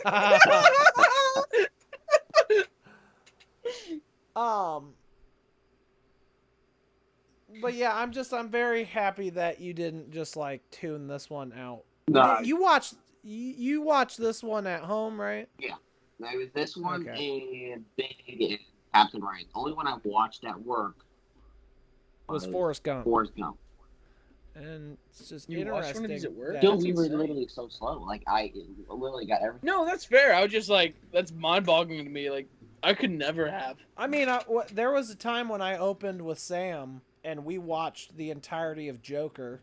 Speaker 4: But yeah, I'm very happy that you didn't just like tune this one out.
Speaker 3: No.
Speaker 4: You watched this one at home, right?
Speaker 3: There was this one
Speaker 4: Okay.
Speaker 3: and Big and Captain Ryan. The only one I watched at work
Speaker 4: Was Forrest Gump.
Speaker 3: Forrest Gump.
Speaker 4: And it's just
Speaker 5: You watched one
Speaker 4: interesting.
Speaker 5: of these at work?
Speaker 4: that-
Speaker 3: Dude,
Speaker 5: That's
Speaker 3: we were
Speaker 5: insane.
Speaker 3: literally so slow. Like, I literally got everything.
Speaker 5: No, that's fair. I was just like, that's mind-boggling to me. Like, I could never have.
Speaker 4: I mean, there was a time when I opened with Sam and we watched the entirety of Joker.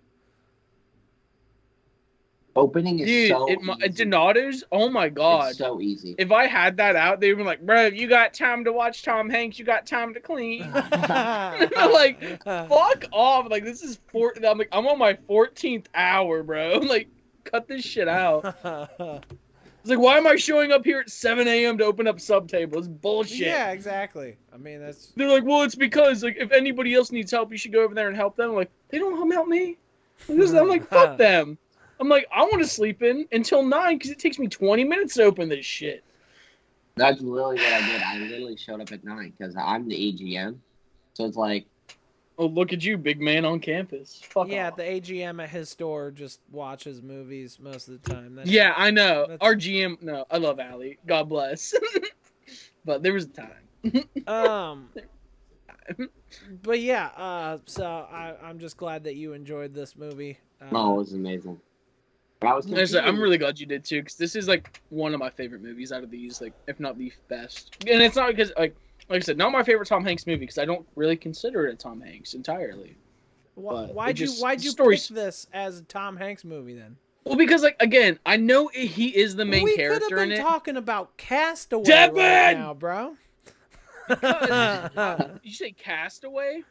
Speaker 3: Opening is
Speaker 5: Dude,
Speaker 3: so easy.
Speaker 5: Donato's, oh my God.
Speaker 3: It's so easy.
Speaker 5: If I had that out, they would be like, bro, you got time to watch Tom Hanks, you got time to clean. Like, fuck off. Like, this is I'm on my 14th hour, bro. Like, cut this shit out. It's like, why am I showing up here at 7 a.m. to open up Subtable? It's bullshit.
Speaker 4: Yeah, exactly. I mean, that's
Speaker 5: They're like, well, it's because, like, if anybody else needs help, you should go over there and help them. I'm like, they don't help me. I'm like, fuck them. I'm like, I want to sleep in until 9 because it takes me 20 minutes to open this shit.
Speaker 3: That's literally what I did. I literally showed up at 9 because I'm the AGM. So it's like,
Speaker 5: Oh, look at you, big man on campus. Fuck
Speaker 4: yeah.
Speaker 5: off.
Speaker 4: The AGM at his store just watches movies most of the time. That's,
Speaker 5: Yeah, I know.
Speaker 4: That's-
Speaker 5: Our GM, no, I love Allie. God bless. But there was a time.
Speaker 4: But yeah. So I'm just glad that you enjoyed this movie.
Speaker 3: oh, it was amazing. But I was
Speaker 5: Honestly, I'm
Speaker 3: confused.
Speaker 5: really glad you did too, because this is like one of my favorite movies out of these, like if not the best. And it's not because like I said, not my favorite Tom Hanks movie, because I don't really consider it a Tom Hanks entirely. but
Speaker 4: Why'd
Speaker 5: it
Speaker 4: you
Speaker 5: just-
Speaker 4: pick
Speaker 5: stories-
Speaker 4: this as a Tom Hanks movie then?
Speaker 5: Well, because like again, I know he is the main
Speaker 4: we could have
Speaker 5: character
Speaker 4: been
Speaker 5: in it.
Speaker 4: talking about Castaway
Speaker 5: Devin!
Speaker 4: right now, bro.
Speaker 5: Did you say Castaway?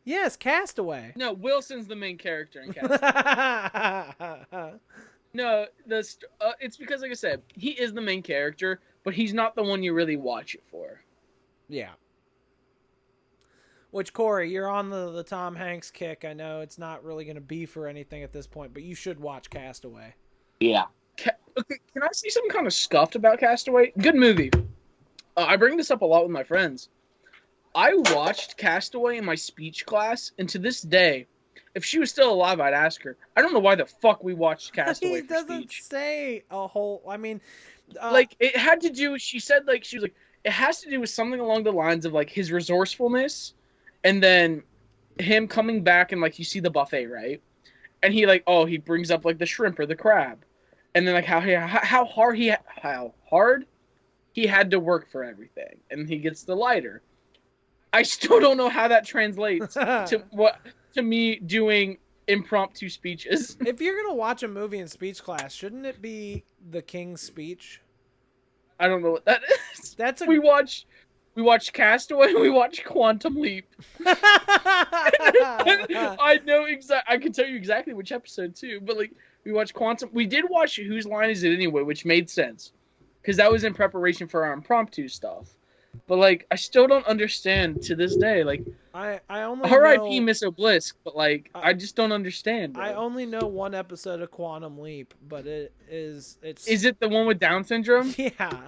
Speaker 4: Yes, Castaway.
Speaker 5: No, Wilson's the main character in Castaway. No, it's because, like I said, he is the main character, but he's not the one you really watch it for.
Speaker 4: Yeah. Which, Corey, you're on the Tom Hanks kick. I know it's not really going to be for anything at this point, but you should watch Castaway.
Speaker 3: Yeah.
Speaker 5: Okay, can I say something kind of scuffed about Castaway? Good movie. I bring this up a lot with my friends. I watched Castaway in my speech class, and to this day, if she was still alive, I'd ask her. I don't know why the fuck we watched Castaway
Speaker 4: He
Speaker 5: for
Speaker 4: doesn't
Speaker 5: speech.
Speaker 4: say a whole. I mean,
Speaker 5: Like it had to do. She said like she was like it has to do with something along the lines of like his resourcefulness, and then him coming back and like you see the buffet, right? And he like he brings up like the shrimp or the crab, and then like how hard he had to work for everything, and he gets the lighter. I still don't know how that translates to me doing impromptu speeches.
Speaker 4: if you're gonna watch a movie in speech class, shouldn't it be the King's Speech?
Speaker 5: I don't know what that is.
Speaker 4: That's a.
Speaker 5: We watched Castaway and we watched Quantum Leap. I know I can tell you exactly which episode too, but like we watched Quantum. We did watch Whose Line Is It Anyway, which made sense because that was in preparation for our impromptu stuff. But like I still don't understand to this day. Like
Speaker 4: I only
Speaker 5: R.I.P.
Speaker 4: know,
Speaker 5: Miss Oblisk, but like I just don't understand. Bro.
Speaker 4: I only know one episode of Quantum Leap, but it's.
Speaker 5: Is it the one with Down syndrome?
Speaker 4: Yeah.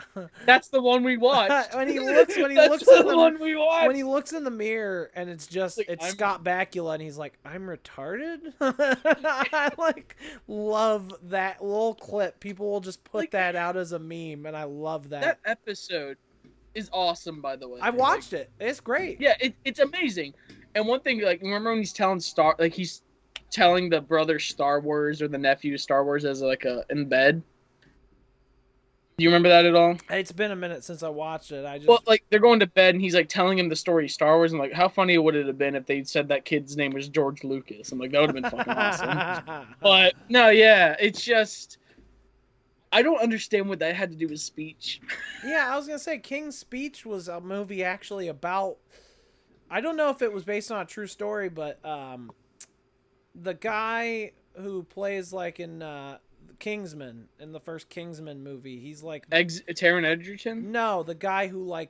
Speaker 5: That's the one we watched.
Speaker 4: when he looks
Speaker 5: That's
Speaker 4: in
Speaker 5: the one we watched.
Speaker 4: when he looks in the mirror and it's just
Speaker 5: Like,
Speaker 4: it's
Speaker 5: I'm-
Speaker 4: Scott Bakula and he's like, I'm retarded. I like love that little clip. People will just put
Speaker 5: Like-
Speaker 4: that out as a meme, and I love that.
Speaker 5: That episode is awesome, by the way.
Speaker 4: I watched it. It's great.
Speaker 5: Yeah, it's amazing. And one thing, like, remember when he's telling he's telling the brother Star Wars or the nephew Star Wars as like in bed. Do you remember that at all?
Speaker 4: It's been a minute since I watched it. I just
Speaker 5: Well, like they're going to bed and he's like telling him the story of Star Wars and like how funny would it have been if they said that kid's name was George Lucas? I'm like that would have been fucking awesome. But no, yeah, it's just I don't understand what that had to do with speech.
Speaker 4: Yeah, I was gonna say King's Speech was a movie actually about. I don't know if it was based on a true story, but the guy who plays like in Kingsman in the first Kingsman movie, he's like
Speaker 5: Taron Egerton?
Speaker 4: no, the guy who like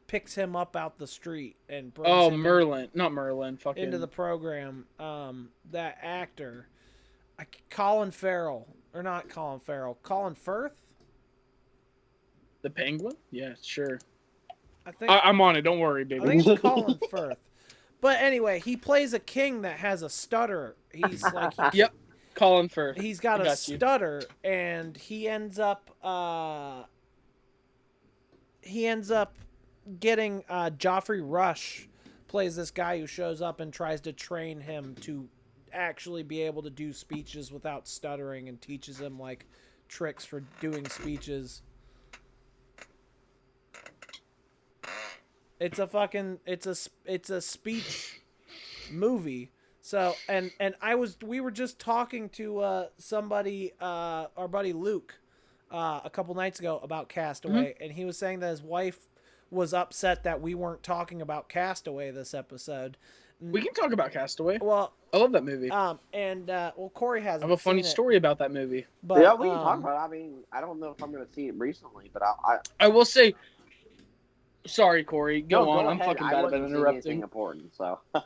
Speaker 4: picks him up out the street and brings
Speaker 5: Oh,
Speaker 4: him
Speaker 5: Merlin, not Merlin. Fucking
Speaker 4: into the program. That actor, Colin Farrell or not Colin Farrell, Colin Firth.
Speaker 5: the Penguin. Yeah, sure.
Speaker 4: I think
Speaker 5: I'm on it. Don't worry, baby.
Speaker 4: I think it's Colin Firth. But anyway, he plays a king that has a stutter. He's like
Speaker 5: Yep, Colin Firth.
Speaker 4: he's got
Speaker 5: I
Speaker 4: a
Speaker 5: got you.
Speaker 4: stutter, and he ends up getting Joffrey Rush plays this guy who shows up and tries to train him to actually be able to do speeches without stuttering and teaches him like tricks for doing speeches. It's a speech movie. So and we were just talking to somebody our buddy Luke a couple nights ago about Castaway, and he was saying that his wife was upset that we weren't talking about Castaway this episode.
Speaker 5: We can talk about Castaway.
Speaker 4: Well,
Speaker 5: I love that movie. I
Speaker 4: Corey hasn't.
Speaker 5: have a funny
Speaker 4: seen it,
Speaker 5: story about that movie.
Speaker 4: but
Speaker 3: Yeah, we can talk about it. I mean, I don't know if I'm going to see it recently, but
Speaker 5: I will say, sorry, Corey. Go on. I'm
Speaker 3: ahead.
Speaker 5: fucking
Speaker 3: I
Speaker 5: bad
Speaker 3: wasn't
Speaker 5: about
Speaker 3: seeing anything
Speaker 5: interrupting.
Speaker 3: important, so.
Speaker 4: well,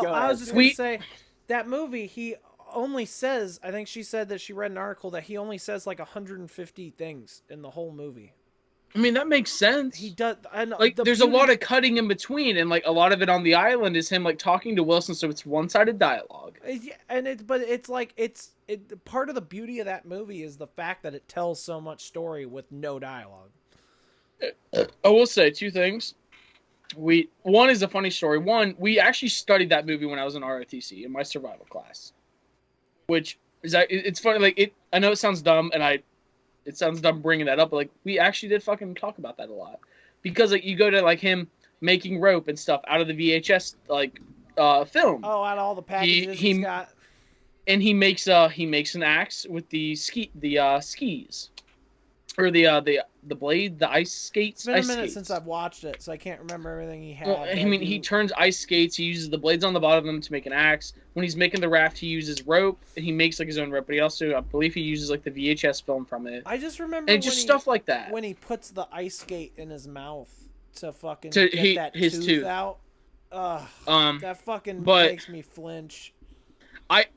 Speaker 3: go
Speaker 4: I was
Speaker 3: ahead.
Speaker 4: just gonna say that movie. He only says. I think she said that she read an article that he only says like 150 things in the whole movie.
Speaker 5: I mean, that makes sense.
Speaker 4: He does. And
Speaker 5: Like,
Speaker 4: the
Speaker 5: there's a
Speaker 4: beauty-
Speaker 5: lot of cutting in between, and like a lot of it on the island is him like talking to Wilson, so it's one-sided dialogue.
Speaker 4: Yeah, and it's like part of the beauty of that movie is the fact that it tells so much story with no dialogue.
Speaker 5: I will say two things. One is a funny story. One, we actually studied that movie when I was in ROTC in my survival class, which is that it's funny. Like I know it sounds dumb, and it sounds dumb bringing that up, but like we actually did fucking talk about that a lot because like you go to like him making rope and stuff out of the VHS like film,
Speaker 4: Oh, out of all the packages he's got.
Speaker 5: and he makes an axe with the skis. Or the blade, the ice skates.
Speaker 4: It's been a
Speaker 5: ice
Speaker 4: minute
Speaker 5: skates.
Speaker 4: since I've watched it, so I can't remember everything he had.
Speaker 5: Well,
Speaker 4: but
Speaker 5: I mean, he turns ice skates. He uses the blades on the bottom of them to make an axe. When he's making the raft, he uses rope, and he makes like his own rope. But he also, I believe, he uses like the VHS film from it,
Speaker 4: I just remember
Speaker 5: and just stuff like that.
Speaker 4: when he puts the ice skate in his mouth to fucking
Speaker 5: To
Speaker 4: get
Speaker 5: heat
Speaker 4: that
Speaker 5: his tooth.
Speaker 4: out. Ugh, that fucking
Speaker 5: but-
Speaker 4: makes me flinch.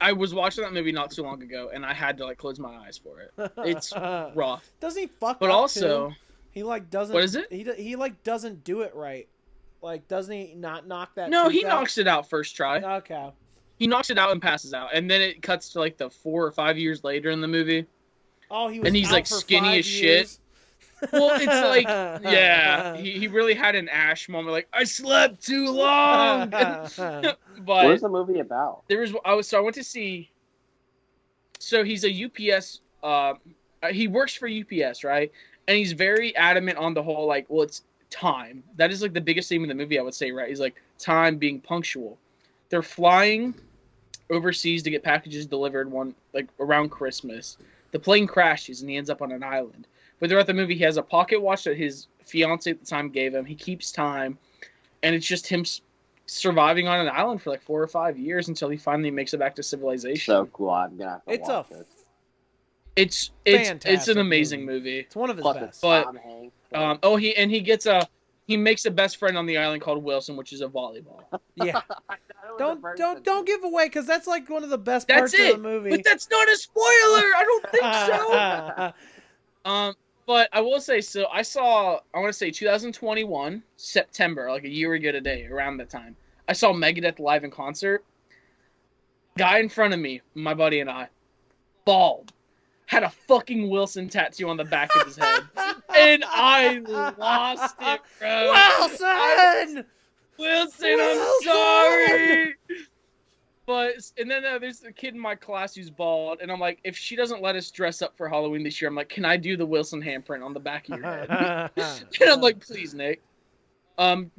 Speaker 5: I was watching that movie not too long ago, and I had to like close my eyes for it. It's rough.
Speaker 4: Doesn't he fuck
Speaker 5: But
Speaker 4: up
Speaker 5: also,
Speaker 4: too? He like doesn't.
Speaker 5: What is it?
Speaker 4: He like doesn't do it right. Like doesn't he not knock that?
Speaker 5: no,
Speaker 4: tooth
Speaker 5: he
Speaker 4: out?
Speaker 5: knocks it out first try.
Speaker 4: Okay.
Speaker 5: He knocks it out and passes out, and then it cuts to like the 4 or 5 years later in the movie,
Speaker 4: Oh, he was
Speaker 5: and he's
Speaker 4: out
Speaker 5: like
Speaker 4: for
Speaker 5: skinny
Speaker 4: 5
Speaker 5: as shit.
Speaker 4: years?
Speaker 5: Well, it's like, yeah, he really had an Ash moment, like I slept too long. But
Speaker 3: What is the movie about?
Speaker 5: I went to see. So he's a UPS. He works for UPS, right? And he's very adamant on the whole, like, well, it's time. That is like the biggest theme in the movie, I would say, right? He's like time, being punctual. They're flying overseas to get packages delivered around Christmas. The plane crashes and he ends up on an island. But throughout the movie, he has a pocket watch that his fiance at the time gave him. He keeps time, and it's just him surviving on an island for like 4 or 5 years until he finally makes it back to civilization.
Speaker 3: So cool. I'm gonna have to
Speaker 4: It's
Speaker 3: watch
Speaker 4: a
Speaker 3: it.
Speaker 5: It's
Speaker 4: fantastic
Speaker 5: an amazing movie.
Speaker 4: It's one of his
Speaker 3: Plus
Speaker 4: best.
Speaker 3: it's
Speaker 5: But,
Speaker 3: Tom Hanks.
Speaker 5: He makes a best friend on the island called Wilson, which is a volleyball.
Speaker 4: Yeah.
Speaker 3: I thought it was a person.
Speaker 4: Don't give away, because that's like one of the best
Speaker 5: That's
Speaker 4: parts
Speaker 5: it.
Speaker 4: of the movie.
Speaker 5: But that's not a spoiler. I don't think so. But I will say, so I want to say 2021 September, like a year ago today, around that time. I saw Megadeth live in concert. Guy in front of me, my buddy and I, bald, had a fucking Wilson tattoo on the back of his head, and I lost it, bro. Wilson, I'm sorry. And then there's a kid in my class who's bald, and I'm like, if she doesn't let us dress up for Halloween this year, I'm like, can I do the Wilson handprint on the back of your head? And I'm like, please, Nick.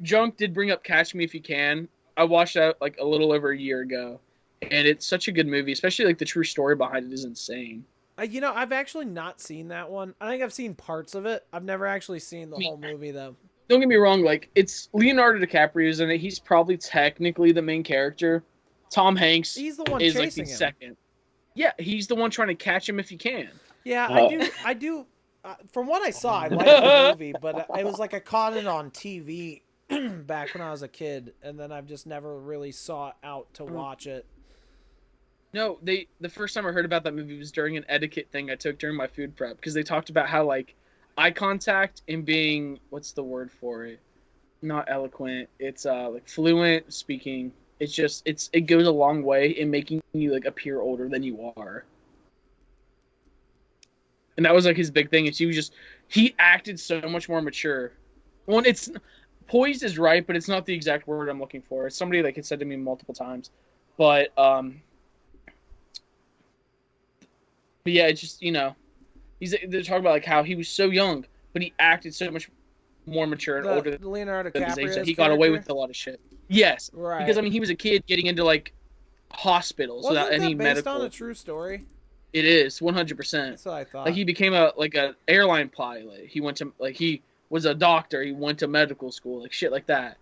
Speaker 5: Junk did bring up Catch Me If You Can. I watched that like a little over a year ago, and it's such a good movie, especially like the true story behind it is insane.
Speaker 4: I've actually not seen that one. I think I've seen parts of it. I've never actually seen the whole movie, though.
Speaker 5: Don't get me wrong, like, it's Leonardo DiCaprio's in it. He's probably technically the main character. Tom Hanks
Speaker 4: He's the one
Speaker 5: is like
Speaker 4: chasing
Speaker 5: the
Speaker 4: him.
Speaker 5: second. Yeah, he's the one trying to catch him if you can.
Speaker 4: Yeah, I do. From what I saw, I liked the movie, but it was like I caught it on TV back when I was a kid, and then I've just never really sought out to watch it.
Speaker 5: No, the first time I heard about that movie was during an etiquette thing I took during my food prep, because they talked about how like eye contact and being, what's the word for it? Not eloquent. It's like fluent speaking. It's just it goes a long way in making you like appear older than you are. And that was like his big thing. Is he acted so much more mature. Well, it's poised is right, but it's not the exact word I'm looking for. It's somebody that had said to me multiple times. But yeah, it's just, they're talking about like how he was so young, but he acted so much more mature and older than
Speaker 4: Leonardo
Speaker 5: his age
Speaker 4: DiCaprio.
Speaker 5: that he got away with a lot of shit. Yes,
Speaker 4: Right.
Speaker 5: because I mean he was a kid getting into like hospitals
Speaker 4: Wasn't
Speaker 5: without any
Speaker 4: that based
Speaker 5: medical.
Speaker 4: on a true story?
Speaker 5: It is 100%.
Speaker 4: That's what I thought.
Speaker 5: Like he became a airline pilot. He went to he was a doctor. He went to medical school, like shit like that.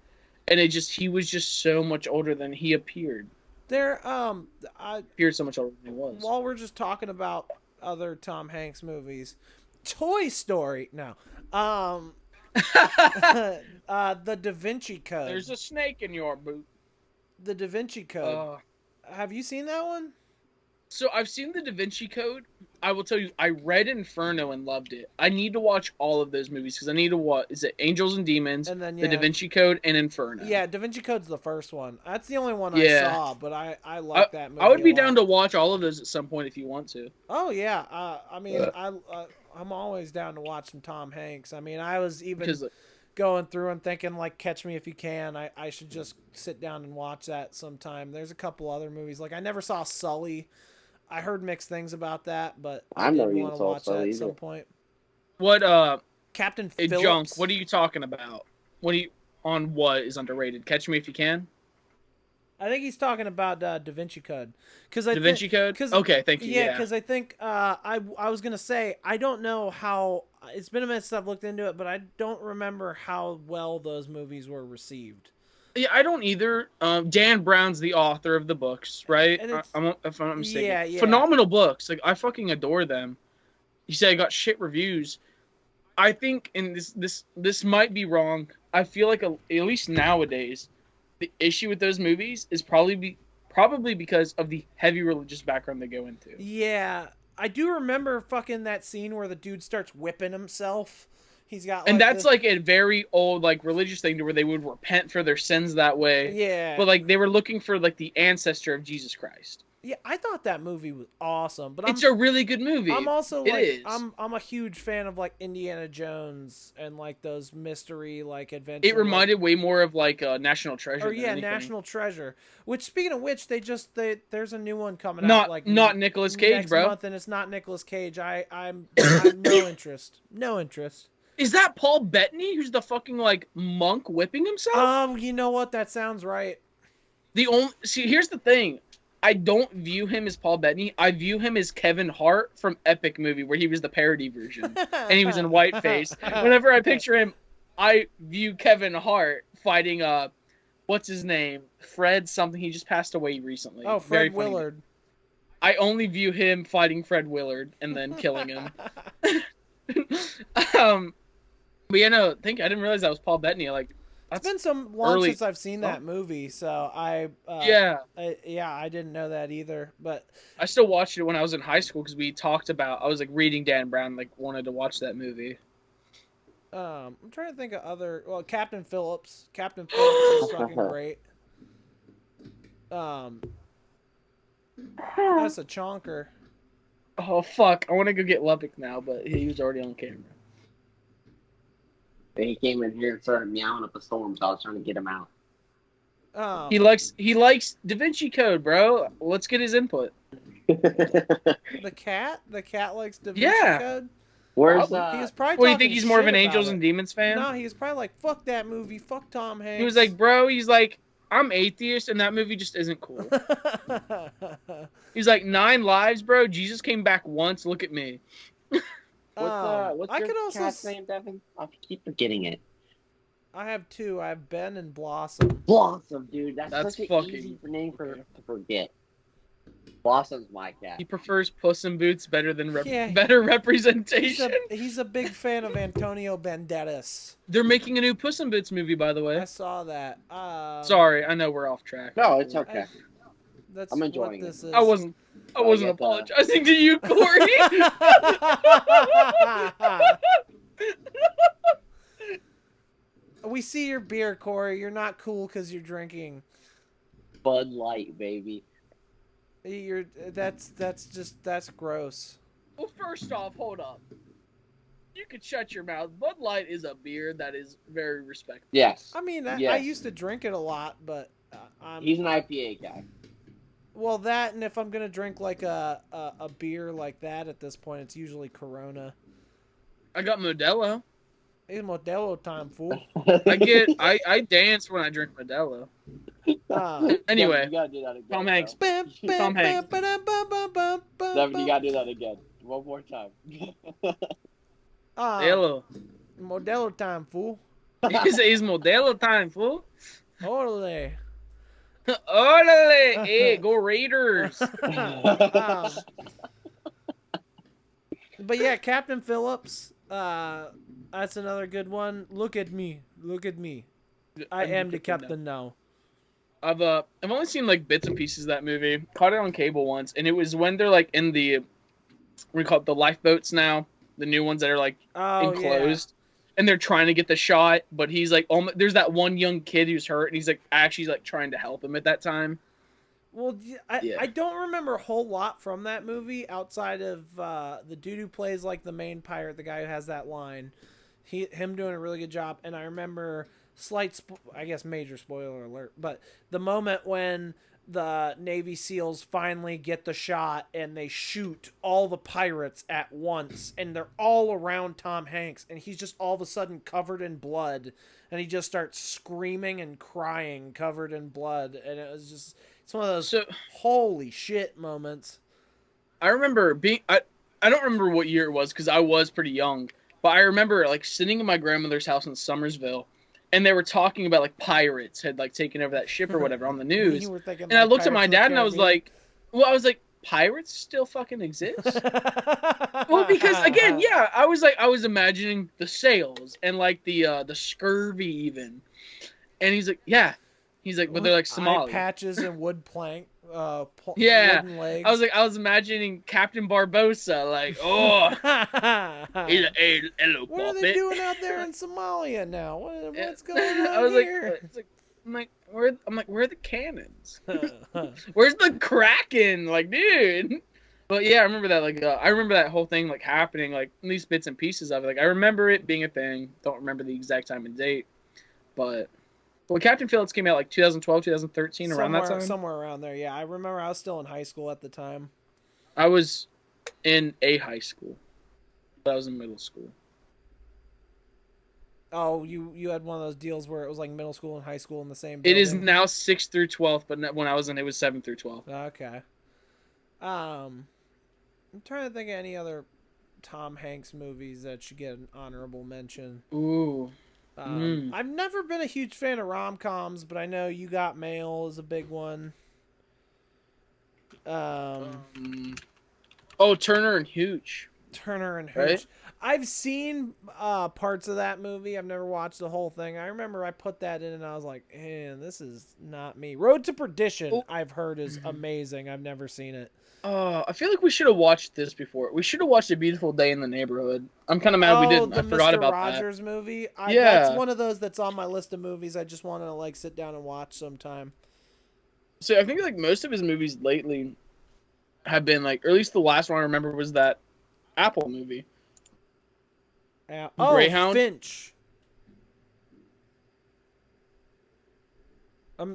Speaker 5: And he was just so much older than he appeared. Appeared so much older than he was.
Speaker 4: While we're just talking about other Tom Hanks movies, Toy Story. No. The Da Vinci Code.
Speaker 5: There's a snake in your boot.
Speaker 4: The Da Vinci Code. Have you seen that one?
Speaker 5: So I've seen the Da Vinci Code. I will tell you, I read Inferno and loved it. I need to watch all of those movies because I need to watch. Is it Angels and Demons,
Speaker 4: And then,
Speaker 5: the Da Vinci Code, and Inferno?
Speaker 4: Yeah, Da Vinci Code's the first one. That's the only one
Speaker 5: Yeah.
Speaker 4: I saw, but I like that movie.
Speaker 5: I would be
Speaker 4: a lot.
Speaker 5: down to watch all of those at some point if you want to.
Speaker 4: Oh yeah, I mean, I'm always down to watch some Tom Hanks. I mean, I was even
Speaker 5: Because
Speaker 4: going through and thinking like Catch Me If You Can. I should just sit down and watch that sometime. There's a couple other movies like I never saw Sully. I heard mixed things about that, but I
Speaker 3: I've
Speaker 4: did
Speaker 3: never even
Speaker 4: want to
Speaker 3: saw
Speaker 4: watch that
Speaker 3: Sully
Speaker 4: at some
Speaker 3: either.
Speaker 4: point.
Speaker 5: what
Speaker 4: Captain
Speaker 5: hey,
Speaker 4: Phillips.
Speaker 5: Junk, what are you talking about? What is underrated? Catch Me If You Can?
Speaker 4: I think he's talking about Da Vinci Code.
Speaker 5: Da Vinci Code? Okay, thank you.
Speaker 4: Yeah, because I think I was gonna say I don't know how it's been a minute since I've looked into it, but I don't remember how well those movies were received.
Speaker 5: Yeah, I don't either. Dan Brown's the author of the books, right?
Speaker 4: And it's-
Speaker 5: If I'm not mistaken.
Speaker 4: Yeah.
Speaker 5: Phenomenal books. Like I fucking adore them. You say I got shit reviews. I think, and this might be wrong. I feel like at least nowadays, the issue with those movies is probably because of the heavy religious background they go into.
Speaker 4: Yeah, I do remember fucking that scene where the dude starts whipping himself He's got
Speaker 5: And that's
Speaker 4: this,
Speaker 5: like a very old like religious thing to where they would repent for their sins that way.
Speaker 4: yeah.
Speaker 5: But like they were looking for like the ancestor of Jesus Christ.
Speaker 4: Yeah, I thought that movie was awesome, but
Speaker 5: It's a really good movie.
Speaker 4: I'm also
Speaker 5: It
Speaker 4: like
Speaker 5: is.
Speaker 4: I'm a huge fan of like Indiana Jones and like those mystery like adventure.
Speaker 5: It reminded way more of like National Treasure.
Speaker 4: or
Speaker 5: than
Speaker 4: yeah,
Speaker 5: anything.
Speaker 4: National Treasure. Which speaking of which, there's a new one coming out
Speaker 5: Not
Speaker 4: like
Speaker 5: not Nicolas Cage,
Speaker 4: next
Speaker 5: bro.
Speaker 4: month, and it's not Nicolas Cage. I'm no interest. No interest.
Speaker 5: Is that Paul Bettany, who's the fucking like monk whipping himself?
Speaker 4: You know what? That sounds right.
Speaker 5: Here's the thing. I don't view him as Paul Bettany. I view him as Kevin Hart from Epic Movie, where he was the parody version, and he was in whiteface. Whenever I picture him, I view Kevin Hart fighting what's his name? Fred something. He just passed away recently.
Speaker 4: Oh,
Speaker 5: Very
Speaker 4: Fred
Speaker 5: funny.
Speaker 4: Willard.
Speaker 5: I only view him fighting Fred Willard and then killing him. But yeah, no, I didn't realize that was Paul Bettany. Like,
Speaker 4: It's been some long
Speaker 5: early-
Speaker 4: since I've seen that movie, so I didn't know that either. But
Speaker 5: I still watched it when I was in high school because we talked about. I was like reading Dan Brown, like wanted to watch that movie.
Speaker 4: I'm trying to think of other. Well, Captain Phillips. Captain Phillips is fucking great. That's a chonker.
Speaker 5: Oh fuck! I want to go get Lubbock now, but he was already on camera.
Speaker 3: He came in here and started meowing up a storm, so I was trying to get him out.
Speaker 5: He likes Da Vinci Code, bro. Let's get his input.
Speaker 4: The cat likes Da Vinci
Speaker 5: Yeah.
Speaker 4: Code.
Speaker 3: Where's
Speaker 4: He was probably.
Speaker 5: What do you
Speaker 4: talking
Speaker 5: think? He's more of
Speaker 4: shit
Speaker 5: an
Speaker 4: about
Speaker 5: Angels
Speaker 4: it.
Speaker 5: and Demons fan?
Speaker 4: No, he was probably like, "Fuck that movie, fuck Tom Hanks."
Speaker 5: He was like, bro. He's like, I'm atheist, and that movie just isn't cool. He's like, 9 lives, bro. Jesus came back once. Look at me.
Speaker 3: what's
Speaker 4: I
Speaker 3: your
Speaker 4: could also
Speaker 3: cat's name, Devin? I keep forgetting it.
Speaker 4: I have 2. I have Ben and Blossom.
Speaker 3: Blossom, dude. That's such an
Speaker 5: fucking-
Speaker 3: easy name to forget. Blossom's my cat.
Speaker 5: He prefers Puss in Boots better than
Speaker 4: Yeah.
Speaker 5: better
Speaker 4: He's
Speaker 5: representation.
Speaker 4: he's a big fan of Antonio Banderas.
Speaker 5: They're making a new Puss in Boots movie, by the way.
Speaker 4: I saw that.
Speaker 5: Sorry, I know we're off track.
Speaker 3: No, it's okay.
Speaker 4: That's
Speaker 3: I'm enjoying
Speaker 4: what this is.
Speaker 5: I wasn't
Speaker 3: Oh, yeah,
Speaker 5: apologizing to you, Corey.
Speaker 4: We see your beer, Corey. You're not cool because you're drinking.
Speaker 3: Bud Light, baby.
Speaker 4: That's gross.
Speaker 5: Well, first off, hold up. You could shut your mouth. Bud Light is a beer that is very respectable.
Speaker 3: Yes.
Speaker 4: I mean, I
Speaker 3: Yes.
Speaker 4: used to drink it a lot, but
Speaker 3: He's an IPA guy.
Speaker 4: well, that and if I'm gonna drink like a beer like that at this point, it's usually Corona.
Speaker 5: I got Modelo.
Speaker 4: It's Modelo time, fool.
Speaker 5: I dance when I drink Modelo. Anyway,
Speaker 3: you gotta do that again.
Speaker 5: Tom Hanks.
Speaker 4: Bam,
Speaker 5: Tom Hanks.
Speaker 3: Devin, you gotta do that again. One more time.
Speaker 5: Modelo.
Speaker 4: Modelo time, fool.
Speaker 5: It's Modelo time, fool.
Speaker 4: Orale.
Speaker 5: Orale! Hey, go Raiders!
Speaker 4: But yeah, Captain Phillips. That's another good one. Look at me. Look at me. I am the captain now.
Speaker 5: I've only seen like bits and pieces of that movie. Caught it on cable once, and it was when they're like in the we call it the lifeboats now, the new ones that are like enclosed, and they're trying to get the shot, but he's like, there's that one young kid who's hurt, and he's like actually like trying to help him at that time.
Speaker 4: Well, I don't remember a whole lot from that movie outside of the dude who plays like the main pirate, the guy who has that line. Him doing a really good job, and I remember I guess major spoiler alert, but the moment when the Navy SEALs finally get the shot and they shoot all the pirates at once, and they're all around Tom Hanks, and he's just all of a sudden covered in blood, and he just starts screaming and crying covered in blood, and it was just, it's one of those holy shit moments.
Speaker 5: I remember I don't remember what year it was because I was pretty young, but I remember like sitting in my grandmother's house in Somersville, and they were talking about like pirates had like taken over that ship or whatever on the news.
Speaker 4: You were thinking,
Speaker 5: and I looked at my dad and I was like, pirates still fucking exist? Well, because again, yeah, I was imagining the sails and like the scurvy even. And he's like, yeah. He's like, but they're like Somali.
Speaker 4: Eye patches and wood plank.
Speaker 5: Yeah.
Speaker 4: wooden legs.
Speaker 5: I was imagining Captain Barbosa, like, oh, hello,
Speaker 4: What are they
Speaker 5: puppet.
Speaker 4: doing out there in Somalia now? What's going on
Speaker 5: I was
Speaker 4: here?
Speaker 5: where are the cannons? Where's the Kraken? Like, dude. But yeah, I remember that. Like, I remember that whole thing like happening. Like, at least bits and pieces of it. Like, I remember it being a thing. Don't remember the exact time and date. But well, Captain Phillips came out like 2012, 2013, around that time.
Speaker 4: Somewhere around there. Yeah, I remember I was still in high school at the time.
Speaker 5: I was in a high school. I was in middle school.
Speaker 4: Oh, you had one of those deals where it was like middle school and high school in the same
Speaker 5: It
Speaker 4: building?
Speaker 5: is now 6th through 12th, but when I was in, it was 7th through 12th.
Speaker 4: Okay. I'm trying to think of any other Tom Hanks movies that should get an honorable mention.
Speaker 5: Ooh.
Speaker 4: I've never been a huge fan of rom-coms, but I know You Got Mail is a big one.
Speaker 5: Oh, Turner and Hooch.
Speaker 4: Turner and Hooch.
Speaker 5: Right?
Speaker 4: I've seen parts of that movie. I've never watched the whole thing. I remember I put that in and I was like, man, this is not me. Road to Perdition, I've heard is amazing. I've never seen it.
Speaker 5: I feel like we should have watched this before. We should have watched A Beautiful Day in the Neighborhood. I'm kind of mad we didn't.
Speaker 4: The
Speaker 5: I forgot
Speaker 4: Mr.
Speaker 5: about
Speaker 4: Rogers movie.
Speaker 5: Yeah.
Speaker 4: That's one of those that's on my list of movies I just want to like sit down and watch sometime.
Speaker 5: that. So I think like most of his movies lately have been like, or at least the last one I remember was that Apple movie. Greyhound?
Speaker 4: Finch.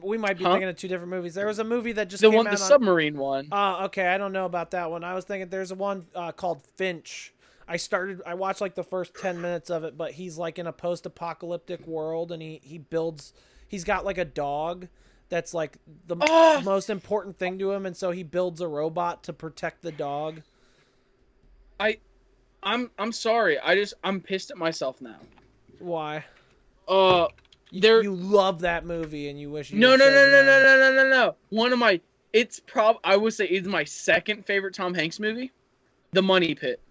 Speaker 4: We might be thinking of two different movies. There was a movie that just came out
Speaker 5: the submarine one.
Speaker 4: Okay, I don't know about that one. I was thinking there's a one called Finch. I watched like the first 10 minutes of it, but he's like in a post-apocalyptic world and he's got like a dog that's like the most important thing to him, and so he builds a robot to protect the dog.
Speaker 5: I'm sorry. I'm pissed at myself now.
Speaker 4: Why?
Speaker 5: You
Speaker 4: love that movie and you wish you
Speaker 5: No. One of my I would say it's my second favorite Tom Hanks movie, The Money Pit.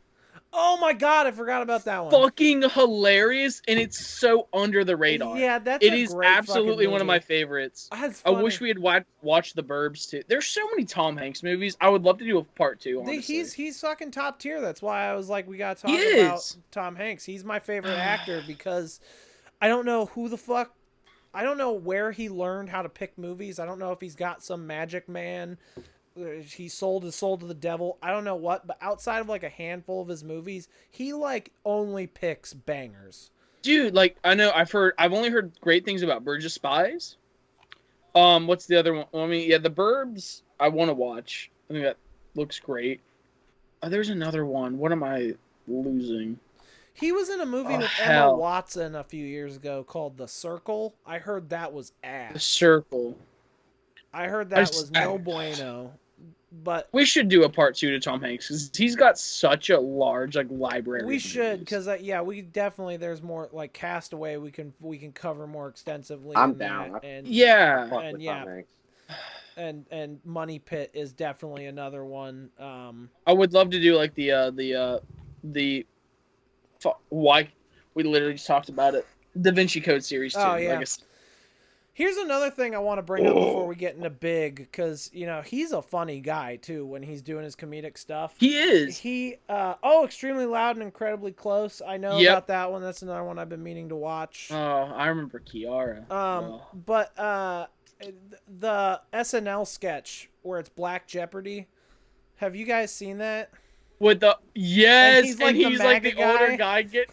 Speaker 4: Oh my god, I forgot about that one.
Speaker 5: Fucking hilarious, and it's so under the radar.
Speaker 4: Yeah,
Speaker 5: it is absolutely one of my favorites. I wish we had watched The Burbs too. There's so many Tom Hanks movies. I would love to do a part 2. Honestly.
Speaker 4: He's fucking top tier. That's why I was like, we gotta talk about Tom Hanks. He's my favorite actor because I don't know I don't know where he learned how to pick movies. I don't know if he's got some magic man. He sold his soul to the devil. I don't know what, but outside of like a handful of his movies, he like only picks bangers.
Speaker 5: Dude, like I've only heard great things about Bridge of Spies. What's the other one? I mean, yeah, The Burbs I want to watch. I think that looks great. There's another one. What am I losing?
Speaker 4: He was in a movie with Emma Watson a few years ago called The Circle. I heard that was ass.
Speaker 5: The Circle.
Speaker 4: I heard that was no bueno. But
Speaker 5: we should do a part 2 to Tom Hanks because he's got such a large like library.
Speaker 4: We should because we definitely there's more like Castaway we can cover more extensively.
Speaker 3: I'm down.
Speaker 4: And Money Pit is definitely another one.
Speaker 5: I would love to do like why we literally just talked about it. Da Vinci Code series too.
Speaker 4: Oh yeah. Here's another thing I want to bring up before we get into Big, because he's a funny guy too when he's doing his comedic stuff.
Speaker 5: He is.
Speaker 4: Extremely Loud and Incredibly Close. I know about that one. That's another one I've been meaning to watch.
Speaker 5: Oh, I remember Kiara.
Speaker 4: But the SNL sketch where it's Black Jeopardy. Have you guys seen that?
Speaker 5: With the and he's like the
Speaker 4: guy.
Speaker 5: older guy. Dude,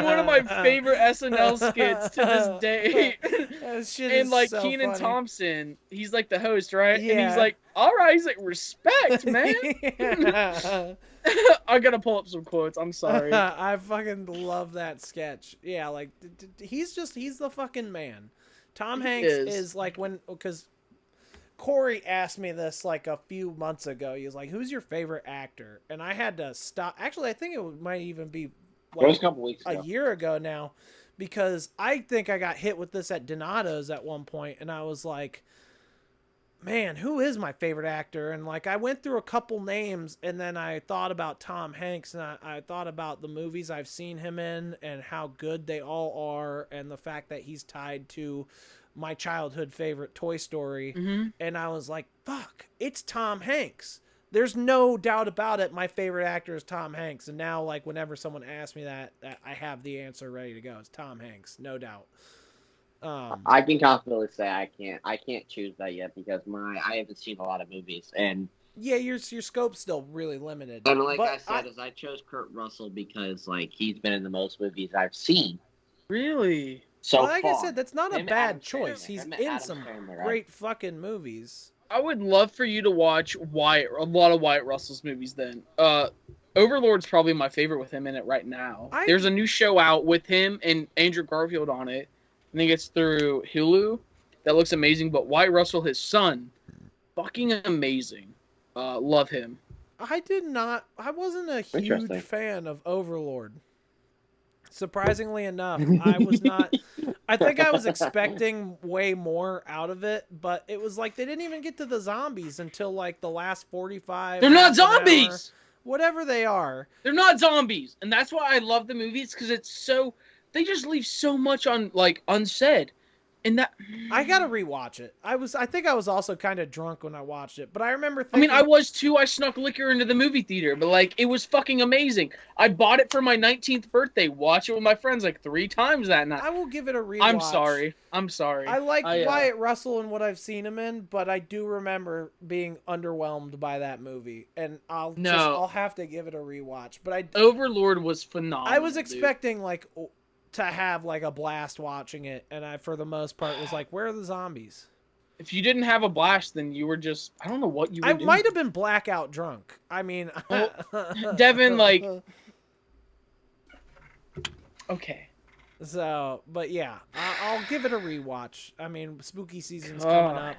Speaker 5: one of my favorite SNL skits to this day.
Speaker 4: That shit
Speaker 5: and
Speaker 4: is
Speaker 5: like
Speaker 4: so
Speaker 5: Kenan
Speaker 4: funny.
Speaker 5: Thompson, he's like the host, right?
Speaker 4: Yeah.
Speaker 5: And he's like, "All right," he's like, "Respect, man." I gotta pull up some quotes. I'm sorry.
Speaker 4: I fucking love that sketch. Yeah, like he's the fucking man. Tom Hanks is like because Corey asked me this like a few months ago. He was like, "Who's your favorite actor?" And I had to stop. Actually, I think it might even be
Speaker 3: like it was a couple weeks ago.
Speaker 4: A year ago now, because I think I got hit with this at Donato's at one point, and I was like, man, who is my favorite actor? And like I went through a couple names, and then I thought about Tom Hanks, and I thought about the movies I've seen him in and how good they all are, and the fact that he's tied to my childhood favorite Toy Story.
Speaker 5: Mm-hmm.
Speaker 4: And I was like, fuck, it's Tom Hanks. There's no doubt about it. My favorite actor is Tom Hanks. And now, like, whenever someone asks me that I have the answer ready to go. It's Tom Hanks, no doubt.
Speaker 3: I can confidently say I can't choose that yet because I haven't seen a lot of movies, and
Speaker 4: yeah, your scope's still really limited.
Speaker 3: and like
Speaker 4: but
Speaker 3: I said, I chose Kurt Russell because like he's been in the most movies I've seen
Speaker 5: Really?
Speaker 3: so
Speaker 4: like
Speaker 3: far.
Speaker 4: I said, that's not a
Speaker 3: Him and
Speaker 4: bad
Speaker 3: Adam
Speaker 4: choice.
Speaker 3: Sandler.
Speaker 4: He's
Speaker 3: Him and
Speaker 4: in
Speaker 3: Adam
Speaker 4: some
Speaker 3: Sandler,
Speaker 4: great fucking movies.
Speaker 5: I would love for you to watch a lot of Wyatt Russell's movies then. Overlord's probably my favorite with him in it right now. There's a new show out with him and Andrew Garfield on it. I think it's through Hulu. That looks amazing. But Wyatt Russell, his son, fucking amazing. Love him.
Speaker 4: I wasn't a huge
Speaker 3: Interesting.
Speaker 4: fan of Overlord. Surprisingly enough, I was not. I think I was expecting way more out of it, but it was like they didn't even get to the zombies until like the last 45.
Speaker 5: They're not
Speaker 4: half an hour,
Speaker 5: zombies!
Speaker 4: whatever they are.
Speaker 5: They're not zombies. And that's why I love the movies, because it's so... They just leave so much unsaid. And that...
Speaker 4: I gotta rewatch it. I think I was also kind of drunk when I watched it, but I remember thinking...
Speaker 5: I was too. I snuck liquor into the movie theater, but like it was fucking amazing. I bought it for my 19th birthday. Watched it with my friends like 3 times that night.
Speaker 4: I will give it a rewatch.
Speaker 5: I'm sorry.
Speaker 4: I like Wyatt Russell and what I've seen him in, but I do remember being underwhelmed by that movie, and I'll have to give it a rewatch. But
Speaker 5: Overlord was phenomenal.
Speaker 4: I was expecting to have like a blast watching it, and I for the most part was like, where are the zombies?
Speaker 5: If you didn't have a blast, then you were just... I don't know what you were doing.
Speaker 4: I might have been blackout drunk. I mean...
Speaker 5: Well, Devin, like... Okay.
Speaker 4: So, but yeah, I'll give it a rewatch. I mean, spooky season's coming up.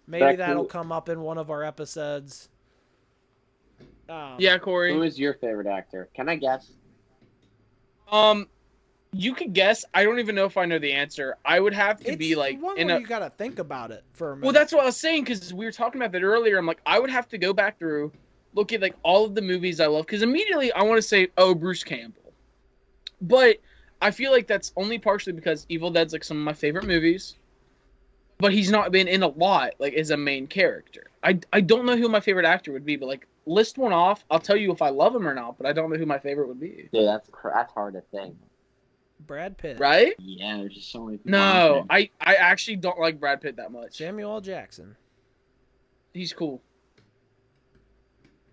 Speaker 4: Maybe that'll come up in one of our episodes.
Speaker 5: Yeah, Corey.
Speaker 3: Who is your favorite actor? Can I guess?
Speaker 5: You could guess. I don't even know if I know the answer. I would have to be like
Speaker 4: one where you gotta think about it for a minute.
Speaker 5: Well, that's what I was saying, because we were talking about that earlier. I'm like, I would have to go back through, look at like all of the movies I love, because immediately I want to say, oh, Bruce Campbell. But I feel like that's only partially because Evil Dead's like some of my favorite movies. But he's not been in a lot, like as a main character. I don't know who my favorite actor would be, but like list one off. I'll tell you if I love him or not, but I don't know who my favorite would be.
Speaker 3: Dude, that's hard to think.
Speaker 4: Brad Pitt.
Speaker 3: Right? Yeah, there's just so many people.
Speaker 5: No, I actually don't like Brad Pitt that much.
Speaker 4: Samuel L. Jackson.
Speaker 5: He's cool.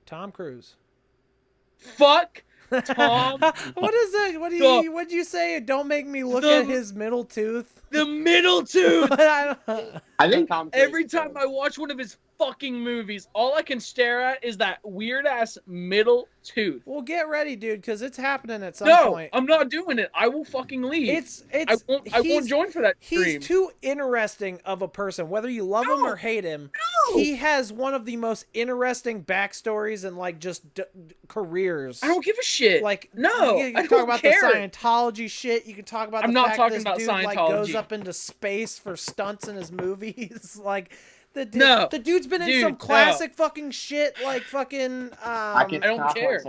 Speaker 4: Tom Cruise.
Speaker 5: Fuck Tom.
Speaker 4: What is that? What'd you say? Don't make me look at his middle tooth.
Speaker 5: The middle tooth.
Speaker 3: I think Tom Cruise
Speaker 5: Every time I watch one of his fucking movies, all I can stare at is that weird ass middle tooth.
Speaker 4: Well, get ready, dude, because it's happening at some point.
Speaker 5: No, I'm not doing it. I will fucking leave. I won't join for that stream.
Speaker 4: He's too interesting of a person, whether you love him or hate him. No. He has one of the most interesting backstories and like just careers.
Speaker 5: I don't give a shit.
Speaker 4: Like
Speaker 5: no,
Speaker 4: you can talk about the Scientology shit. You can talk about the fact this dude like goes up into space for stunts in his movies. Like the dude's been in some classic fucking shit, like fucking
Speaker 5: I don't care.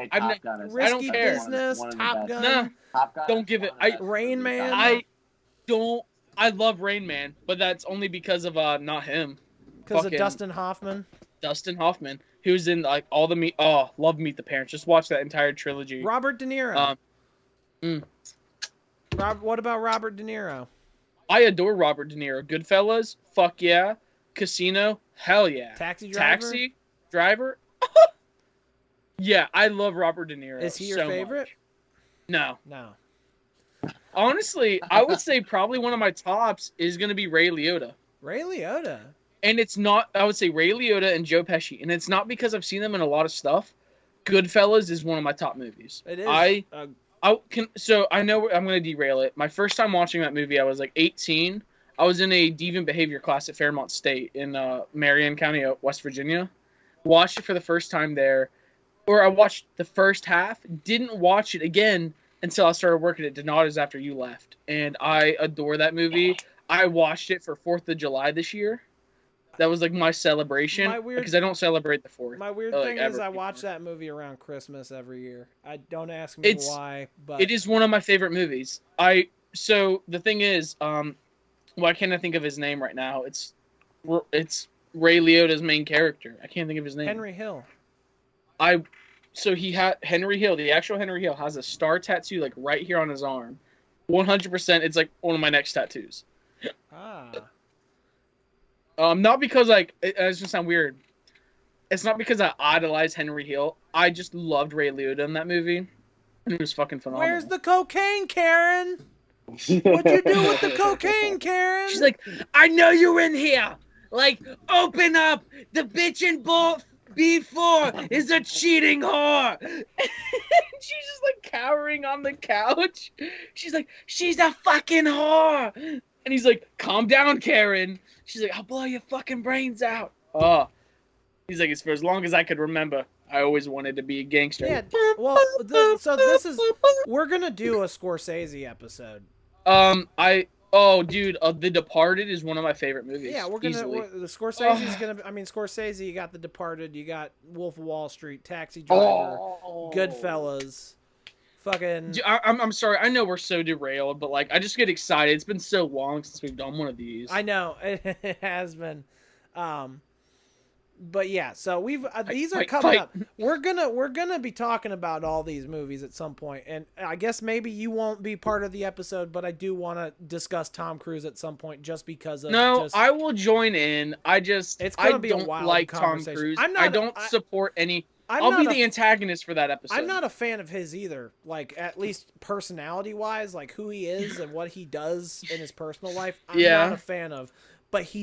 Speaker 4: Risky Business, Top Gun.
Speaker 5: Nah, don't give it.
Speaker 4: Rain Man.
Speaker 5: I love Rain Man, but that's only because of not him.
Speaker 4: Because of Dustin Hoffman.
Speaker 5: Dustin Hoffman, who's in like all the love Meet the Parents. Just watch that entire trilogy.
Speaker 4: Robert De Niro. What about Robert De Niro?
Speaker 5: I adore Robert De Niro. Goodfellas, fuck yeah. Casino, hell yeah.
Speaker 4: Taxi
Speaker 5: Driver. Yeah, I love Robert De Niro.
Speaker 4: Is he your favorite?
Speaker 5: No.
Speaker 4: Honestly,
Speaker 5: I would say probably one of my tops is going to be Ray Liotta.
Speaker 4: Ray Liotta?
Speaker 5: And it's not, I would say Ray Liotta and Joe Pesci. And it's not because I've seen them in a lot of stuff. Goodfellas is one of my top movies.
Speaker 4: It is.
Speaker 5: So I know I'm going to derail it. My first time watching that movie, I was like 18. I was in a deviant behavior class at Fairmont State in Marion County, West Virginia. Watched it for the first time there. Or I watched the first half. Didn't watch it again until I started working at Donata's after you left. And I adore that movie. I watched it for 4th of July this year. That was like my celebration
Speaker 4: My weird-
Speaker 5: because I don't celebrate the 4th.
Speaker 4: My weird
Speaker 5: like,
Speaker 4: thing
Speaker 5: ever
Speaker 4: is I
Speaker 5: anymore.
Speaker 4: watch that movie around Christmas every year. I don't ask me why, but
Speaker 5: It is one of my favorite movies. So the thing is, why can't I think of his name right now? It's Ray Liotta's main character. I can't think of his name.
Speaker 4: Henry Hill.
Speaker 5: So he had Henry Hill, the actual Henry Hill, has a star tattoo like right here on his arm. 100%, it's like one of my next tattoos.
Speaker 4: Ah.
Speaker 5: Not because it's gonna sound weird. It's not because I idolize Henry Hill. I just loved Ray Liotta in that movie, and it was fucking phenomenal.
Speaker 4: Where's the cocaine, Karen? What'd you do with the cocaine, Karen?
Speaker 5: She's like, I know you're in here. Like, open up. The bitch in B4 is a cheating whore. She's just like cowering on the couch. She's like, she's a fucking whore. And he's like, calm down, Karen. She's like, I'll blow your fucking brains out. Oh. He's like, it's for as long as I could remember. I always wanted to be a gangster.
Speaker 4: Yeah, well, so this is... We're going to do a Scorsese episode.
Speaker 5: Dude, The Departed is one of my favorite movies.
Speaker 4: Yeah, we're gonna. The Scorsese's gonna. I mean, Scorsese. You got The Departed. You got Wolf of Wall Street, Taxi Driver, Goodfellas. Fucking.
Speaker 5: Dude, I'm sorry. I know we're so derailed, but like, I just get excited. It's been so long since we've done one of these.
Speaker 4: I know it has been. But yeah, so we've these are coming up. We're gonna be talking about all these movies at some point, and I guess maybe you won't be part of the episode, but I do want to discuss Tom Cruise at some point, just because of.
Speaker 5: No, I will join in. I don't like Tom Cruise. I don't support any. I'll be the antagonist for that episode.
Speaker 4: I'm not a fan of his either. Like, at least personality wise, like who he is and what he does in his personal life, I'm not a fan of. But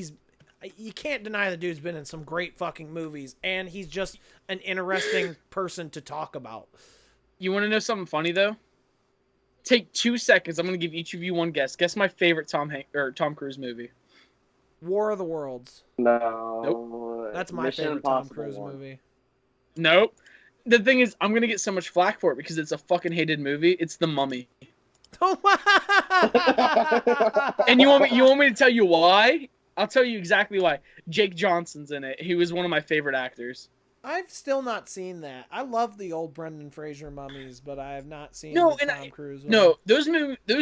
Speaker 4: you can't deny the dude's been in some great fucking movies, and he's just an interesting person to talk about.
Speaker 5: You want to know something funny though? Take 2 seconds. I'm gonna give each of you one guess. Guess my favorite Tom Cruise movie.
Speaker 4: War of the Worlds.
Speaker 3: No.
Speaker 5: Nope.
Speaker 4: That's my favorite Tom Cruise movie.
Speaker 5: Nope. The thing is, I'm gonna get so much flack for it because it's a fucking hated movie. It's The Mummy. And you want me to tell you why? I'll tell you exactly why. Jake Johnson's in it. He was one of my favorite actors.
Speaker 4: I've still not seen that. I love the old Brendan Fraser mummies, but I have not seen the Tom Cruise one.
Speaker 5: No, those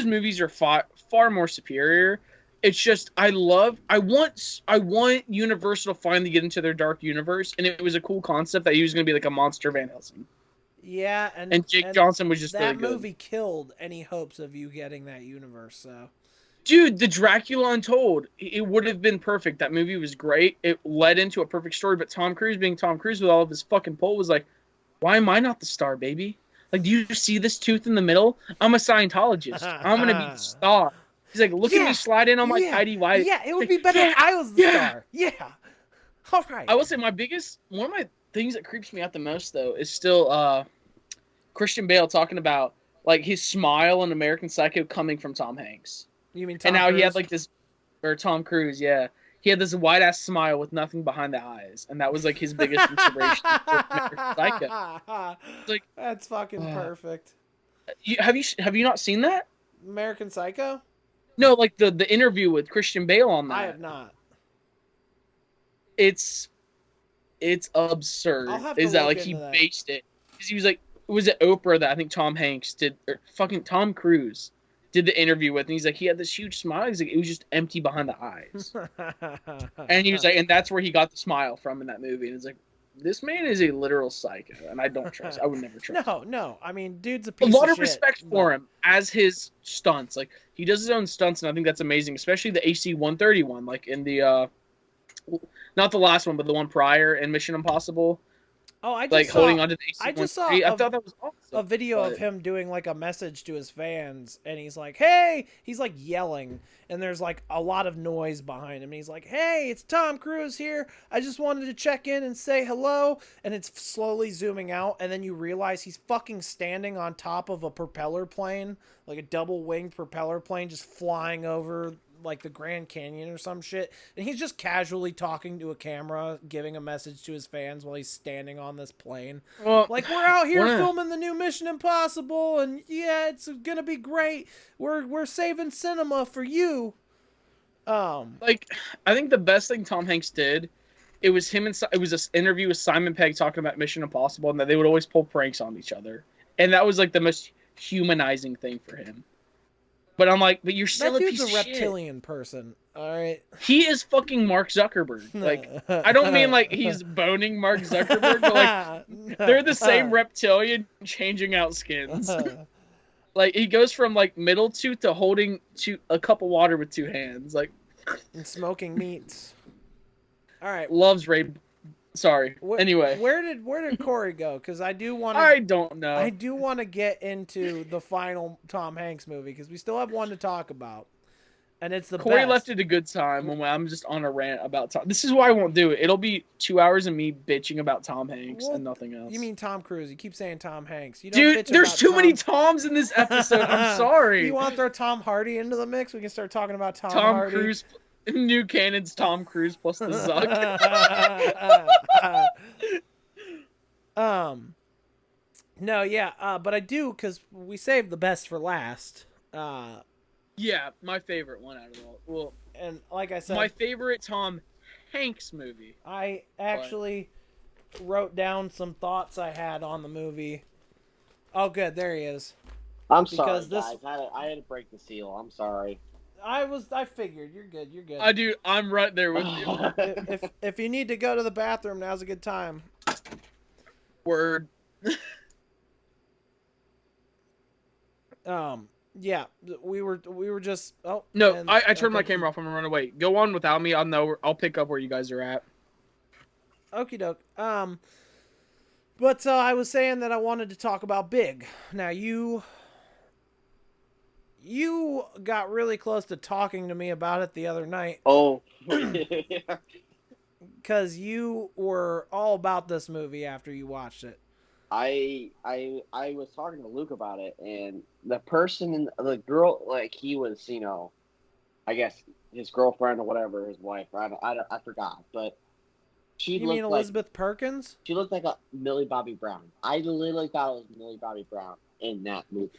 Speaker 5: movies are far more superior. It's just I want Universal to finally get into their dark universe, and it was a cool concept that he was going to be like a monster Van Helsing.
Speaker 4: Yeah,
Speaker 5: and Jake Johnson was just
Speaker 4: that
Speaker 5: really good.
Speaker 4: movie killed any hopes of you getting that universe. So.
Speaker 5: Dude, the Dracula Untold, it would have been perfect. That movie was great. It led into a perfect story, but Tom Cruise being Tom Cruise with all of his fucking pull was like, why am I not the star, baby? Like, do you see this tooth in the middle? I'm a Scientologist. I'm going to be the star. He's like, look at me slide in on my tidy white.
Speaker 4: Yeah, it would be better if I was the star. Yeah. All right.
Speaker 5: I will say one of my things that creeps me out the most, though, is still Christian Bale talking about, like, his smile in American Psycho coming from Tom Hanks.
Speaker 4: You mean Tom
Speaker 5: Cruise?
Speaker 4: He had
Speaker 5: like this, or Tom Cruise, yeah. He had this white ass smile with nothing behind the eyes, and that was like his biggest inspiration for American Psycho. Like,
Speaker 4: that's fucking perfect.
Speaker 5: Have you not seen that?
Speaker 4: American Psycho?
Speaker 5: No, like the interview with Christian Bale on that.
Speaker 4: I have not.
Speaker 5: It's absurd.
Speaker 4: I'll have to
Speaker 5: Is that
Speaker 4: look
Speaker 5: like he
Speaker 4: into that.
Speaker 5: based it? Because he was like, was it Oprah that I think Tom Hanks did, or fucking Tom Cruise did the interview with, and he's like, he had this huge smile. He's like, it was just empty behind the eyes. And he was like, and that's where he got the smile from in that movie. And it's like, this man is a literal psycho, and I don't trust. I would never trust.
Speaker 4: No. I mean, dude's a
Speaker 5: a
Speaker 4: piece
Speaker 5: lot
Speaker 4: of
Speaker 5: of
Speaker 4: shit,
Speaker 5: respect for him as his stunts. Like, he does his own stunts, and I think that's amazing. Especially the AC-130 one, like in the not the last one, but the one prior in Mission Impossible.
Speaker 4: Oh, I just
Speaker 5: like
Speaker 4: saw,
Speaker 5: holding onto the AC-130.
Speaker 4: I just saw
Speaker 5: I thought that was awesome.
Speaker 4: a video of him doing like a message to his fans, and he's like, hey, he's like yelling, and there's like a lot of noise behind him, and he's like, hey, it's Tom Cruise here, I just wanted to check in and say hello, and it's slowly zooming out, and then you realize he's fucking standing on top of a propeller plane, like a double-winged propeller plane just flying over like the Grand Canyon or some shit, and he's just casually talking to a camera, giving a message to his fans while he's standing on this plane.
Speaker 5: Well,
Speaker 4: Like, we're out here filming the new Mission Impossible, and yeah, it's gonna be great. We're saving cinema for you.
Speaker 5: Like, I think the best thing Tom Hanks did, it was him and it was this interview with Simon Pegg talking about Mission Impossible, and that they would always pull pranks on each other, and that was like the most humanizing thing for him. But I'm like, but you're still
Speaker 4: That
Speaker 5: a
Speaker 4: dude's
Speaker 5: piece
Speaker 4: a
Speaker 5: of shit.
Speaker 4: reptilian person. All right.
Speaker 5: He is fucking Mark Zuckerberg. Like, I don't mean like he's boning Mark Zuckerberg, but like they're the same reptilian changing out skins. Like, he goes from like middle tooth to holding a cup of water with two hands. Like,
Speaker 4: And smoking meats. All right.
Speaker 5: loves Ray. Sorry. Anyway,
Speaker 4: where did Corey go? Because I do want
Speaker 5: I
Speaker 4: to.
Speaker 5: don't know.
Speaker 4: I do want to get into the final Tom Hanks movie because we still have one to talk about, and it's the
Speaker 5: Corey
Speaker 4: best.
Speaker 5: left it a good time when I'm just on a rant about Tom. This is why I won't do it. It'll be 2 hours of me bitching about Tom Hanks
Speaker 4: Well,
Speaker 5: and nothing else.
Speaker 4: You mean Tom Cruise? You keep saying Tom Hanks. You don't
Speaker 5: Dude,
Speaker 4: bitch
Speaker 5: there's
Speaker 4: about
Speaker 5: too many
Speaker 4: Tom...
Speaker 5: Toms in this episode. I'm sorry.
Speaker 4: You want to throw Tom Hardy into the mix? We can start talking about Tom Hardy.
Speaker 5: Cruise, new canon's Tom Cruise plus the Zuck.
Speaker 4: No, yeah, but I do because we saved the best for last.
Speaker 5: Yeah, my favorite one out of all. Well,
Speaker 4: And like I said,
Speaker 5: my favorite Tom Hanks movie.
Speaker 4: I actually wrote down some thoughts I had on the movie. Oh, good, there he is.
Speaker 3: I'm sorry,
Speaker 4: Because this-
Speaker 3: guys. I had to break the seal. I'm sorry.
Speaker 4: I figured you're good. You're good.
Speaker 5: Dude, I'm right there with you.
Speaker 4: if you need to go to the bathroom, now's a good time.
Speaker 5: Word.
Speaker 4: Yeah, we were just
Speaker 5: No,
Speaker 4: and-
Speaker 5: I turned my
Speaker 4: okay.
Speaker 5: camera off. I'm gonna run away. Go on without me. I'll pick up where you guys are at.
Speaker 4: Okie doke. But I was saying that I wanted to talk about Big. Now you got really close to talking to me about it the other night
Speaker 3: Oh.
Speaker 4: because you were all about this movie after you watched it.
Speaker 3: I was talking to Luke about it, and the person in the girl, like, he was, I guess his girlfriend or whatever, his wife. I forgot, but she
Speaker 4: You
Speaker 3: looked
Speaker 4: mean Elizabeth Perkins?
Speaker 3: she looked like a Millie Bobby Brown. I literally thought it was Millie Bobby Brown in that movie.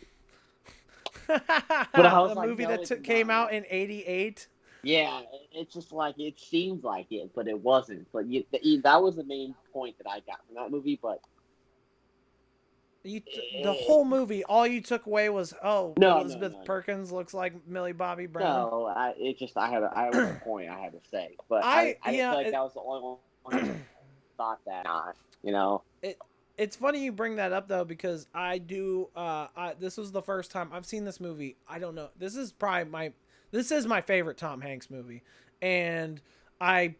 Speaker 4: But
Speaker 3: I was
Speaker 4: the
Speaker 3: like,
Speaker 4: movie
Speaker 3: no,
Speaker 4: that
Speaker 3: it's
Speaker 4: came
Speaker 3: not.
Speaker 4: out in '88.
Speaker 3: Yeah, it's just like it seems like it, but it wasn't. But that was the main point that I got from that movie. But
Speaker 4: The whole movie, all you took away was, Elizabeth
Speaker 3: no.
Speaker 4: Perkins looks like Millie Bobby Brown.
Speaker 3: no, I was a point I had to say. But
Speaker 4: I-
Speaker 3: I didn't
Speaker 4: yeah,
Speaker 3: feel like
Speaker 4: it-
Speaker 3: that was the only one that thought that. Not.
Speaker 4: It's funny you bring that up though because I do. This was the first time I've seen this movie. I don't know. This is my favorite Tom Hanks movie, and I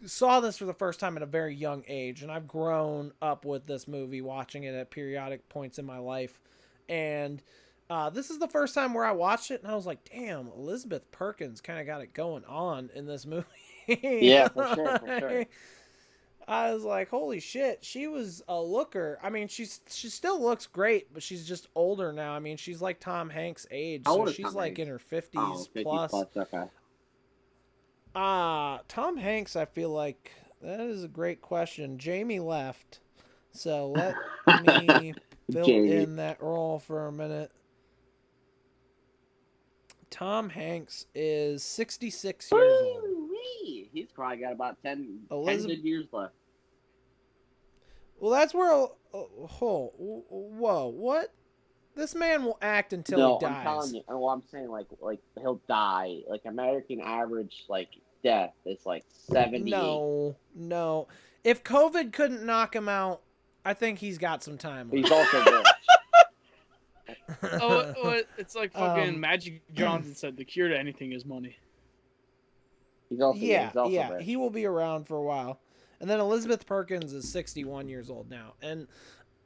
Speaker 4: saw this for the first time at a very young age, and I've grown up with this movie, watching it at periodic points in my life, and this is the first time where I watched it, and I was like, damn, Elizabeth Perkins kind of got it going on in this movie.
Speaker 3: Yeah, for sure.
Speaker 4: I was like, holy shit, she was a looker. I mean, she still looks great, but she's just older now. I mean, she's like Tom Hanks' age,
Speaker 3: How
Speaker 4: so
Speaker 3: old is
Speaker 4: she's
Speaker 3: Tom
Speaker 4: like
Speaker 3: Hanks?
Speaker 4: in her 50s
Speaker 3: Oh, 50
Speaker 4: plus.
Speaker 3: okay.
Speaker 4: Tom Hanks, I feel like that is a great question. Jamie left, so let me fill
Speaker 3: Jamie.
Speaker 4: in that role for a minute. Tom Hanks is 66 years old.
Speaker 3: Woo-wee. He's probably got about 10
Speaker 4: Elizabeth-
Speaker 3: good years left.
Speaker 4: Well, that's where. Whoa, what? This man will act until
Speaker 3: No,
Speaker 4: he dies.
Speaker 3: I'm telling you. Well, I'm saying like he'll die. Like American average death is 78.
Speaker 4: No. If COVID couldn't knock him out, I think he's got some time
Speaker 3: But
Speaker 4: left.
Speaker 3: he's also rich.
Speaker 5: It's like fucking Magic Johnson said, the cure to anything is money.
Speaker 3: He's also
Speaker 4: Yeah,
Speaker 3: rich.
Speaker 4: he will be around for a while. And then Elizabeth Perkins is 61 years old now. And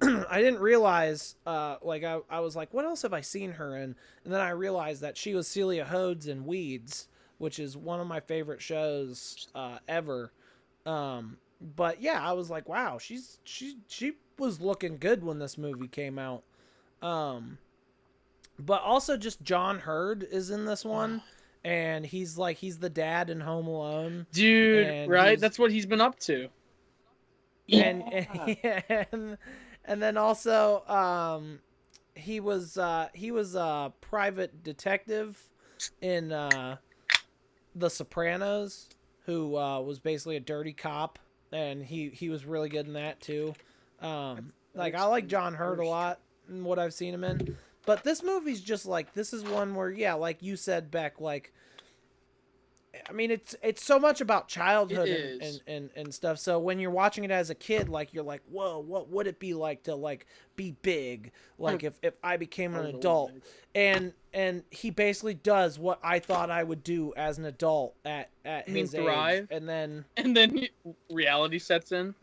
Speaker 4: I didn't realize, I was like, what else have I seen her in? And then I realized that she was Celia Hodes in Weeds, which is one of my favorite shows ever. But yeah, I was like, wow, she was looking good when this movie came out. But also just John Hurd is in this one. And he's the dad in Home Alone.
Speaker 5: Dude,
Speaker 4: And
Speaker 5: right?
Speaker 4: he's-
Speaker 5: That's what he's been up to.
Speaker 4: And then also he was a private detective in The Sopranos, who was basically a dirty cop, and he was really good in that too. Like I like John Hurt a lot in what I've seen him in, but this movie's just like this is one where like you said, Beck, like. I mean, it's so much about childhood and stuff. So when you're watching it as a kid, like you're like, whoa, what would it be like to like be big? Like if I became an adult, and he basically does what I thought I would do as an adult at his age, and then
Speaker 5: reality sets in.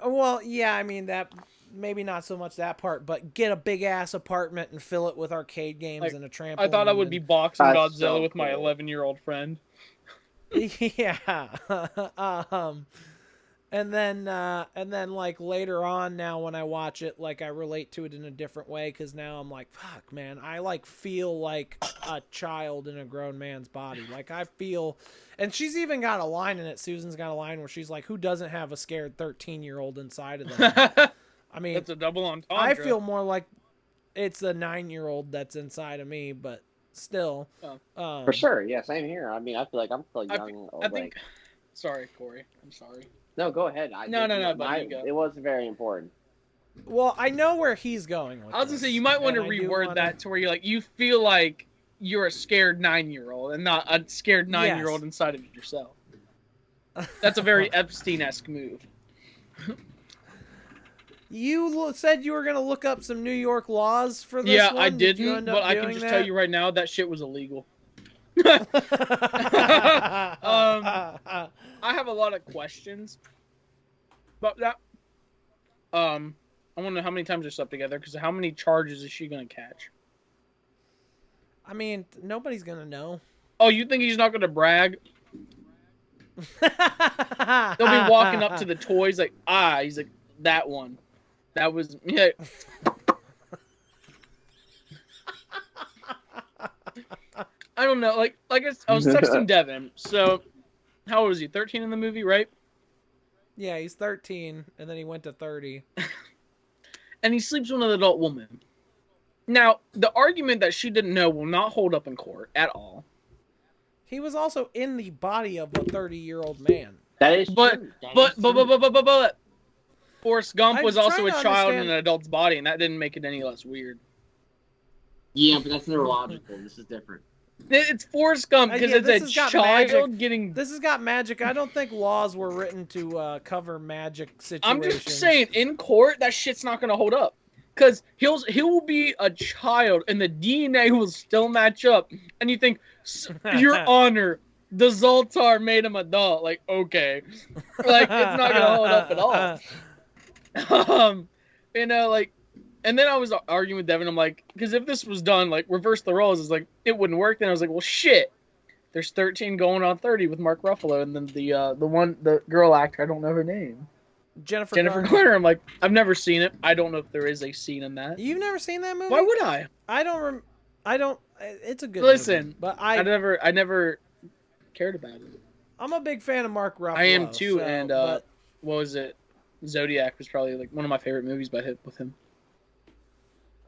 Speaker 4: Well, yeah, I mean that maybe not so much that part, but get a big ass apartment and fill it with arcade games and a trampoline.
Speaker 5: I thought I would be boxing Godzilla with my 11-year-old friend.
Speaker 4: Yeah. And then like later on now when I watch it, like I relate to it in a different way because now I'm like, fuck, man, I like feel like a child in a grown man's body. Like I feel, and she's even got a line in it. Susan's got a line where she's like, who doesn't have a scared 13-year-old inside of them? I mean,
Speaker 5: that's a double entendre.
Speaker 4: I feel more like it's a 9-year-old that's inside of me, but still.
Speaker 3: For sure, yeah, same here. I mean, I feel like I'm still young.
Speaker 5: I think. Sorry, Corey. I'm sorry.
Speaker 3: No, go ahead.
Speaker 5: No. But you go.
Speaker 3: It was very important.
Speaker 4: Well, I know where he's going with
Speaker 5: I was gonna say you might want to reword that to where you feel like you're a scared 9-year-old and not a scared 9-year-old inside of yourself. That's a very Epstein-esque move.
Speaker 4: You said you were going to look up some New York laws for this one?
Speaker 5: Yeah, I didn't, but I can just tell you right now that shit was illegal. I have a lot of questions about that. I want to know how many times they slept together, because how many charges is she going to catch?
Speaker 4: I mean, nobody's going to know.
Speaker 5: Oh, you think he's not going to brag? They'll be walking up to the toys like, he's like, that one. That was, yeah. I don't know. Like I was texting Devin. So, how old was he? 13 in the movie, right?
Speaker 4: Yeah, he's 13, and then he went to 30.
Speaker 5: And he sleeps with an adult woman. Now, the argument that she didn't know will not hold up in court at all.
Speaker 4: He was also in the body of a 30-year-old man.
Speaker 3: That is
Speaker 5: true. But Forrest Gump was also a child in an adult's body, and that didn't make it any less weird.
Speaker 3: Yeah, but that's neurological. This is different.
Speaker 5: It's Forrest Gump because it's a child getting...
Speaker 4: This has got magic. I don't think laws were written to cover magic situations.
Speaker 5: I'm just saying, in court, that shit's not going to hold up. Because he will be a child, and the DNA will still match up. And you think, Your Honor, the Zoltar made him adult. Like, okay. Like, it's not going to hold up at all. And then I was arguing with Devin. I'm like, because if this was done, like, reverse the roles, it's like, it wouldn't work. Then I was like, well, shit. There's 13 going on 30 with Mark Ruffalo, and then the girl actor, I don't know her name.
Speaker 4: Jennifer
Speaker 5: Garner. I'm like, I've never seen it. I don't know if there is a scene in that.
Speaker 4: You've never seen that movie?
Speaker 5: Why would I?
Speaker 4: I don't. It's a good
Speaker 5: movie,
Speaker 4: but
Speaker 5: I never cared about it.
Speaker 4: I'm a big fan of Mark Ruffalo.
Speaker 5: I am too, and what was it? Zodiac was probably like one of my favorite movies with him.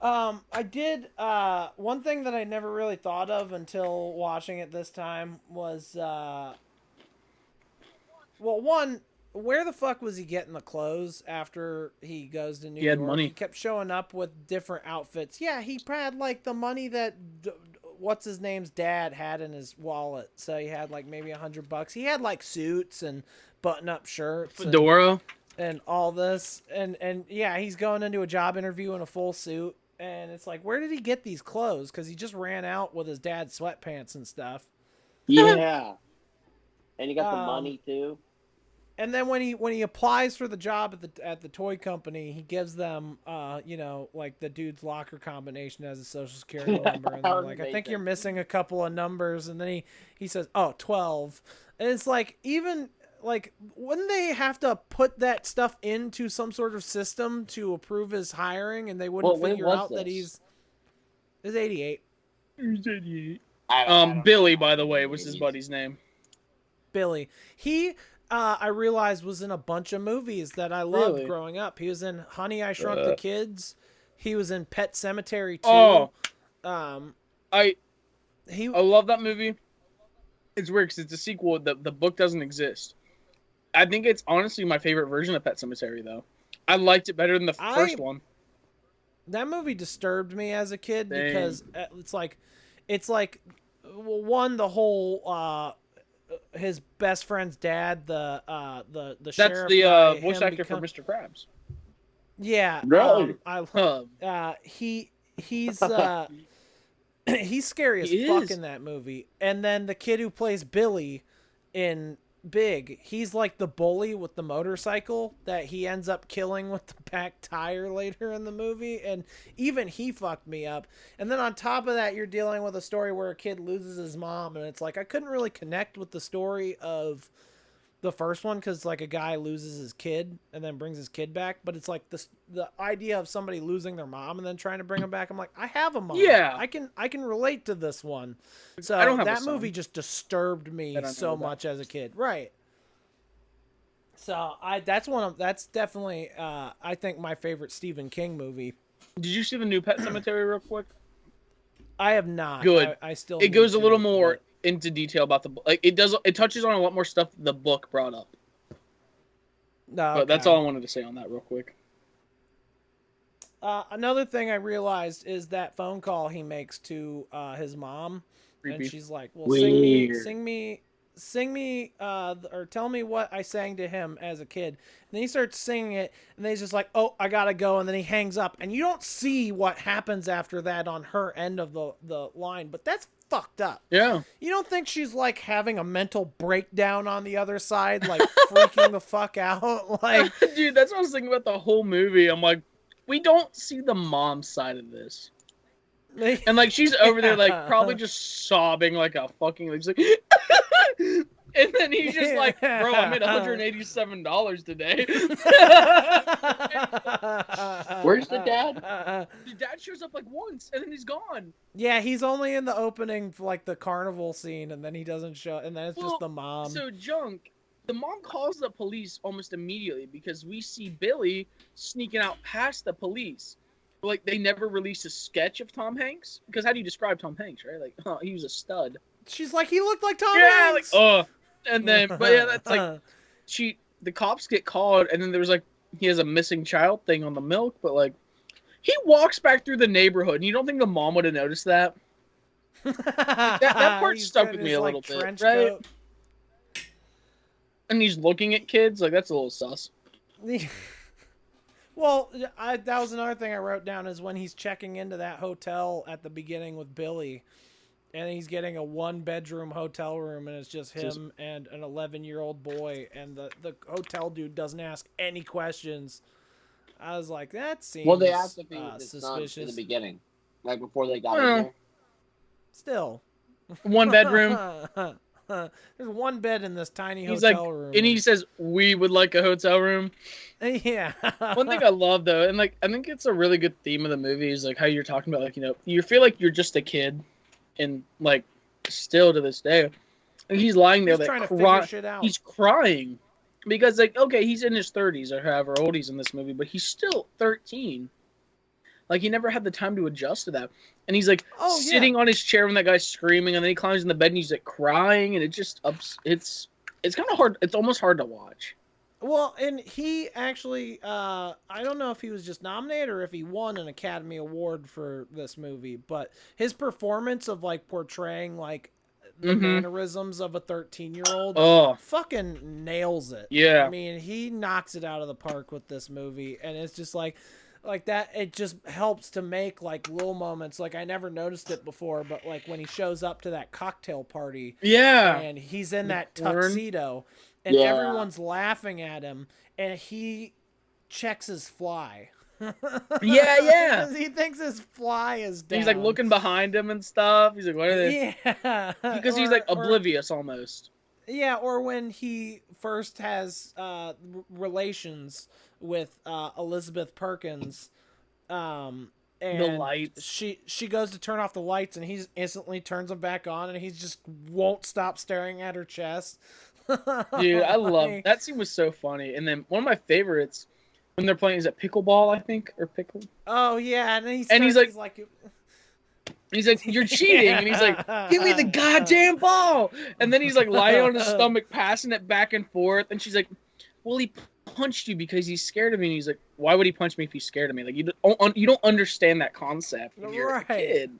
Speaker 4: I did one thing that I never really thought of until watching it this time was where the fuck was he getting the clothes after he goes to New York?
Speaker 5: He had money.
Speaker 4: He kept showing up with different outfits. Yeah, he had like the money that what's his name's dad had in his wallet. So he had like maybe $100. He had like suits and button-up shirts,
Speaker 5: fedora,
Speaker 4: and all this. And yeah, he's going into a job interview in a full suit. And it's like, where did he get these clothes? Because he just ran out with his dad's sweatpants and stuff.
Speaker 3: Yeah, and he got the money too.
Speaker 4: And then when he applies for the job at the toy company, he gives them like the dude's locker combination as a social security number, and they're like, I think you're missing a couple of numbers, and then he says, 12, and it's like, even like, wouldn't they have to put that stuff into some sort of system to approve his hiring, and they wouldn't figure out that he's 88.
Speaker 5: He's 88. Billy, by the way, was his buddy's name.
Speaker 4: Billy. He, I realized, was in a bunch of movies that I loved growing up. He was in Honey, I Shrunk the Kids. He was in Pet Sematary 2.
Speaker 5: I love that movie. It's weird because it's a sequel. The book doesn't exist. I think it's honestly my favorite version of Pet Sematary, though. I liked it better than the first one.
Speaker 4: That movie disturbed me as a kid
Speaker 5: Same.
Speaker 4: because it's like one, the whole his best friend's dad, the
Speaker 5: That's
Speaker 4: sheriff
Speaker 5: the
Speaker 4: guy,
Speaker 5: voice
Speaker 4: him
Speaker 5: actor
Speaker 4: become-
Speaker 5: for Mr. Krabs.
Speaker 4: Yeah,
Speaker 3: Really?
Speaker 4: He's he's scary as
Speaker 5: He
Speaker 4: fuck
Speaker 5: is.
Speaker 4: in that movie. And then the kid who plays Billy in Big, he's like the bully with the motorcycle that he ends up killing with the back tire later in the movie, and even he fucked me up. And then on top of that, you're dealing with a story where a kid loses his mom, and it's like I couldn't really connect with the story of the first one because like a guy loses his kid and then brings his kid back, but it's like the idea of somebody losing their mom and then trying to bring him back. I'm like, I have a mom.
Speaker 5: Yeah.
Speaker 4: I can relate to this one. So
Speaker 5: I don't have a
Speaker 4: that
Speaker 5: son.
Speaker 4: movie just disturbed me
Speaker 5: I don't
Speaker 4: so
Speaker 5: know that.
Speaker 4: much as a kid. Right. So that's definitely I think my favorite Stephen King movie.
Speaker 5: Did you see the new Pet Sematary real quick?
Speaker 4: I have not.
Speaker 5: Good.
Speaker 4: I still.
Speaker 5: It
Speaker 4: need
Speaker 5: goes a
Speaker 4: to,
Speaker 5: little more
Speaker 4: but-
Speaker 5: into detail about the book. Like it does. It touches on a lot more stuff the book brought up.
Speaker 4: No,
Speaker 5: But that's
Speaker 4: okay.
Speaker 5: all I wanted to say on that real quick.
Speaker 4: Another thing I realized is that phone call he makes to his mom,
Speaker 5: Creepy.
Speaker 4: and she's like, "Well,
Speaker 3: Weird.
Speaker 4: sing me, or tell me what I sang to him as a kid." And then he starts singing it, and then he's just like, "Oh, I gotta go," and then he hangs up, and you don't see what happens after that on her end of the line, but that's fucked up.
Speaker 5: Yeah.
Speaker 4: You don't think she's like having a mental breakdown on the other side, like freaking the fuck out, like.
Speaker 5: Dude, that's what I was thinking about the whole movie. I'm like, we don't see the mom side of this. And like she's over there like probably just sobbing like a fucking like, she's like and then he's just like, bro, I made $187 today.
Speaker 3: Where's the dad?
Speaker 5: The dad shows up like once and then he's gone.
Speaker 4: Yeah, he's only in the opening for like the carnival scene, and then he doesn't show, and then it's
Speaker 5: Well,
Speaker 4: just the mom.
Speaker 5: So Junk, the mom calls the police almost immediately because we see Billy sneaking out past the police. Like they never released a sketch of Tom Hanks because how do you describe Tom Hanks, right? Like, oh, he was a stud.
Speaker 4: She's like, he looked like Tom
Speaker 5: Yeah,
Speaker 4: Hanks.
Speaker 5: like and then but yeah, that's like the cops get called and then there was like he has a missing child thing on the milk, but like he walks back through the neighborhood and you don't think the mom would have noticed that? That part
Speaker 4: He's
Speaker 5: stuck
Speaker 4: got
Speaker 5: with me
Speaker 4: his,
Speaker 5: a
Speaker 4: like,
Speaker 5: little bit,
Speaker 4: trench
Speaker 5: right?
Speaker 4: coat.
Speaker 5: And he's looking at kids, like that's a little sus.
Speaker 4: Well, that was another thing I wrote down is when he's checking into that hotel at the beginning with Billy, and he's getting a 1-bedroom hotel room, and it's just him and an 11-year-old boy, and the hotel dude doesn't ask any questions. I was like, that seems
Speaker 3: Well, they asked if he was his son in
Speaker 4: suspicious.
Speaker 3: the beginning, like before they got
Speaker 5: Well,
Speaker 3: in there.
Speaker 4: Still,
Speaker 5: 1 bedroom.
Speaker 4: There's one bed in this tiny
Speaker 5: He's like,
Speaker 4: hotel room,
Speaker 5: and he says, "We would like a hotel room."
Speaker 4: yeah.
Speaker 5: One thing I love though, and like I think it's a really good theme of the movie is like how you're talking about like you feel like you're just a kid, and like still to this day, and he's lying there
Speaker 4: He's trying
Speaker 5: like
Speaker 4: to figure shit out.
Speaker 5: he's crying because like okay he's in his 30s or however old he's in this movie, but he's still 13. Like he never had the time to adjust to that, and he's like sitting on his chair when that guy's screaming, and then he climbs in the bed and he's like crying, and it just it's kind of hard. It's almost hard to watch.
Speaker 4: Well, and he actually, I don't know if he was just nominated or if he won an Academy Award for this movie, but his performance of like portraying like the mannerisms of a 13-year-old
Speaker 5: Oh,
Speaker 4: fucking nails it.
Speaker 5: yeah.
Speaker 4: I mean, he knocks it out of the park with this movie, and it's just like that. It just helps to make like little moments. Like I never noticed it before, but like when he shows up to that cocktail party,
Speaker 5: Yeah.
Speaker 4: and he's in that
Speaker 5: porn.
Speaker 4: tuxedo, and
Speaker 3: Yeah.
Speaker 4: everyone's laughing at him, and he checks his fly.
Speaker 5: Yeah.
Speaker 4: 'Cause he thinks his fly is down.
Speaker 5: He's like looking behind him and stuff. He's like, what are they?
Speaker 4: Yeah.
Speaker 5: Because he's like oblivious almost.
Speaker 4: Yeah, or when he first has relations with Elizabeth Perkins, and
Speaker 5: The lights.
Speaker 4: She goes to turn off the lights, and he instantly turns them back on, and he just won't stop staring at her chest.
Speaker 5: Dude, I love that scene was so funny. And then one of my favorites when they're playing is at pickleball, I think, or pickle.
Speaker 4: Oh yeah, and then
Speaker 5: And he's like- He's like, "You're cheating," and he's like, "Give me the goddamn ball!" And then he's like lying on his stomach, passing it back and forth. And she's like, "Well, he punched you because he's scared of me." And he's like, "Why would he punch me if he's scared of me? Like you don't understand that concept when you're a kid."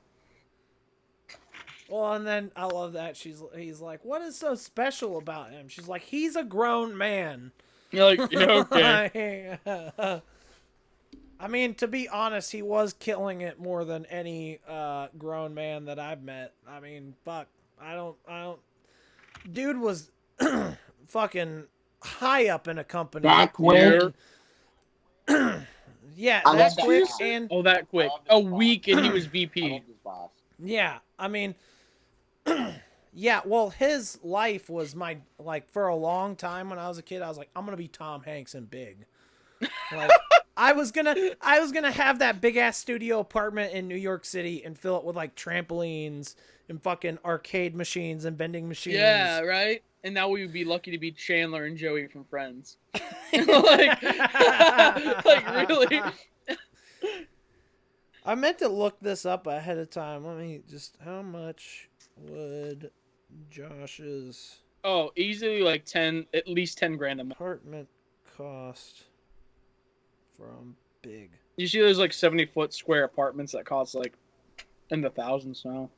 Speaker 4: Well, and then I love that he's like, "What is so special about him?" She's like, "He's a grown man."
Speaker 5: You're like, "Yeah, okay."
Speaker 4: I mean, to be honest, he was killing it more than any grown man that I've met. I mean, fuck. I don't. Dude was fucking high up in a company.
Speaker 3: That quick.
Speaker 4: Yeah,
Speaker 3: I
Speaker 4: that
Speaker 3: love that
Speaker 4: quick
Speaker 3: boss.
Speaker 4: and
Speaker 5: That quick. A week and he was VP.
Speaker 3: I love this boss.
Speaker 4: yeah. I mean, yeah. Well, his life was for a long time when I was a kid. I was like, I'm gonna be Tom Hanks in Big. Like, I was gonna have that big ass studio apartment in New York City and fill it with like trampolines and fucking arcade machines and vending machines.
Speaker 5: Yeah, right. And now we would be lucky to be Chandler and Joey from Friends. like really.
Speaker 4: I meant to look this up ahead of time. Let me just. How much would Josh's
Speaker 5: Oh, easily like at least 10 grand a month.
Speaker 4: apartment cost from Big?
Speaker 5: You see those like 70-foot square apartments that cost like in the thousands now.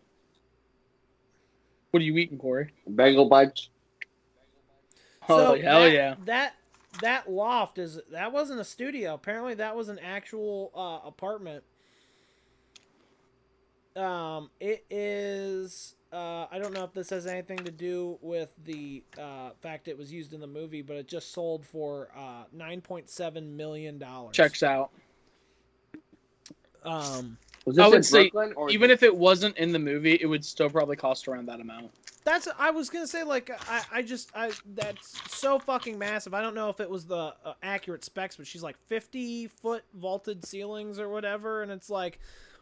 Speaker 5: What are you eating, Corey?
Speaker 3: Bagel bites.
Speaker 5: Oh, hell
Speaker 4: that,
Speaker 5: yeah.
Speaker 4: That loft that wasn't a studio. Apparently that was an actual apartment. It is I don't know if this has anything to do with the fact it was used in the movie, but it just sold for $9.7 million.
Speaker 5: Checks out.
Speaker 3: Was
Speaker 5: I
Speaker 3: this
Speaker 5: would
Speaker 3: in
Speaker 5: say
Speaker 3: Brooklyn or
Speaker 5: even if it wasn't in the movie, it would still probably cost around that amount.
Speaker 4: I was gonna say, like, that's so fucking massive. I don't know if it was the accurate specs, but she's like 50-foot vaulted ceilings or whatever, and it's like,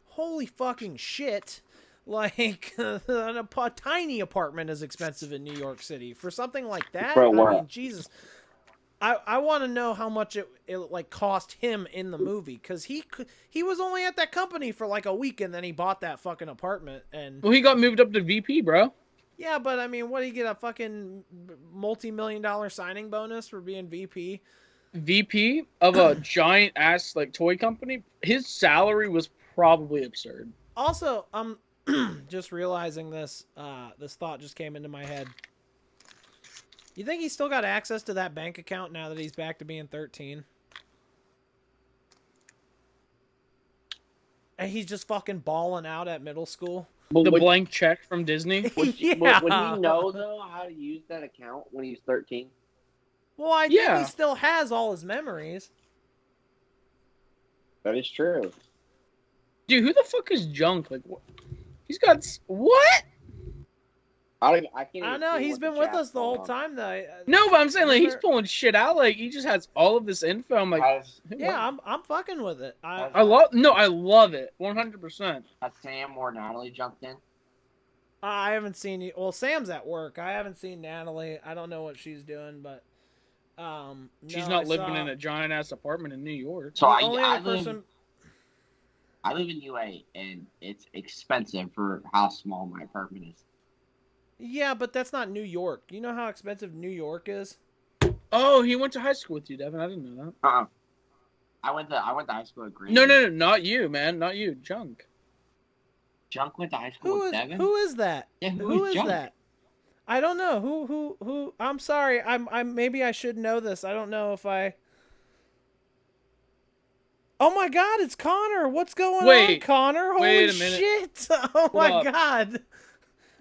Speaker 4: holy fucking shit! Like, a tiny apartment is expensive in New York City for something like that.
Speaker 3: For
Speaker 4: I
Speaker 3: what?
Speaker 4: mean, Jesus. I want to know how much it like cost him in the movie, because he was only at that company for like a week and then he bought that fucking apartment. And
Speaker 5: Well, he got moved up to VP, bro.
Speaker 4: yeah, but I mean, what did he get, a fucking multi-million-dollar signing bonus for being VP?
Speaker 5: VP of a giant ass like toy company. His salary was probably absurd.
Speaker 4: Also, just realizing this thought just came into my head. You think he's still got access to that bank account now that he's back to being 13? And he's just fucking balling out at middle school?
Speaker 5: The blank check from Disney.
Speaker 3: Would he know though how to use that account when he's 13?
Speaker 4: Well, I think he still has all his memories.
Speaker 3: That is true.
Speaker 5: Dude, who the fuck is Junk? Like, what? He's got what?
Speaker 3: I can't.
Speaker 4: I don't know. He's been with us the whole time, though.
Speaker 5: No, but I'm saying like he's pulling shit out. Like he just has all of this info. I'm like,
Speaker 4: yeah, I'm fucking with it.
Speaker 5: I love it 100%.
Speaker 3: Has Sam or Natalie jumped in?
Speaker 4: I haven't seen you. Well, Sam's at work. I haven't seen Natalie. I don't know what she's doing, but
Speaker 5: she's not living in a giant ass apartment in New York.
Speaker 3: So I live in UA, and it's expensive for how small my apartment is.
Speaker 4: Yeah, but that's not New York. You know how expensive New York is?
Speaker 5: Oh, he went to high school with you, Devin. I didn't know that.
Speaker 3: I went to high school at Green.
Speaker 5: No, not you, man. Not you. Junk.
Speaker 3: Junk went to high school with Devin?
Speaker 4: Who is that?
Speaker 3: Yeah,
Speaker 4: who is
Speaker 3: Junk?
Speaker 4: that? I don't know. Who? I'm sorry. I'm maybe I should know this. I don't know if I... Oh my God, it's Connor. What's going on, Connor? Holy shit. Oh my God.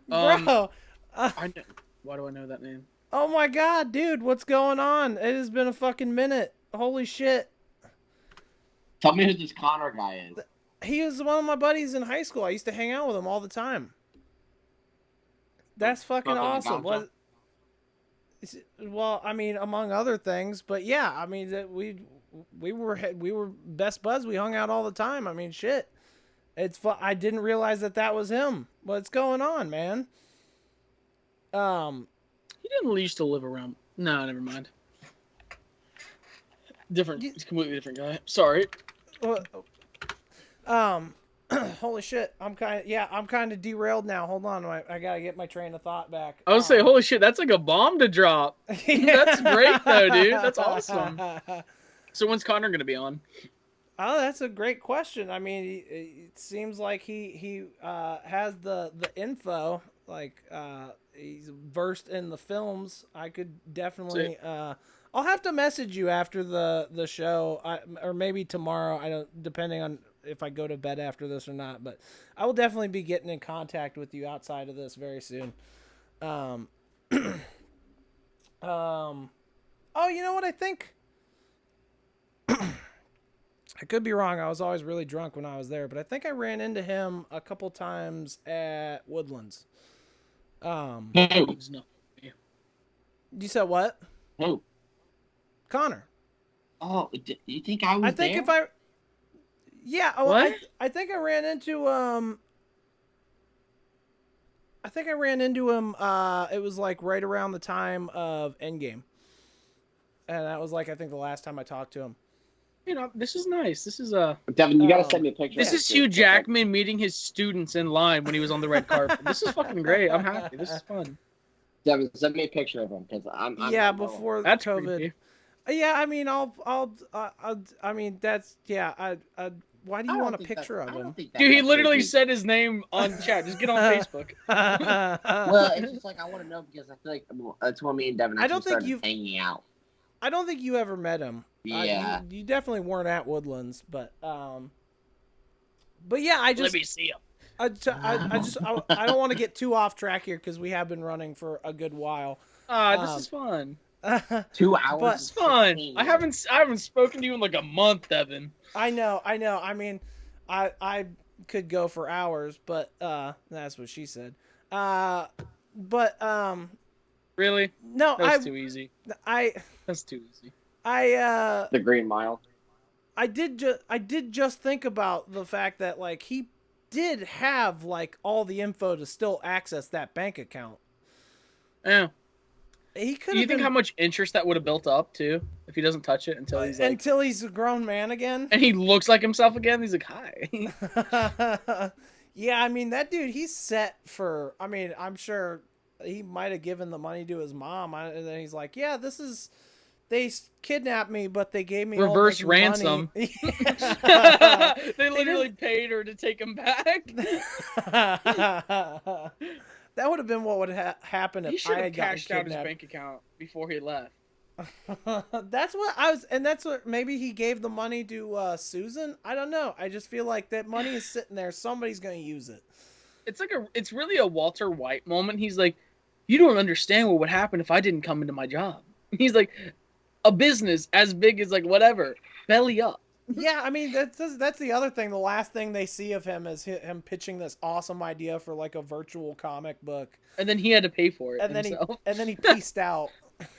Speaker 4: Bro.
Speaker 5: Why do I know that name?
Speaker 4: Oh my God, dude, what's going on? It has been a fucking minute. Holy shit.
Speaker 3: Tell me who this Connor guy is.
Speaker 4: He was one of my buddies in high school. I used to hang out with him all the time. That's fucking awesome. Well, I mean, among other things, but yeah, I mean, we were best buds. We hung out all the time. I mean, shit. I didn't realize that was him. What's going on, man?
Speaker 5: He didn't used to live around. No, never mind. Different. He's a completely different guy. Sorry.
Speaker 4: Holy shit! I'm kind of derailed now. Hold on, I gotta get my train of thought back.
Speaker 5: I was saying, holy shit, that's like a bomb to drop. That's great though, dude. That's awesome. So when's Connor gonna be on?
Speaker 4: Oh, that's a great question. I mean, it seems like he has the info. Like he's versed in the films. I could definitely. I'll have to message you after the show, or maybe tomorrow. I don't, depending on if I go to bed after this or not. But I will definitely be getting in contact with you outside of this very soon. Oh, you know what I think? I could be wrong. I was always really drunk when I was there, but I think I ran into him a couple times at Woodlands. You said what?
Speaker 3: Who?
Speaker 4: Connor.
Speaker 3: Oh, you think I was
Speaker 4: I think
Speaker 3: there?
Speaker 5: What?
Speaker 4: I think I ran into him. It was like right around the time of Endgame, and that was like I think the last time I talked to him.
Speaker 5: You know, this is nice. This is
Speaker 3: Devin, you gotta send me a picture.
Speaker 5: This is Hugh Jackman meeting his students in line when he was on the red carpet. This is fucking great. I'm happy. This is fun.
Speaker 3: Devin, send me a picture of him because I'm
Speaker 4: Before
Speaker 5: That's
Speaker 4: COVID.
Speaker 5: creepy.
Speaker 4: Yeah, I mean, I mean, that's why do you want a picture of him?
Speaker 5: Dude, he literally said his name on chat. Just get on Facebook.
Speaker 3: Well, it's just like I want to know because I feel like that's when me and Devin actually started hanging out.
Speaker 4: I don't think you ever met him.
Speaker 3: Yeah,
Speaker 4: you definitely weren't at Woodlands, but yeah, I just
Speaker 5: Let me see him.
Speaker 4: I don't want to get too off track here because we have been running for a good while.
Speaker 5: This is fun.
Speaker 3: 2 hours.
Speaker 4: But
Speaker 5: It's fun. I haven't spoken to you in like a month, Devin.
Speaker 4: I know. I mean, I could go for hours, but that's what she said.
Speaker 5: Really?
Speaker 4: No,
Speaker 5: That's too easy. That's too easy.
Speaker 3: The Green Mile.
Speaker 4: I did just think about the fact that like he did have like all the info to still access that bank account.
Speaker 5: Yeah.
Speaker 4: He could.
Speaker 5: Do you think how much interest that would have built up too if he doesn't touch it until he's
Speaker 4: a grown man again?
Speaker 5: And he looks like himself again. He's like, hi.
Speaker 4: Yeah, I mean that dude. He's set for. I mean, I'm sure he might have given the money to his mom, and then he's like, "Yeah, this is." They kidnapped me, but they gave me
Speaker 5: reverse
Speaker 4: all this
Speaker 5: ransom.
Speaker 4: Money.
Speaker 5: They literally paid her to take him back.
Speaker 4: That would have been what would happen
Speaker 5: He
Speaker 4: if
Speaker 5: should
Speaker 4: I
Speaker 5: have
Speaker 4: had gotten
Speaker 5: cashed out his
Speaker 4: kidnapped.
Speaker 5: bank account before he left.
Speaker 4: That's what I was, and that's what maybe he gave the money to Susan. I don't know. I just feel like that money is sitting there. Somebody's going to use it.
Speaker 5: It's really a Walter White moment. He's like, you don't understand what would happen if I didn't come into my job. He's like, a business as big as like whatever, belly up.
Speaker 4: Yeah, I mean that's the other thing. The last thing they see of him is him pitching this awesome idea for like a virtual comic book,
Speaker 5: and then he had to pay for it.
Speaker 4: And
Speaker 5: himself.
Speaker 4: then he pieced out.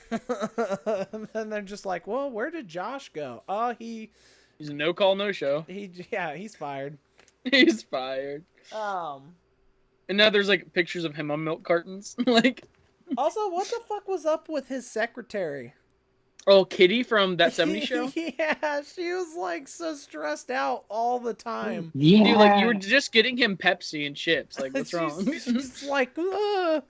Speaker 4: And they're just like, well, where did Josh go? Oh, he's
Speaker 5: a no call, no show.
Speaker 4: He's fired.
Speaker 5: He's fired. And now there's like pictures of him on milk cartons. Like,
Speaker 4: also, what the fuck was up with his secretary?
Speaker 5: Oh, Kitty from That 70s Show?
Speaker 4: Yeah, she was like so stressed out all the time.
Speaker 3: Yeah.
Speaker 5: Dude, like you were just getting him Pepsi and chips. Like, what's wrong?
Speaker 4: She's like, ugh.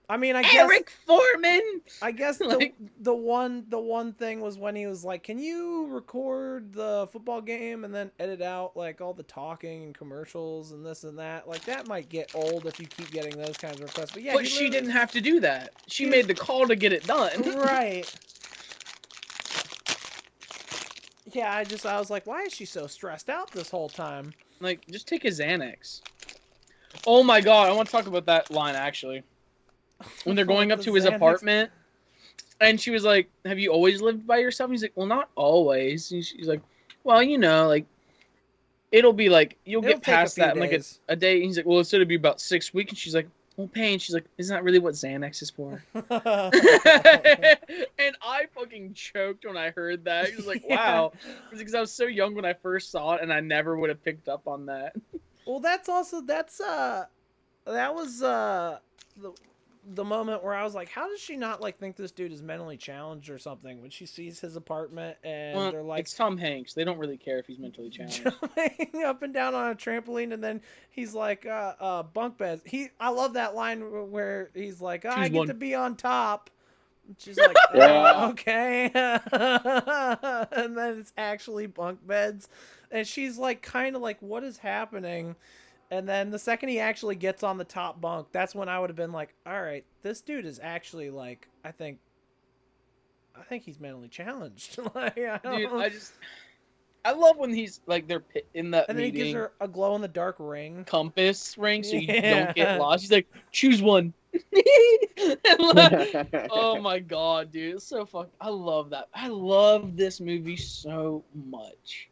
Speaker 4: I mean,
Speaker 5: Eric Foreman.
Speaker 4: I guess
Speaker 5: like,
Speaker 4: the one thing was when he was like, "Can you record the football game and then edit out like all the talking and commercials and this and that?" Like that might get old if you keep getting those kinds of requests. But yeah,
Speaker 5: but she didn't have to do that. She made the call to get it done.
Speaker 4: Right. Yeah, I was like, why is she so stressed out this whole time?
Speaker 5: Like, just take a Xanax. Oh my god, I want to talk about that line actually. When they're going up to his apartment, and she was like, "Have you always lived by yourself?" And he's like, "Well, not always." And she's like, "Well, you know, like, it'll be like you'll get past that in like a day." And he's like, "Well, it's gonna be about 6 weeks." And she's like, "Well, pain." She's like, "Isn't that really what Xanax is for?" And I fucking choked when I heard that. He was like, "Wow," because I was so young when I first saw it, and I never would have picked up on that.
Speaker 4: Well, that was the moment where I was like, how does she not like think this dude is mentally challenged or something when she sees his apartment and
Speaker 5: Well,
Speaker 4: they're like
Speaker 5: it's Tom Hanks. They don't really care if he's mentally challenged.
Speaker 4: jumping up and down on a trampoline, and then he's like, bunk beds. I love that line where he's like, I
Speaker 5: Choose
Speaker 4: get
Speaker 5: one.
Speaker 4: to be on top. And she's like,
Speaker 3: Yeah.
Speaker 4: okay. And then it's actually bunk beds, and she's like, kind of like, what is happening? And then the second he actually gets on the top bunk, that's when I would have been like, all right, this dude is actually like, I think he's mentally challenged. Like,
Speaker 5: Dude, I love when he's like they're in that
Speaker 4: and then he gives
Speaker 5: meeting.
Speaker 4: her a glow in the dark ring.
Speaker 5: Compass ring so you
Speaker 4: Yeah.
Speaker 5: don't get lost. He's like, choose one. And like, oh my god, dude, it's so fuck. I love that. I love this movie so much.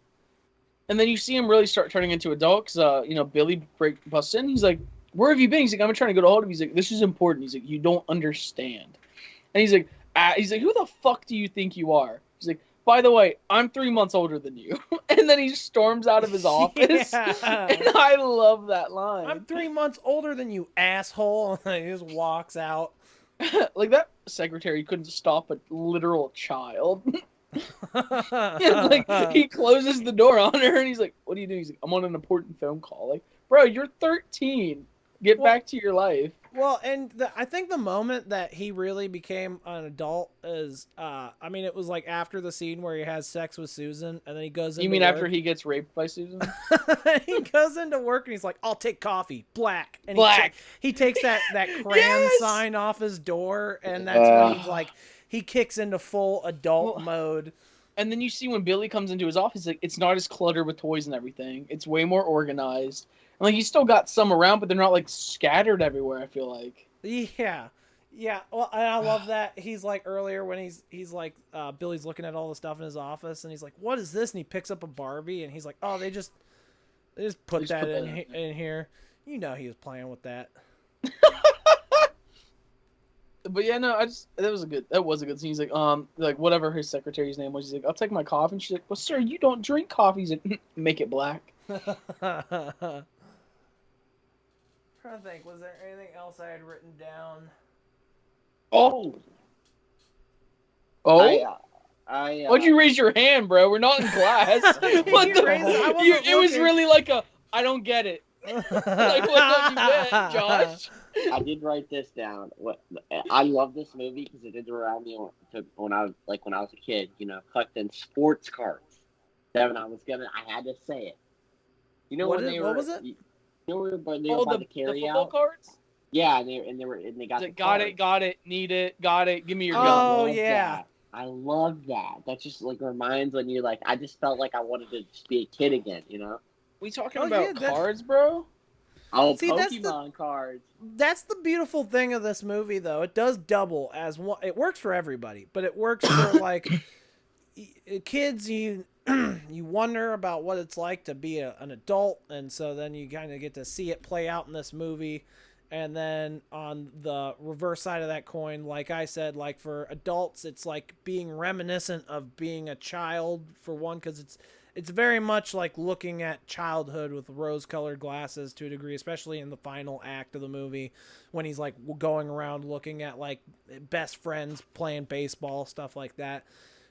Speaker 5: And then you see him really start turning into adult because Billy busts in. He's like, "Where have you been?" He's like, "I'm trying to go to hold of." He's like, "This is important." He's like, "You don't understand." And he's like, "Who the fuck do you think you are?" He's like, "By the way, I'm 3 months older than you." And then he storms out of his office.
Speaker 4: Yeah.
Speaker 5: And I love that line.
Speaker 4: I'm 3 months older than you, asshole. And he just walks out.
Speaker 5: Like that secretary couldn't stop a literal child. And like he closes the door on her and he's like, "What are you doing?" He's like, "I'm on an important phone call." Like, bro, you're 13. Get back to your life.
Speaker 4: Well, and I think the moment that he really became an adult is, it was like after the scene where he has sex with Susan, and then he goes into
Speaker 5: You mean
Speaker 4: work.
Speaker 5: after he gets raped by Susan?
Speaker 4: He goes into work and he's like, "I'll take coffee, black." And
Speaker 5: Black.
Speaker 4: He takes that crayon
Speaker 5: Yes!
Speaker 4: sign off his door, and that's when he's like, he kicks into full adult
Speaker 5: Well,
Speaker 4: mode.
Speaker 5: And then you see when Billy comes into his office, like it's not as cluttered with toys and everything. It's way more organized. And like he's still got some around, but they're not like scattered everywhere. I feel like.
Speaker 4: Yeah. Well, and I love that. He's like earlier when he's like Billy's looking at all the stuff in his office, and he's like, "What is this?" And he picks up a Barbie, and he's like, "Oh, they just put that in here." You know, he was playing with that.
Speaker 5: But yeah, no, that was a good scene. He's like whatever his secretary's name was. He's like, "I'll take my coffee." And she's like, "Well, sir, you don't drink coffee." He's like, "Make it black."
Speaker 4: Trying to think, was there anything else I had written down?
Speaker 5: Oh, why'd you raise your hand, bro? We're not in class. What
Speaker 4: You
Speaker 5: the?
Speaker 4: raised it. I wasn't
Speaker 5: It was
Speaker 4: looking.
Speaker 5: really like I don't get it. Like what don't you get, Josh?
Speaker 3: I did write this down. I love this movie because it did remind me when I was a kid. Collecting sports cards. Devin, I had to say it. You know
Speaker 4: What
Speaker 3: was it? You know when they were about to carry
Speaker 5: the football
Speaker 3: out?
Speaker 5: cards.
Speaker 3: Yeah, and they got
Speaker 5: He's
Speaker 3: the
Speaker 5: like, got
Speaker 3: cards.
Speaker 5: it, need it, got it. Give me your
Speaker 4: Oh,
Speaker 5: gun.
Speaker 3: I love
Speaker 4: yeah.
Speaker 3: that. I love that. That just like reminds when you're like, I just felt like I wanted to just be a kid again.
Speaker 5: We talking
Speaker 4: Oh,
Speaker 5: about
Speaker 4: yeah,
Speaker 5: cards, bro?
Speaker 3: Oh,
Speaker 4: See, that's
Speaker 3: Pokemon cards.
Speaker 4: That's the beautiful thing of this movie, though. It does double as one. It works for everybody, but it works for like kids. You wonder about what it's like to be an adult, and so then you kind of get to see it play out in this movie. And then on the reverse side of that coin, like I said, like for adults, it's like being reminiscent of being a child for one, because it's very much like looking at childhood with rose-colored glasses to a degree, especially in the final act of the movie when he's like going around looking at like best friends playing baseball, stuff like that.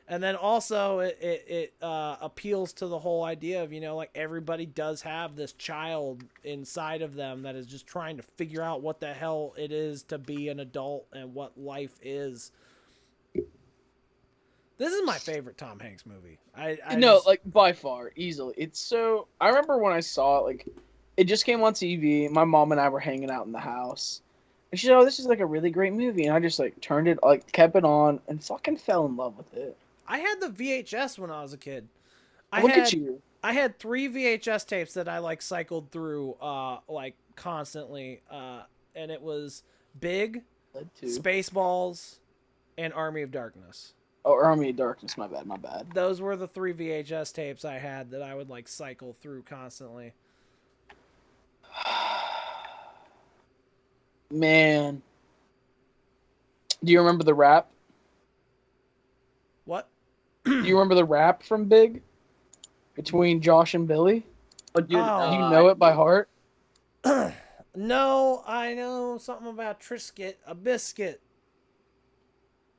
Speaker 4: And then also it appeals to the whole idea of, like everybody does have this child inside of them that is just trying to figure out what the hell it is to be an adult and what life is. This is my favorite Tom Hanks movie.
Speaker 5: Like by far, easily. It's so. I remember when I saw it, like, it just came on TV. My mom and I were hanging out in the house, and she said, "Oh, this is like a really great movie." And I just like turned it, like, kept it on, and fucking fell in love with it.
Speaker 4: I had the VHS when I was a kid.
Speaker 5: Look at you.
Speaker 4: I had 3 VHS tapes that I like cycled through like constantly, and it was Big, Spaceballs, and Army of Darkness.
Speaker 5: Oh, Army of Darkness. My bad.
Speaker 4: Those were the 3 VHS tapes I had that I would like cycle through constantly.
Speaker 5: Man, do you remember the rap?
Speaker 4: What?
Speaker 5: Do you remember the rap from Big between Josh and Billy?
Speaker 3: But dude,
Speaker 4: Oh.
Speaker 5: You know it by heart.
Speaker 4: No, I know something about Triscuit, a biscuit.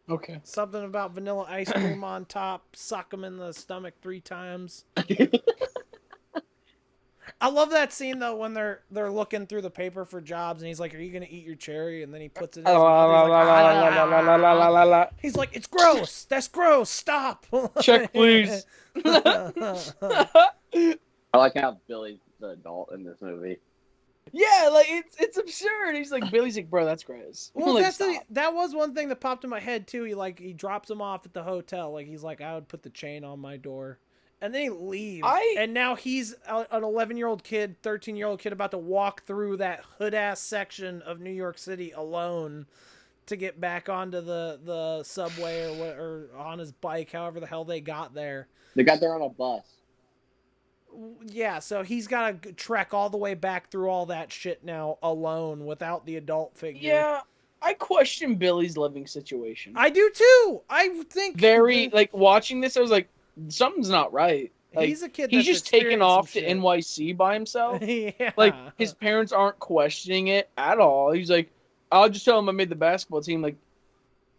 Speaker 5: Okay.
Speaker 4: Something about vanilla ice cream on top. Suck him in the stomach 3 times. I love that scene though when they're looking through the paper for jobs and he's like, "Are you gonna eat your cherry?" And then he puts it in his mouth. He's like, "Ah." He's like, "It's gross. That's gross. Stop."
Speaker 5: Check, please.
Speaker 3: I like how Billy's the adult in this movie.
Speaker 5: Yeah, like it's absurd. He's like Billy's like, bro, that's gross.
Speaker 4: Well,
Speaker 5: Like,
Speaker 4: that's
Speaker 5: stop.
Speaker 4: that was one thing that popped in my head too. He drops him off at the hotel. Like he's like, I would put the chain on my door, and then he leaves. And now he's an 11-year-old kid, 13-year-old kid about to walk through that hood ass section of New York City alone to get back onto the subway or on his bike, however the hell they got there.
Speaker 3: They got there on a bus.
Speaker 4: Yeah, so he's got to trek all the way back through all that shit now alone without the adult figure.
Speaker 5: Yeah, I question Billy's living situation.
Speaker 4: I do too. I think
Speaker 5: Like watching this, I was like, something's not right. Like,
Speaker 4: he's a kid.
Speaker 5: He's
Speaker 4: That's
Speaker 5: just taken off to
Speaker 4: experienced some
Speaker 5: NYC by himself.
Speaker 4: shit. Yeah.
Speaker 5: Like his parents aren't questioning it at all. He's like, I'll just tell him I made the basketball team. Like,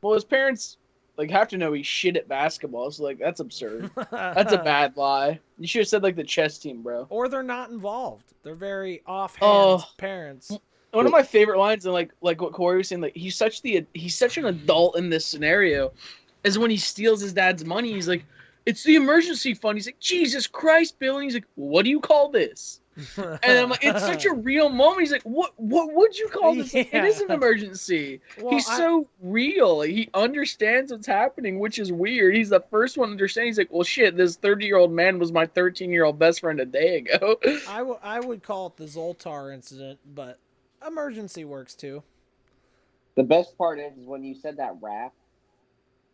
Speaker 5: well, his parents like have to know he's shit at basketball. So like that's absurd. That's a bad lie. You should have said like the chess team, bro.
Speaker 4: Or they're not involved. They're very offhand parents.
Speaker 5: One of my favorite lines, and like what Corey was saying, like he's such an adult in this scenario, is when he steals his dad's money. He's like, "It's the emergency fund." He's like, "Jesus Christ, Bill!" And he's like, "What do you call this?" And I'm like, it's such a real moment. He's like, "What would you call this?" Like, it is an emergency.
Speaker 4: Well,
Speaker 5: He's so real. Like, he understands what's happening, which is weird. He's the first one to understand. He's like, "Well, shit, this 30-year-old man was my 13-year-old best friend a day ago."
Speaker 4: I would call it the Zoltar incident, but emergency works too.
Speaker 3: The best part is when you said that rap.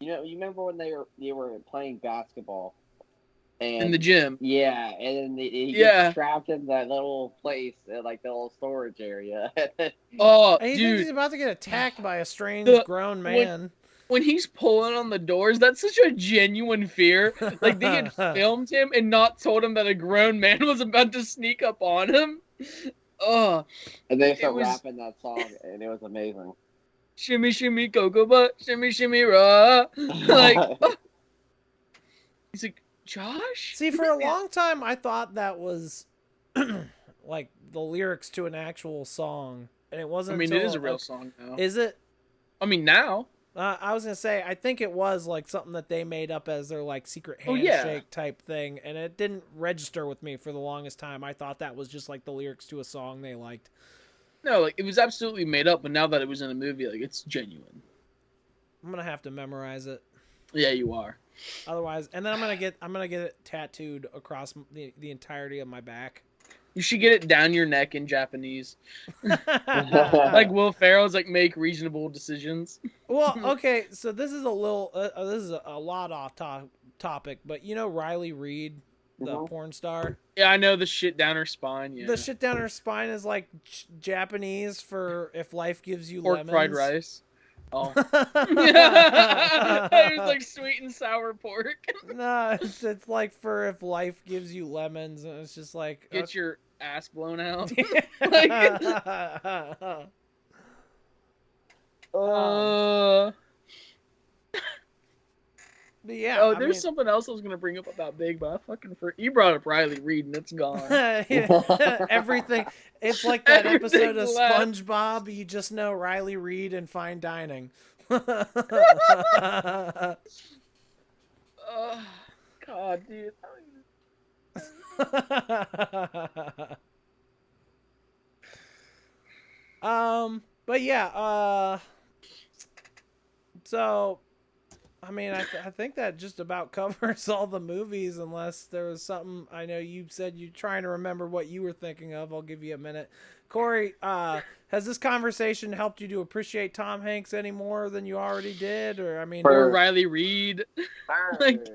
Speaker 3: You remember when they were playing basketball and
Speaker 5: In the gym.
Speaker 3: Yeah, and then he gets trapped in that little place, like the little storage area.
Speaker 5: Oh,
Speaker 4: And he
Speaker 5: dude.
Speaker 4: thinks he's about to get attacked by a strange grown man.
Speaker 5: When he's pulling on the doors, that's such a genuine fear. Like, they had filmed him and not told him that a grown man was about to sneak up on him. Oh.
Speaker 3: And they start rapping that song, and it was amazing.
Speaker 5: Shimmy, shimmy, cocoa butt, shimmy, shimmy, raw. Like, oh. He's like, Josh?
Speaker 4: See, for a long time, I thought that was like the lyrics to an actual song, and it wasn't.
Speaker 5: I mean,
Speaker 4: until,
Speaker 5: it is a real song now.
Speaker 4: Is it?
Speaker 5: I mean, now.
Speaker 4: I was gonna say, I think it was like something that they made up as their like secret handshake type thing, and it didn't register with me for the longest time. I thought that was just like the lyrics to a song they liked.
Speaker 5: No, like, it was absolutely made up, but now that it was in a movie, like, it's genuine.
Speaker 4: I'm gonna have to memorize it.
Speaker 5: Yeah, you are.
Speaker 4: Otherwise, and then I'm gonna get it tattooed across the entirety of my back.
Speaker 5: You should get it down your neck in Japanese. Like Will Ferrell's like, make reasonable decisions.
Speaker 4: Well, okay, so this is a little this is a lot off topic, but you know Riley Reid, the porn star?
Speaker 5: Yeah, I know, the shit down her spine. Yeah.
Speaker 4: The shit down her spine is like Japanese for if life gives you
Speaker 5: pork
Speaker 4: lemons.
Speaker 5: fried rice. Oh. It was like sweet and sour pork.
Speaker 4: No, it's like for if life gives you lemons, and it's just like
Speaker 5: Get your ass blown out.
Speaker 4: But yeah.
Speaker 5: Oh, there's something else I was gonna bring up about Big, but you brought up Riley Reid and it's gone.
Speaker 4: Everything. It's like that episode of
Speaker 5: left.
Speaker 4: SpongeBob. You just know Riley Reid and fine dining.
Speaker 5: God, dude.
Speaker 4: But yeah. So, I mean, I think that just about covers all the movies, unless there was something. I know you said you're trying to remember what you were thinking of. I'll give you a minute. Corey, has this conversation helped you to appreciate Tom Hanks any more than you already did? Or, I mean,
Speaker 5: or Riley Reid. Like,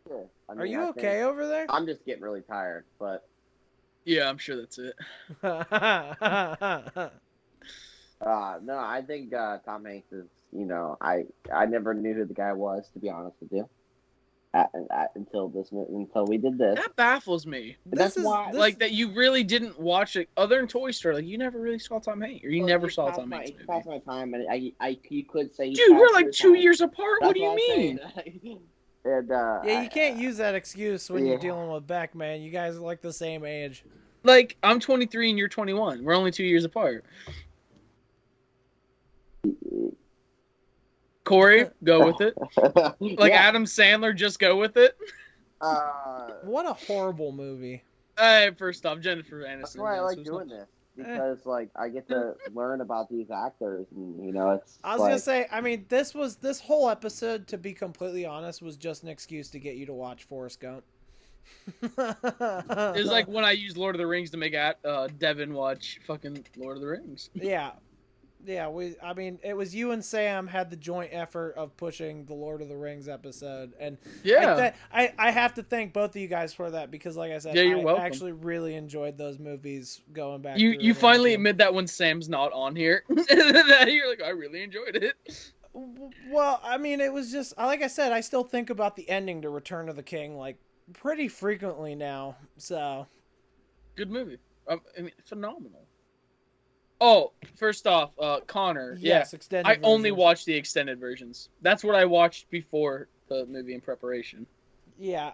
Speaker 3: sure. I mean,
Speaker 4: are you okay over there?
Speaker 3: I'm just getting really tired, but
Speaker 5: yeah, I'm sure that's it.
Speaker 3: no, I think Tom Hanks is, I never knew who the guy was, to be honest with you. until we did this.
Speaker 5: That baffles me.
Speaker 3: That's why,
Speaker 5: Like that you really didn't watch it other than Toy Story. Like you never really saw Tom Hanks, or you never saw Tom Hanks.
Speaker 3: He passed my time, and you could say.
Speaker 5: Dude, we're like 2 years apart. What do you mean?
Speaker 3: And,
Speaker 4: Yeah, you can't use that excuse when you're dealing with Beck, man. You guys are like the same age.
Speaker 5: Like I'm 23 and you're 21. We're only 2 years apart. Corey, go with it. Like
Speaker 3: yeah.
Speaker 5: Adam Sandler, just go with it.
Speaker 4: What a horrible movie.
Speaker 5: First off, Jennifer Aniston.
Speaker 3: That's why I like doing this, because like I get to learn about these actors, and it's.
Speaker 4: I was gonna say, I mean, this whole episode, to be completely honest, was just an excuse to get you to watch Forrest Gump.
Speaker 5: It's like when I used Lord of the Rings to make Devin watch fucking Lord of the Rings.
Speaker 4: Yeah. I mean, it was you and Sam had the joint effort of pushing the Lord of the Rings episode, and
Speaker 5: Yeah.
Speaker 4: I have to thank both of you guys for that, because, like I said,
Speaker 5: Yeah, you're
Speaker 4: I
Speaker 5: welcome.
Speaker 4: actually really enjoyed those movies going back.
Speaker 5: You finally admit that when Sam's not on here, that you're like, I really enjoyed it.
Speaker 4: Well, I mean, it was just, like I said, I still think about the ending to Return of the King like pretty frequently now. So
Speaker 5: Good movie. I mean, phenomenal. Oh, first off, Connor.
Speaker 4: yes,
Speaker 5: Yeah,
Speaker 4: extended.
Speaker 5: I only
Speaker 4: versions.
Speaker 5: watched the extended versions. That's what I watched before the movie in preparation.
Speaker 4: Yeah,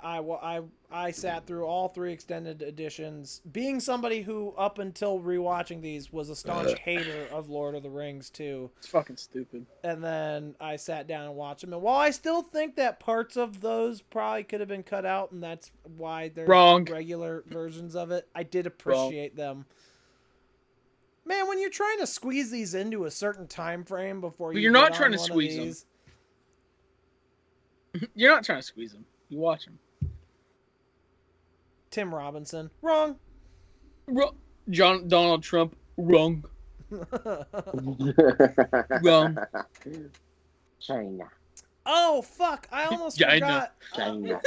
Speaker 4: I sat through all 3 extended editions. Being somebody who, up until rewatching these, was a staunch hater of Lord of the Rings too,
Speaker 5: It's fucking stupid.
Speaker 4: and then I sat down and watched them. And while I still think that parts of those probably could have been cut out, and that's why there's
Speaker 5: Wrong.
Speaker 4: regular versions of it, I did appreciate them. Man, when you're trying to squeeze these into a certain time frame before
Speaker 5: But
Speaker 4: you
Speaker 5: you're not
Speaker 4: get
Speaker 5: trying
Speaker 4: on
Speaker 5: to
Speaker 4: one of
Speaker 5: squeeze 'em.
Speaker 4: these-
Speaker 5: You're not trying to squeeze them. You watch them.
Speaker 4: Tim Robinson, wrong.
Speaker 5: Donald Trump, wrong. Wrong.
Speaker 3: China.
Speaker 4: Oh fuck! I almost
Speaker 5: China.
Speaker 4: forgot.
Speaker 3: China.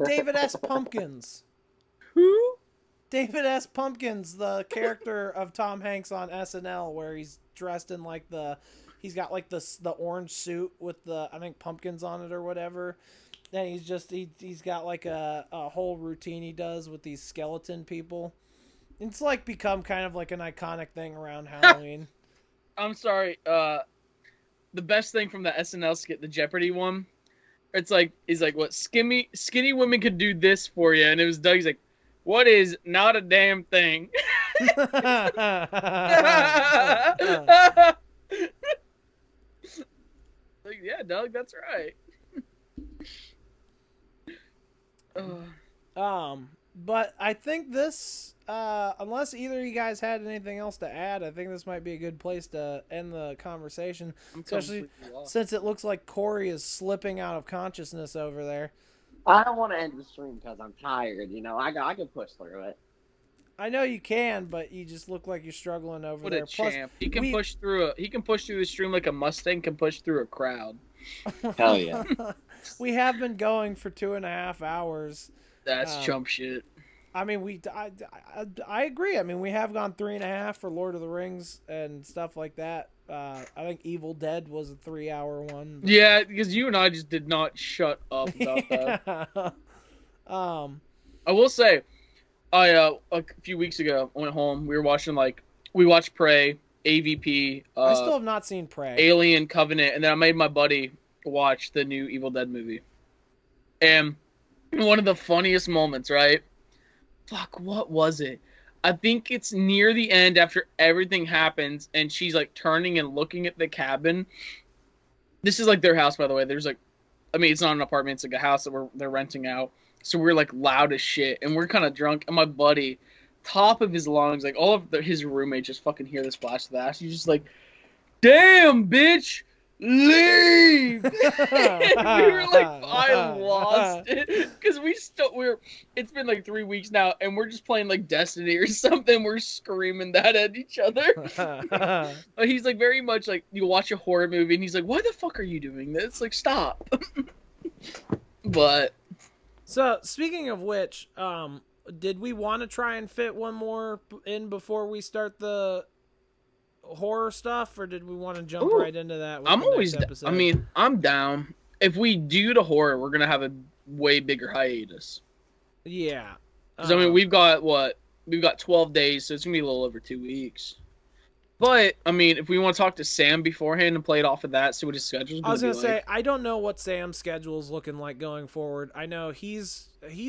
Speaker 4: David S. Pumpkins.
Speaker 5: Who?
Speaker 4: David S. Pumpkins, the character of Tom Hanks on SNL, where he's dressed in like he's got like the orange suit with the, I think, pumpkins on it or whatever. And he's got like a whole routine he does with these skeleton people. It's like become kind of like an iconic thing around Halloween.
Speaker 5: I'm sorry. The best thing from the SNL skit, the Jeopardy one, it's like, he's like, what skinny women could do this for you, and it was Doug. He's like, what is not a damn thing? Like, yeah, Doug, that's right.
Speaker 4: But I think this, unless either of you guys had anything else to add, I think this might be a good place to end the conversation, especially
Speaker 5: completely lost.
Speaker 4: since it looks like Corey is slipping out of consciousness over there.
Speaker 3: I don't want to end the stream because I'm tired. I can push through it.
Speaker 4: I know you can, but you just look like you're struggling over
Speaker 5: What
Speaker 4: there.
Speaker 5: a champ! He can
Speaker 4: we-
Speaker 5: push through the stream like a Mustang can push through a crowd.
Speaker 3: Hell yeah.
Speaker 4: We have been going for 2.5 hours.
Speaker 5: That's chump shit.
Speaker 4: I mean, I agree. I mean, we have gone 3.5 for Lord of the Rings and stuff like that. I think Evil Dead was a 3-hour one. But...
Speaker 5: Yeah, because you and I just did not shut up about that. I will say, a few weeks ago, I went home. We watched Prey, AVP.
Speaker 4: I still have not seen Prey.
Speaker 5: Alien Covenant, and then I made my buddy watch the new Evil Dead movie. And one of the funniest moments, right? Fuck, what was it? I think it's near the end after everything happens, and she's like turning and looking at the cabin. This is like their house, by the way. There's like, I mean, it's not an apartment; it's like a house that they're renting out. So we're like loud as shit, and we're kind of drunk. And my buddy, top of his lungs, like all of his roommates, just fucking hear the splash of the ash. He's just like, "Damn, bitch, leave!" And we were like, I lost it because it's been like 3 weeks now, and we're just playing like Destiny or something. We're screaming that at each other. But he's like very much like, you watch a horror movie, and he's like, "Why the fuck are you doing this? Like, stop." But.
Speaker 4: So, speaking of which, did we want to try and fit one more in before we start the horror stuff, or did we want to jump right into that with
Speaker 5: I'm
Speaker 4: the
Speaker 5: always.
Speaker 4: next episode?
Speaker 5: I mean, I'm down. if we do the horror, we're gonna have a way bigger hiatus.
Speaker 4: Yeah.
Speaker 5: Because I mean, we've got 12 days, so it's gonna be a little over 2 weeks. But I mean, if we want to talk to Sam beforehand and play it off of that, see what his schedule's
Speaker 4: I was
Speaker 5: gonna
Speaker 4: gonna
Speaker 5: be
Speaker 4: say
Speaker 5: like.
Speaker 4: I don't know what Sam's schedule is looking like going forward. I know he's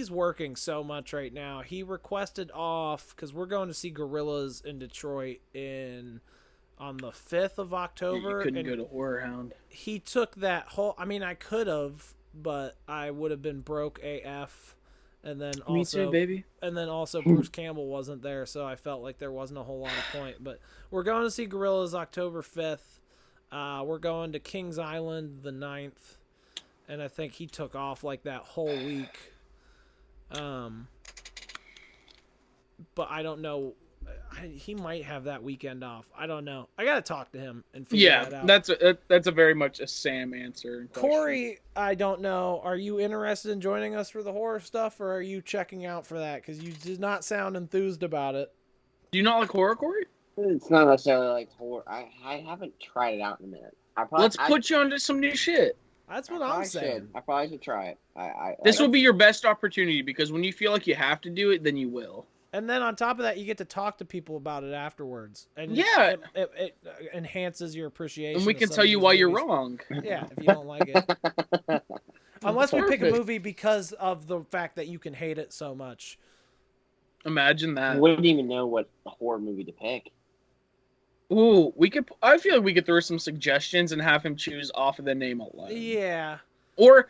Speaker 4: working so much right now. He requested off because we're going to see Gorillas in Detroit on the 5th of October.
Speaker 5: You couldn't
Speaker 4: and
Speaker 5: go to Horror Hound.
Speaker 4: he took that whole. I mean, I could have, but I would have been broke AF. And then also,
Speaker 5: Me too, baby.
Speaker 4: And then also, Bruce Campbell wasn't there, so I felt like there wasn't a whole lot of point. But we're going to see Gorillas October 5th. We're going to Kings Island the 9th, and I think he took off like that whole week. But I don't know. He might have that weekend off. I don't know. I gotta talk to him and figure that out.
Speaker 5: That's a very much a Sam answer.
Speaker 4: Corey, I don't know. Are you interested in joining us for the horror stuff, or are you checking out for that? Because you did not sound enthused about it.
Speaker 5: Do you not like horror, Corey?
Speaker 3: It's not necessarily like horror. I haven't tried it out in a minute.
Speaker 5: Let's put you onto some new shit.
Speaker 4: That's what I'm saying.
Speaker 3: I probably should try it.
Speaker 5: This will be your best opportunity because when you feel like you have to do it, then you will.
Speaker 4: And then on top of that, you get to talk to people about it afterwards. And
Speaker 5: yeah,
Speaker 4: it enhances your appreciation.
Speaker 5: And we can tell you why you're wrong.
Speaker 4: Yeah, if you don't like it. Unless we pick a movie because of the fact that you can hate it so much.
Speaker 5: Imagine that.
Speaker 3: I wouldn't even know what horror movie to pick.
Speaker 5: Ooh, we could. I feel like we could throw some suggestions and have him choose off of the name alone.
Speaker 4: Yeah.
Speaker 5: Or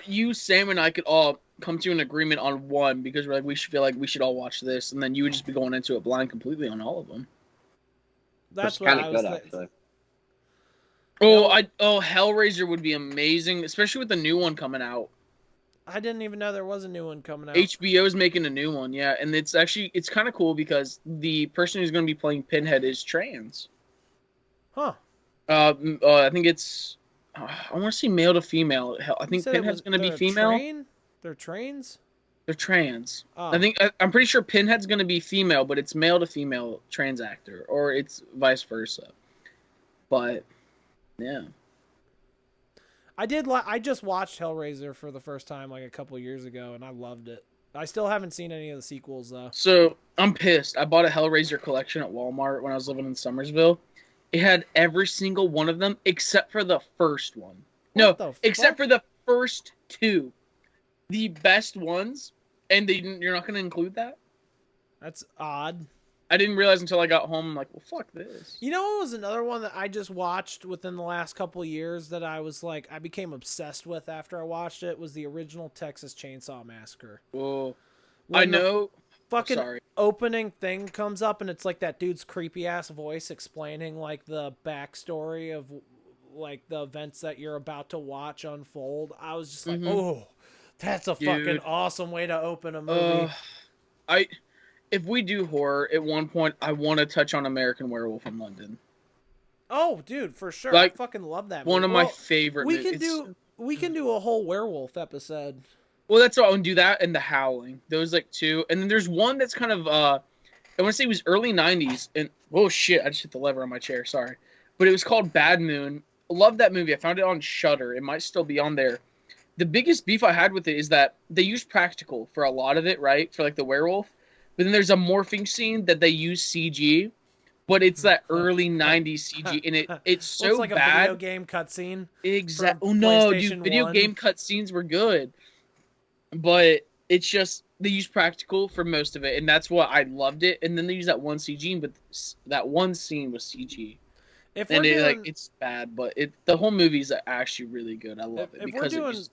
Speaker 5: you, Sam, and I could all come to an agreement on one because we're like we should all watch this, and then you would just be going into it blind completely on all of them.
Speaker 4: That's what I was
Speaker 3: thinking.
Speaker 5: Hellraiser would be amazing, especially with the new one coming out.
Speaker 4: I didn't even know there was a new one coming out.
Speaker 5: HBO's making a new one, yeah, and it's kind of cool because the person who's going to be playing Pinhead is trans.
Speaker 4: Huh.
Speaker 5: I think it's. I want to see male to female. I think Pinhead's going to be female.
Speaker 4: They're trains?
Speaker 5: They're trans.
Speaker 4: Oh.
Speaker 5: I'm pretty sure Pinhead's going to be female, but it's male to female trans actor, or it's vice versa. But yeah,
Speaker 4: I just watched Hellraiser for the first time like a couple years ago, and I loved it. I still haven't seen any of the sequels though.
Speaker 5: So I'm pissed. I bought a Hellraiser collection at Walmart when I was living in Somersville. It had every single one of them except for the first one. Except for the first two. The best ones, and you're not going to include that?
Speaker 4: That's odd.
Speaker 5: I didn't realize until I got home. I'm like, well, fuck this.
Speaker 4: You know what was another one that I just watched within the last couple of years that I was like, I became obsessed with after I watched it was the original Texas Chainsaw Massacre.
Speaker 5: Well,
Speaker 4: I know.
Speaker 5: Fucking
Speaker 4: opening thing comes up and it's like that dude's creepy ass voice explaining like the backstory of like the events that you're about to watch unfold. I was just like, oh, that's a fucking awesome way to open a movie.
Speaker 5: If we do horror, at one point, I want to touch on American Werewolf in London.
Speaker 4: Oh, dude, for sure.
Speaker 5: Like,
Speaker 4: I fucking love that movie.
Speaker 5: One of my favorite
Speaker 4: movies. We can do a whole werewolf episode.
Speaker 5: Well, that's all. I want to do that and The Howling. Those like two. And then there's one that's kind of, I want to say it was early 90s. And, oh shit, I just hit the lever on my chair. Sorry. But it was called Bad Moon. Love that movie. I found it on Shudder. It might still be on there. The biggest beef I had with it is that they use practical for a lot of it, right? For like the werewolf. But then there's a morphing scene that they use CG. But it's that early 90s CG. And it's so
Speaker 4: it's like
Speaker 5: bad.
Speaker 4: a video game cutscene.
Speaker 5: Exactly. Oh, no, dude. Video game cutscenes were good. But it's just, they use practical for most of it. And that's what I loved it. And then they use that one CG. But that one scene was CG. It's bad, but the whole movie's actually really good. I love it because
Speaker 4: we're doing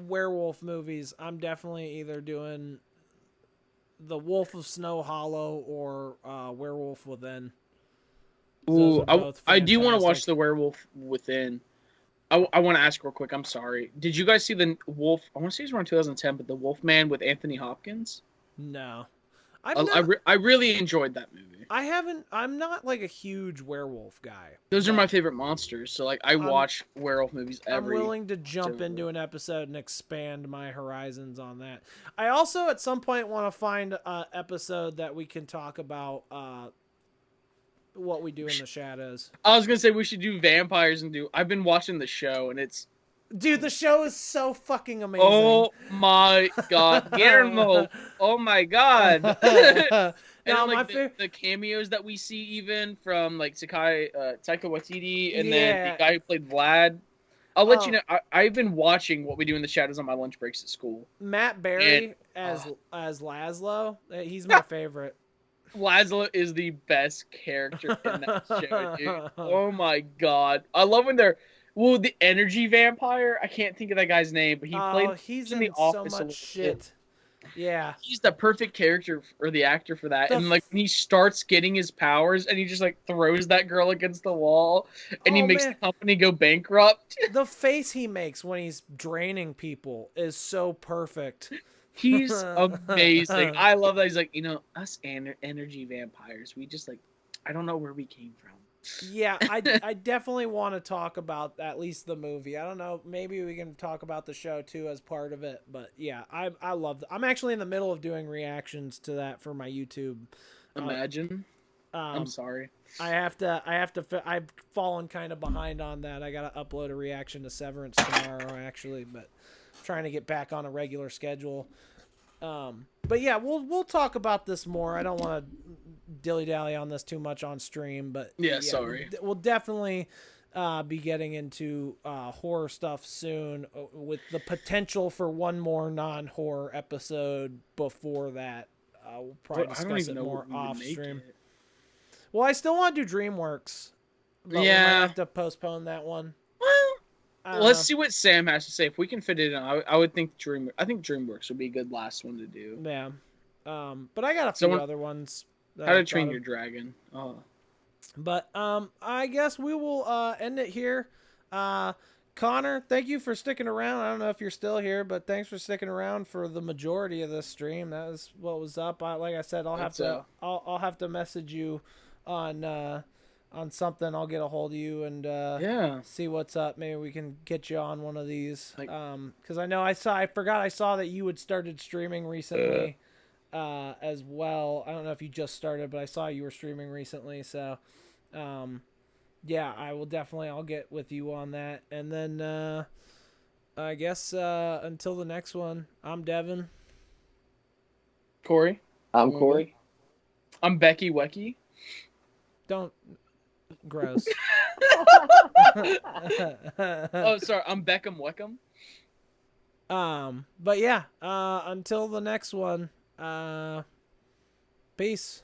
Speaker 4: werewolf movies. I'm definitely either doing The Wolf of Snow Hollow or Werewolf Within.
Speaker 5: Ooh, I do want to watch The Werewolf Within. I want to ask real quick. I'm sorry. Did you guys see the Wolf? I want to say it's around 2010, but The Wolfman with Anthony Hopkins.
Speaker 4: No,
Speaker 5: I really enjoyed that movie.
Speaker 4: I'm not like a huge werewolf guy.
Speaker 5: Those are my favorite monsters. So like I watch werewolf movies every.
Speaker 4: I'm willing to jump into an episode and expand my horizons on that. I also at some point want to find an episode that we can talk about what we do in the shadows.
Speaker 5: I was gonna say we should do vampires and I've been watching the show and it's
Speaker 4: Dude, the show is so fucking amazing.
Speaker 5: Oh my god, Guillermo! Oh my god! And
Speaker 4: Now,
Speaker 5: then,
Speaker 4: my
Speaker 5: like
Speaker 4: favorite.
Speaker 5: the cameos that we see, even from like Taika Waititi, and then
Speaker 4: Yeah.
Speaker 5: the guy who played Vlad. I'll let you
Speaker 4: Oh.
Speaker 5: know. I've been watching What We Do in the Shadows on my lunch breaks at school.
Speaker 4: Matt Berry as Laszlo. He's my favorite.
Speaker 5: Laszlo is the best character in that show, dude. Oh my god, I love when they're the energy vampire. I can't think of that guy's name, but he played.
Speaker 4: He's
Speaker 5: In the
Speaker 4: in so
Speaker 5: office a
Speaker 4: much
Speaker 5: little
Speaker 4: shit.
Speaker 5: bit.
Speaker 4: Yeah.
Speaker 5: He's the perfect character or the actor for that.
Speaker 4: The
Speaker 5: And like when he starts getting his powers and he just like throws that girl against the wall and he
Speaker 4: Oh,
Speaker 5: makes
Speaker 4: man.
Speaker 5: the company go bankrupt.
Speaker 4: The face he makes when he's draining people is so perfect.
Speaker 5: He's amazing. I love that. He's like, us energy vampires, we just like, I don't know where we came from.
Speaker 4: Yeah, I definitely want to talk about at least the movie. I don't know, maybe we can talk about the show too as part of it. But yeah, I love. I'm actually in the middle of doing reactions to that for my YouTube.
Speaker 5: Imagine. I'm sorry.
Speaker 4: I've fallen kind of behind on that. I gotta upload a reaction to Severance tomorrow, actually, but I'm trying to get back on a regular schedule. But yeah, we'll talk about this more. I don't want to dilly dally on this too much on stream, but
Speaker 5: Yeah, sorry.
Speaker 4: we'll definitely be getting into horror stuff soon, with the potential for one more non-horror episode before that. We'll probably
Speaker 5: I don't
Speaker 4: discuss
Speaker 5: even
Speaker 4: it
Speaker 5: know
Speaker 4: more
Speaker 5: what we would
Speaker 4: off
Speaker 5: make
Speaker 4: stream.
Speaker 5: it.
Speaker 4: Well, I still want to do DreamWorks, but we might
Speaker 5: Yeah.
Speaker 4: have to postpone that one.
Speaker 5: Well, let's see what Sam has to say. If we can fit it in, I would think DreamWorks would be a good last one to do.
Speaker 4: Yeah. But I got a few other ones.
Speaker 5: How to Train Your Dragon. Oh.
Speaker 4: But I guess we will end it here. Connor, thank you for sticking around. I don't know if you're still here, but thanks for sticking around for the majority of this stream. That was what was up. Like I said, I'll have to message you on something. I'll get a hold of you and see what's up. Maybe we can get you on one of these. Because I forgot I saw that you had started streaming recently as well. I don't know if you just started, but I saw you were streaming recently. So yeah, I'll get with you on that. And then I guess until the next one, I'm Devin.
Speaker 5: Corey.
Speaker 3: I'm Corey.
Speaker 5: I'm Becky Wecky.
Speaker 4: Don't. Gross.
Speaker 5: Oh, sorry. I'm Beckham Weckham.
Speaker 4: But yeah, until the next one, peace.